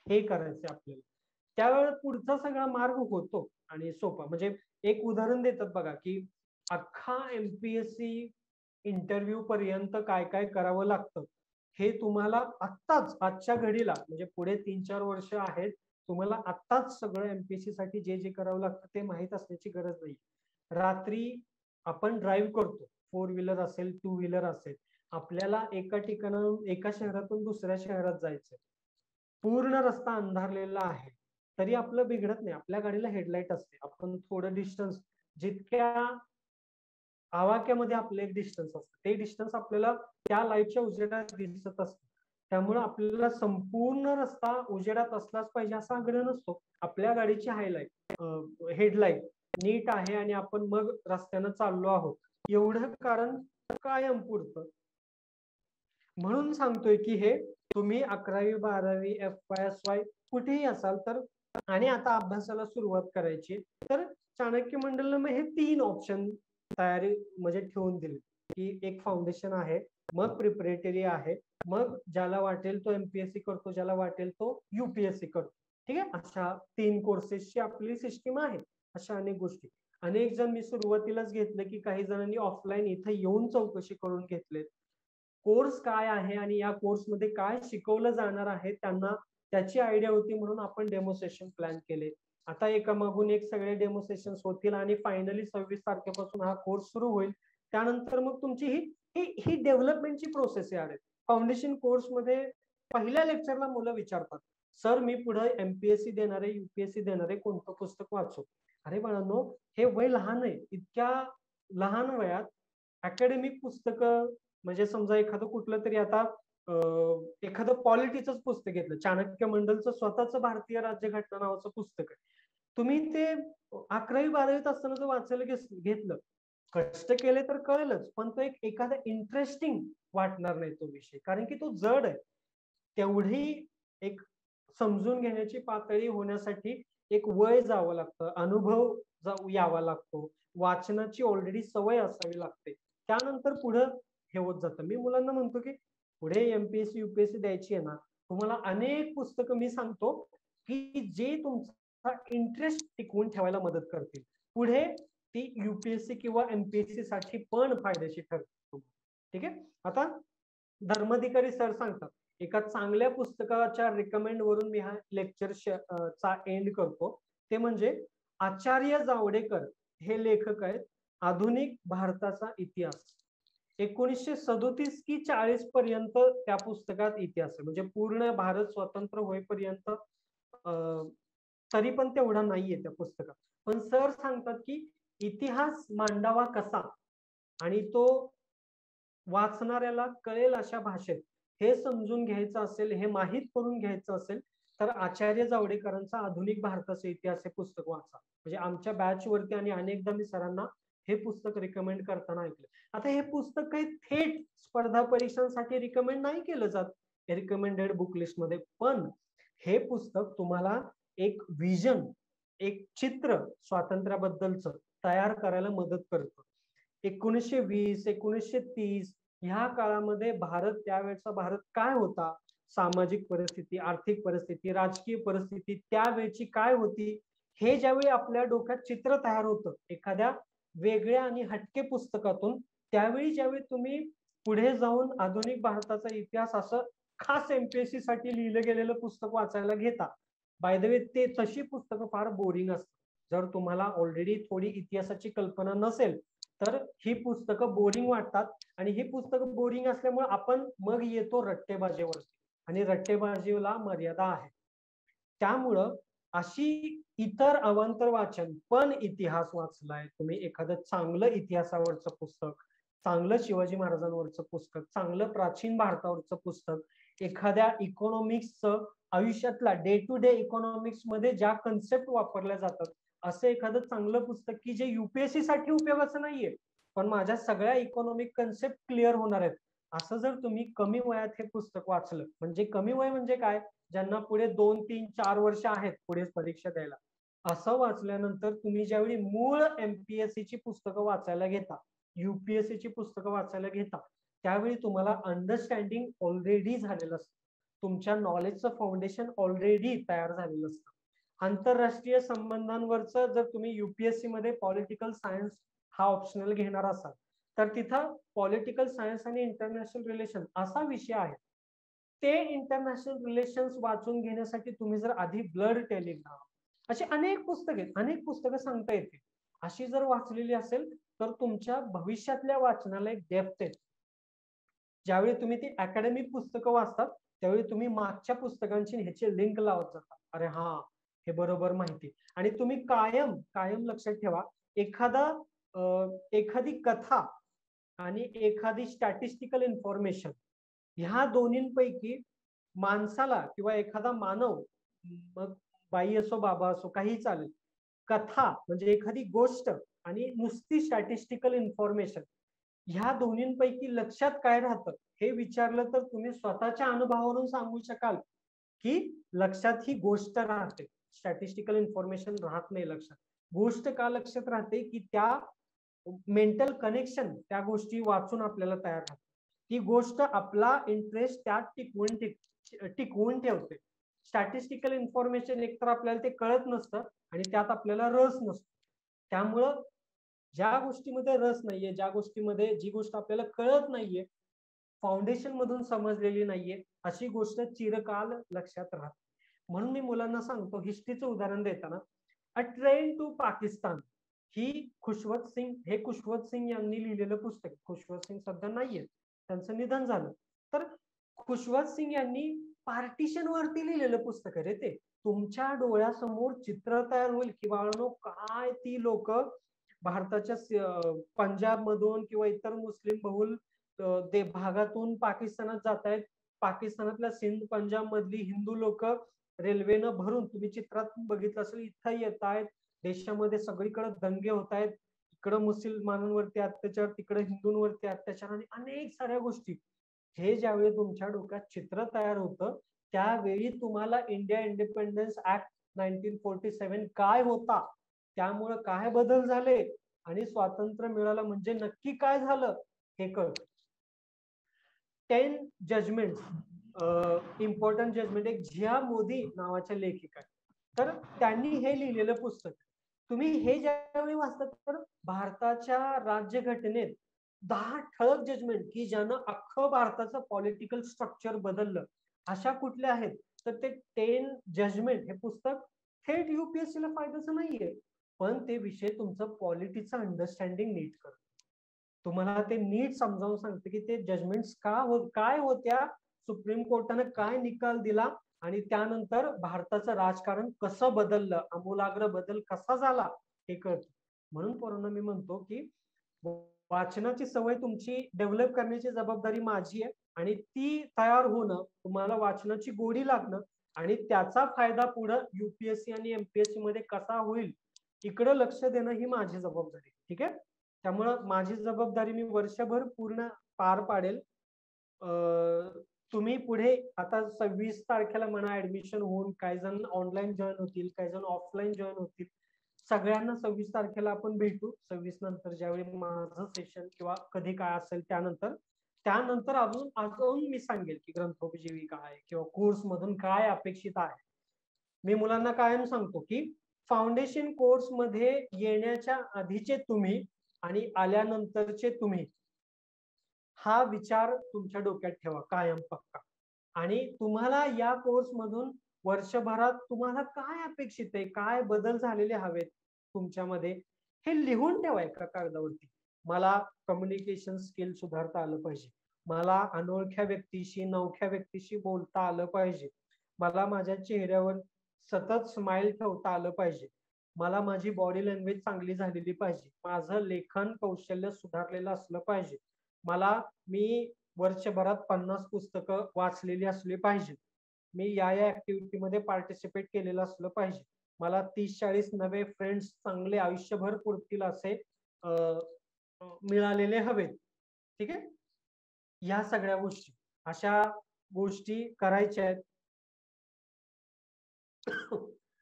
हे करायचं आपल्याला, त्यावेळेस पुढचा सगळा मार्ग होतो आणि सोपा. म्हणजे एक उदाहरण देतात बघा की अख्खा MPSC इंटरव्ह्यू पर्यंत काय काय करावं लागतं हे तुम्हाला आत्ताच आजच्या घडीला म्हणजे पुढे 3-4 वर्ष आहेत, तुम्हाला आत्ताच सगळं एमपीएससी साठी जे जे करावं लागतं ते माहीत असण्याची गरज नाही. रात्री आपण ड्राईव्ह करतो, 4 व्हीलर असेल, 2 व्हीलर असेल, आपल्याला एका ठिकाणाहून एका शहरातून दुसऱ्या शहरात जायचंय, पूर्ण रस्ता अंधारलेला आहे, तरी आपलं बिघडत नाही, आपल्या गाडीला हेडलाईट असते, आपण थोडं डिस्टन्स जितक्या आवाक्यामध्ये आपलं एक डिस्टन्स असतं, ते डिस्टन्स आपल्याला त्या लाईटच्या उजेडात दिसत असतं. त्यामुळे आपल्याला संपूर्ण रस्ता उजेडात असलाच पाहिजे असा आग्रह नसतो. आपल्या गाडीची हायलाईट हेडलाईट नीट आहे आणि आपण मग रस्त्यानं चाललो आहोत एवढं कारण कायम पुरतं. म्हणून सांगतोय की हे तुम्ही 11वी 12वी FY कुठेही असाल तर आणि आता अभ्यासाला सुरुवात करायची तर चाणक्य मंडलनं मग हे 3 ऑप्शन तयारी म्हणजे ठेवून दिले की एक फाउंडेशन आहे, मग प्रिपरेटरी आहे, मग ज्याला वाटेल तो एमपीएससी करतो, ज्याला वाटेल तो युपीएससी करतो. ठीक आहे, अशा 3 कोर्सेसची आपली सिस्टीम आहे. अशा अनेक गोष्टी अनेक जण मी सुरुवातीलाच घेतले की काही जणांनी ऑफलाईन इथे येऊन चौकशी करून घेतले, कोर्स काय आहे आणि या कोर्समध्ये काय शिकवलं जाणार आहे त्यांना त्याची आयडिया होती म्हणून आपण डेमोसेशन प्लॅन केले. आता एकामागून एक सगळे डेमोसेशन्स होतील आणि फायनली 26 तारखेपासून हा कोर्स सुरू होईल. त्यानंतर मग तुमची ही डेव्हलपमेंटची प्रोसेस आहे. फाउंडेशन कोर्स मध्ये पहिल्या लेक्चरला मुलं विचारतात, सर मी पुढे एमपीएससी देणार आहे, युपीएससी देणार आहे, कोणतं पुस्तक वाचू? अरे बाळांनो, हे वय लहान आहे, इतक्या लहान वयात अकॅडमिक पुस्तकं म्हणजे समजा एखादं कुठलं तरी आता एखादं पॉलिटिक्सच पुस्तक घेतलं, चाणक्य मंडलचं स्वतःच भारतीय राज्यघटना नावाचं पुस्तक आहे, तुम्ही ते 11वी 12वीत असताना जर वाचायला घेतलं, कष्ट केले तर कळेलच, पण तो एखादा इंटरेस्टिंग वाटणार नाही तो विषय, कारण की तो जड आहे. तेवढी एक समजून घेण्याची पातळी होण्यासाठी एक वय जावं लागतं, अनुभव यावा लागतो, वाचनाची ऑलरेडी सवय असावी लागते, त्यानंतर पुढं हे होत जातं. मी मुलांना म्हणतो की पुढे एमपीएससी युपीएससी द्यायची आहे ना, तुम्हाला अनेक पुस्तकं मी सांगतो की जे तुमचा इंटरेस्ट टिकवून ठेवायला मदत करतील, पुढे ती युपीएससी किंवा एमपीएससी साठी पण फायदेशीर ठरते. ठीक आहे, आता धर्माधिकारी सर सांगतात, एका चांगल्या पुस्तकाच्या रिकमेंड वरून मी हा लेक्चर चा एंड करतो. ते म्हणजे आचार्य जावडेकर हे लेखक आहेत, आधुनिक भारताचा इतिहास. 1937 की 40 पर्यंत त्या पुस्तकात इतिहास आहे, म्हणजे पूर्ण भारत स्वतंत्र होईपर्यंत तरी पण तेवढा नाहीये त्या पुस्तकात. पण सर सांगतात की इतिहास मांडावा कसा आणि तो वाचणाऱ्याला कळेल अशा भाषेत हे समजून घ्यायचं असेल, हे माहीत करून घ्यायचं असेल तर आचार्य जावडेकरांचा आधुनिक भारताचा इतिहास हे पुस्तक वाचा. म्हणजे आमच्या बॅच वरती आणि अनेकदा मी सरांना हे पुस्तक रिकमेंड करताना ऐकलं. आता हे पुस्तक काही थेट स्पर्धा परीक्षांसाठी रिकमेंड नाही केलं जात रिकमेंडेड बुक लिस्ट मध्ये, पण हे पुस्तक तुम्हाला एक विजन, एक चित्र स्वातंत्र्याबद्दलचं तयार करायला मदत करतं. 1920 1930 ह्या काळामध्ये भारत, त्यावेळेचा भारत काय होता, सामाजिक परिस्थिती, आर्थिक परिस्थिती, राजकीय परिस्थिती त्यावेळची काय होती, हे ज्यावेळी आपल्या डोक्यात चित्र तयार होतं एखाद्या वेगळ्या आणि हटके पुस्तकातून, त्यावेळी ज्यावेळी तुम्ही पुढे जाऊन आधुनिक भारताचा इतिहास असं खास एमपीएससी साठी लिहिलं गेलेलं पुस्तक वाचायला घेता, बाय द वे ते तशी पुस्तकं फार बोरिंग असतात. जर तुम्हाला ऑलरेडी थोडी इतिहासाची कल्पना नसेल तर ही पुस्तकं बोरिंग वाटतात, आणि ही पुस्तकं बोरिंग असल्यामुळे आपण मग येतो रट्टेबाजीवर, आणि रट्टेबाजीला मर्यादा आहे. त्यामुळं अशी इतर अवांतर वाचन, पण इतिहास वाचलाय तुम्ही, एखादं चांगलं इतिहासावरचं पुस्तक, चांगलं शिवाजी महाराजांवरचं पुस्तक, चांगलं प्राचीन भारतावरचं पुस्तक, एखाद्या इकॉनॉमिक्सचं आयुष्यातला डे टू डे इकॉनॉमिक्स मध्ये ज्या कन्सेप्ट वापरल्या जातात असं एखादं चांगलं पुस्तक की जे युपीएससी साठी उपयोगाचं नाहीये पण माझ्या सगळ्या इकॉनॉमिक कन्सेप्ट क्लिअर होणार आहेत, असं जर तुम्ही कमी वयात हे पुस्तक वाचलं, म्हणजे कमी वय म्हणजे काय, ज्यांना पुढे 2, 3, 4 वर्ष आहेत पुढे परीक्षा द्यायला, असं वाचल्यानंतर तुम्ही ज्यावेळी मूळ एमपीएससी ची पुस्तकं वाचायला घेता, युपीएससी ची पुस्तकं वाचायला घेता, त्यावेळी तुम्हाला अंडरस्टँडिंग ऑलरेडी झालेलं असतं, तुमच्या नॉलेजचं फाउंडेशन ऑलरेडी तयार झालेलं असतं. आंतरराष्ट्रीय संबंधांवरचं जर तुम्ही युपीएससी मध्ये पॉलिटिकल सायन्स हा ऑप्शनल घेणार असाल तर तिथं पॉलिटिकल सायन्स आणि इंटरनॅशनल रिलेशन असा विषय आहे ते इंटरनॅशनल रिलेशन्स वाचून घेण्यासाठी तुम्ही जर आधी ब्लड टेलिग्राम, अशी अनेक पुस्तके, अनेक पुस्तकं सांगता येतील, अशी जर वाचलेली असेल तर तुमच्या भविष्यातल्या वाचनाला एक डेप्थ येते. ज्यावेळी तुम्ही ती अकॅडमिक पुस्तकं वाचतात त्यावेळी तुम्ही मागच्या पुस्तकांची ह्याची लिंक लावत जाता. अरे हा, हे बरोबर माहिती. आणि तुम्ही कायम कायम लक्षात ठेवा, एखादी कथा आणि एखादी स्टॅटिस्टिकल इन्फॉर्मेशन, ह्या दोन्हींपैकी माणसाला किंवा एखादा मानव, मग बाई असो बाबा असो काही चालेल, कथा म्हणजे एखादी गोष्ट आणि नुसती स्टॅटिस्टिकल इन्फॉर्मेशन, ह्या दोन्हींपैकी लक्षात काय राहतं हे विचारलं तर तुम्ही स्वतःच्या अनुभवावरून सांगू शकाल की लक्षात ही गोष्ट राहते, स्टॅटिस्टिकल इन्फॉर्मेशन राहत नाही लक्षात. गोष्ट का लक्षात राहते की त्या मेंटल कनेक्शन त्या गोष्टी वाचून आपल्याला तयार राहते. ती गोष्ट आपला इंटरेस्ट त्यात टिकवून ठेवते. स्टॅटिस्टिकल इन्फॉर्मेशन एकतर आपल्याला ते कळत नसतं आणि त्यात आपल्याला रस नसतो. त्यामुळं ज्या गोष्टीमध्ये रस नाहीये, ज्या गोष्टीमध्ये जी गोष्ट आपल्याला कळत नाहीये, फाउंडेशन मधून समजलेली नाहीये, अशी गोष्ट चिरकाल लक्षात राहते. म्हणून मी मुलांना सांगतो, हिस्ट्रीचं उदाहरण देताना, अ ट्रेन टू पाकिस्तान ही खुशवंत सिंग यांनी लिहिलेलं पुस्तक. खुशवंत सिंग सध्या नाहीये, त्यांचं निधन झालं. तर खुशवंत सिंग यांनी पार्टिशन वरती लिहिलेलं पुस्तक आहे रे ते. तुमच्या डोळ्यासमोर चित्र तयार होईल की बाळांनो काय ती लोक भारताच्या पंजाब मधून किंवा इतर मुस्लिम बहुल भागातून पाकिस्तानात जात आहेत. पाकिस्तानातल्या सिंध पंजाब मधली हिंदू लोक रेल्वेनं भरून, तुम्ही चित्रात बघितलं असेल, इथं येत आहेत. देशामध्ये सगळीकडे दंगे होत आहेत, इकडं मुसलमानांवरती अत्याचार, तिकडे हिंदूंवरती अत्याचार आणि अनेक साऱ्या गोष्टी. हे ज्यावेळी तुमच्या डोक्यात चित्र तयार होतं त्यावेळी तुम्हाला इंडिया इंडिपेंडन्स ऍक्ट 1947 काय होता, त्यामुळे काय बदल झाले आणि स्वातंत्र्य मिळालं म्हणजे नक्की काय झालं हे कळतं. 10 जजमेंट, इम्पॉर्टंट जजमेंट, एक झिया मोदी नावाच्या लेखिका आहेत. तर त्यांनी हे लिहिलेलं पुस्तक, तुम्ही हे ज्यावेळी वाचतात तर भारताच्या राज्यघटनेत 10 ठळक जजमेंट की ज्यानं अख्खं भारताचं पॉलिटिकल स्ट्रक्चर बदललं, अशा कुठल्या आहेत तर ते 10 जजमेंट हे पुस्तक थेट युपीएससी ला फायद्याचं नाहीये, पण ते विषय तुमचं पॉलिटिक्सचं अंडरस्टँडिंग नीट करतो. तुम्हाला ते नीट समजावून सांगते की ते जजमेंट्स काय होत्या, सुप्रीम कोर्टाने काय निकाल दिला आणि त्यानंतर भारताचं राजकारण कसं बदललं, आमूलाग्र बदल कसा झाला हे कळतं. म्हणून पोरांनो मी म्हणतो की वाचनाची सवय तुमची डेव्हलप करण्याची जबाबदारी माझी आहे आणि ती तयार होणं, तुम्हाला वाचनाची गोडी लागणं आणि त्याचा फायदा पुढे युपीएससी आणि एमपीएससी मध्ये कसा होईल इकडे लक्ष देणं ही माझी जबाबदारी. ठीक आहे, त्यामुळं माझी जबाबदारी मी वर्षभर पूर्ण पार पाडेल. तुम्ही पुढे आता 26 तारखेला म्हणा ऍडमिशन होऊन, काही जण ऑनलाईन जॉईन होतील, काही जण ऑफलाईन जॉईन होतील. सगळ्यांना 26 तारखेला आपण भेटू. 26 नंतर ज्यावेळी माझं सेशन किंवा कधी काय असेल त्यानंतर अजून मी सांगेल की ग्रंथोपजीवी काय किंवा कोर्स मधून काय अपेक्षित आहे. मी मुलांना कायम सांगतो की फाउंडेशन कोर्स मध्ये येण्याच्या आधीचे तुम्ही आणि आल्यानंतरचे तुम्ही, हा विचार तुमच्या डोक्यात ठेवा कायम पक्का. आणि तुम्हाला या कोर्स मधून वर्षभरात तुम्हाला काय अपेक्षित आहे, काय बदल झालेले हवेत तुमच्यामध्ये, हे लिहून ठेवा एका कागदावरती. मला कम्युनिकेशन स्किल सुधारता आलं पाहिजे, मला अनोळख्या व्यक्तीशी नवख्या व्यक्तीशी बोलता आलं पाहिजे, मला माझ्या चेहऱ्यावर सतत स्माइल ठेवता आलं पाहिजे, मला माझी बॉडी लँग्वेज चांगली झालेली पाहिजे, माझं लेखन कौशल्य सुधारलेलं असलं पाहिजे, मी वर्षभरात 50 पुस्तकं वाचलेली असली पाहिजे, मी या ऍक्टिव्हिटी मध्ये पार्टिसिपेट केलेलं असलं पाहिजे, मला 30-40 नवे फ्रेंड्स चांगले आयुष्यभर पुरतील असे मिळालेले हवेत. ठीक आहे, या सगळ्या गोष्टी, अशा गोष्टी करायच्या आहेत.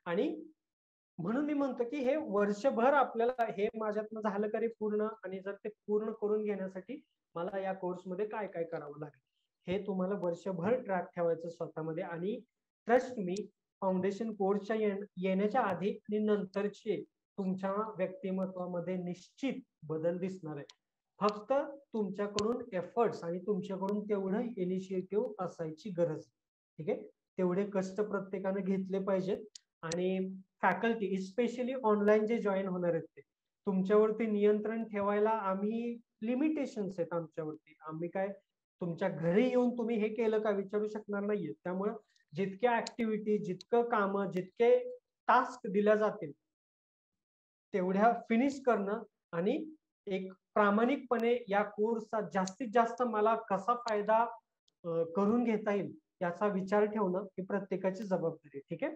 आणि म्हणून मी म्हणतो की हे वर्षभर आपल्याला हे माझ्यातनं झालं तरी पूर्ण, आणि जर ते पूर्ण करून घेण्यासाठी मला या कोर्समध्ये काय काय करावं लागेल हे तुम्हाला वर्षभर ट्रॅक ठेवायचं स्वतःमध्ये. आणि ट्रस्ट मी, फाउंडेशन कोर्सच्या येण्याच्या आधी आणि नंतरचे तुमच्या व्यक्तिमत्वामध्ये निश्चित बदल दिसणार आहे. फक्त तुमच्याकडून एफर्ट्स आणि तुमच्याकडून तेवढं इनिशिएटिव्ह असायची गरज. ठीक आहे, तेवढे कष्ट प्रत्येकाने घेतले पाहिजेत. आणि फॅकल्टी स्पेशली ऑनलाईन जे जॉईन होणार आहेत ते तुमच्यावरती नियंत्रण ठेवायला आम्ही लिमिटेशन्स आहेत आमच्यावरती. आम्ही काय तुमच्या घरी येऊन तुम्ही हे केलं का विचारू शकणार नाहीये. त्यामुळे जितक्या ऍक्टिव्हिटी, जितकं काम, जितके टास्क दिल्या जातील तेवढ्या फिनिश करणं आणि एक प्रामाणिकपणे या कोर्सचा जास्तीत जास्त मला कसा फायदा करून घेता येईल याचा विचार ठेवणं ही प्रत्येकाची जबाबदारी. ठीक आहे.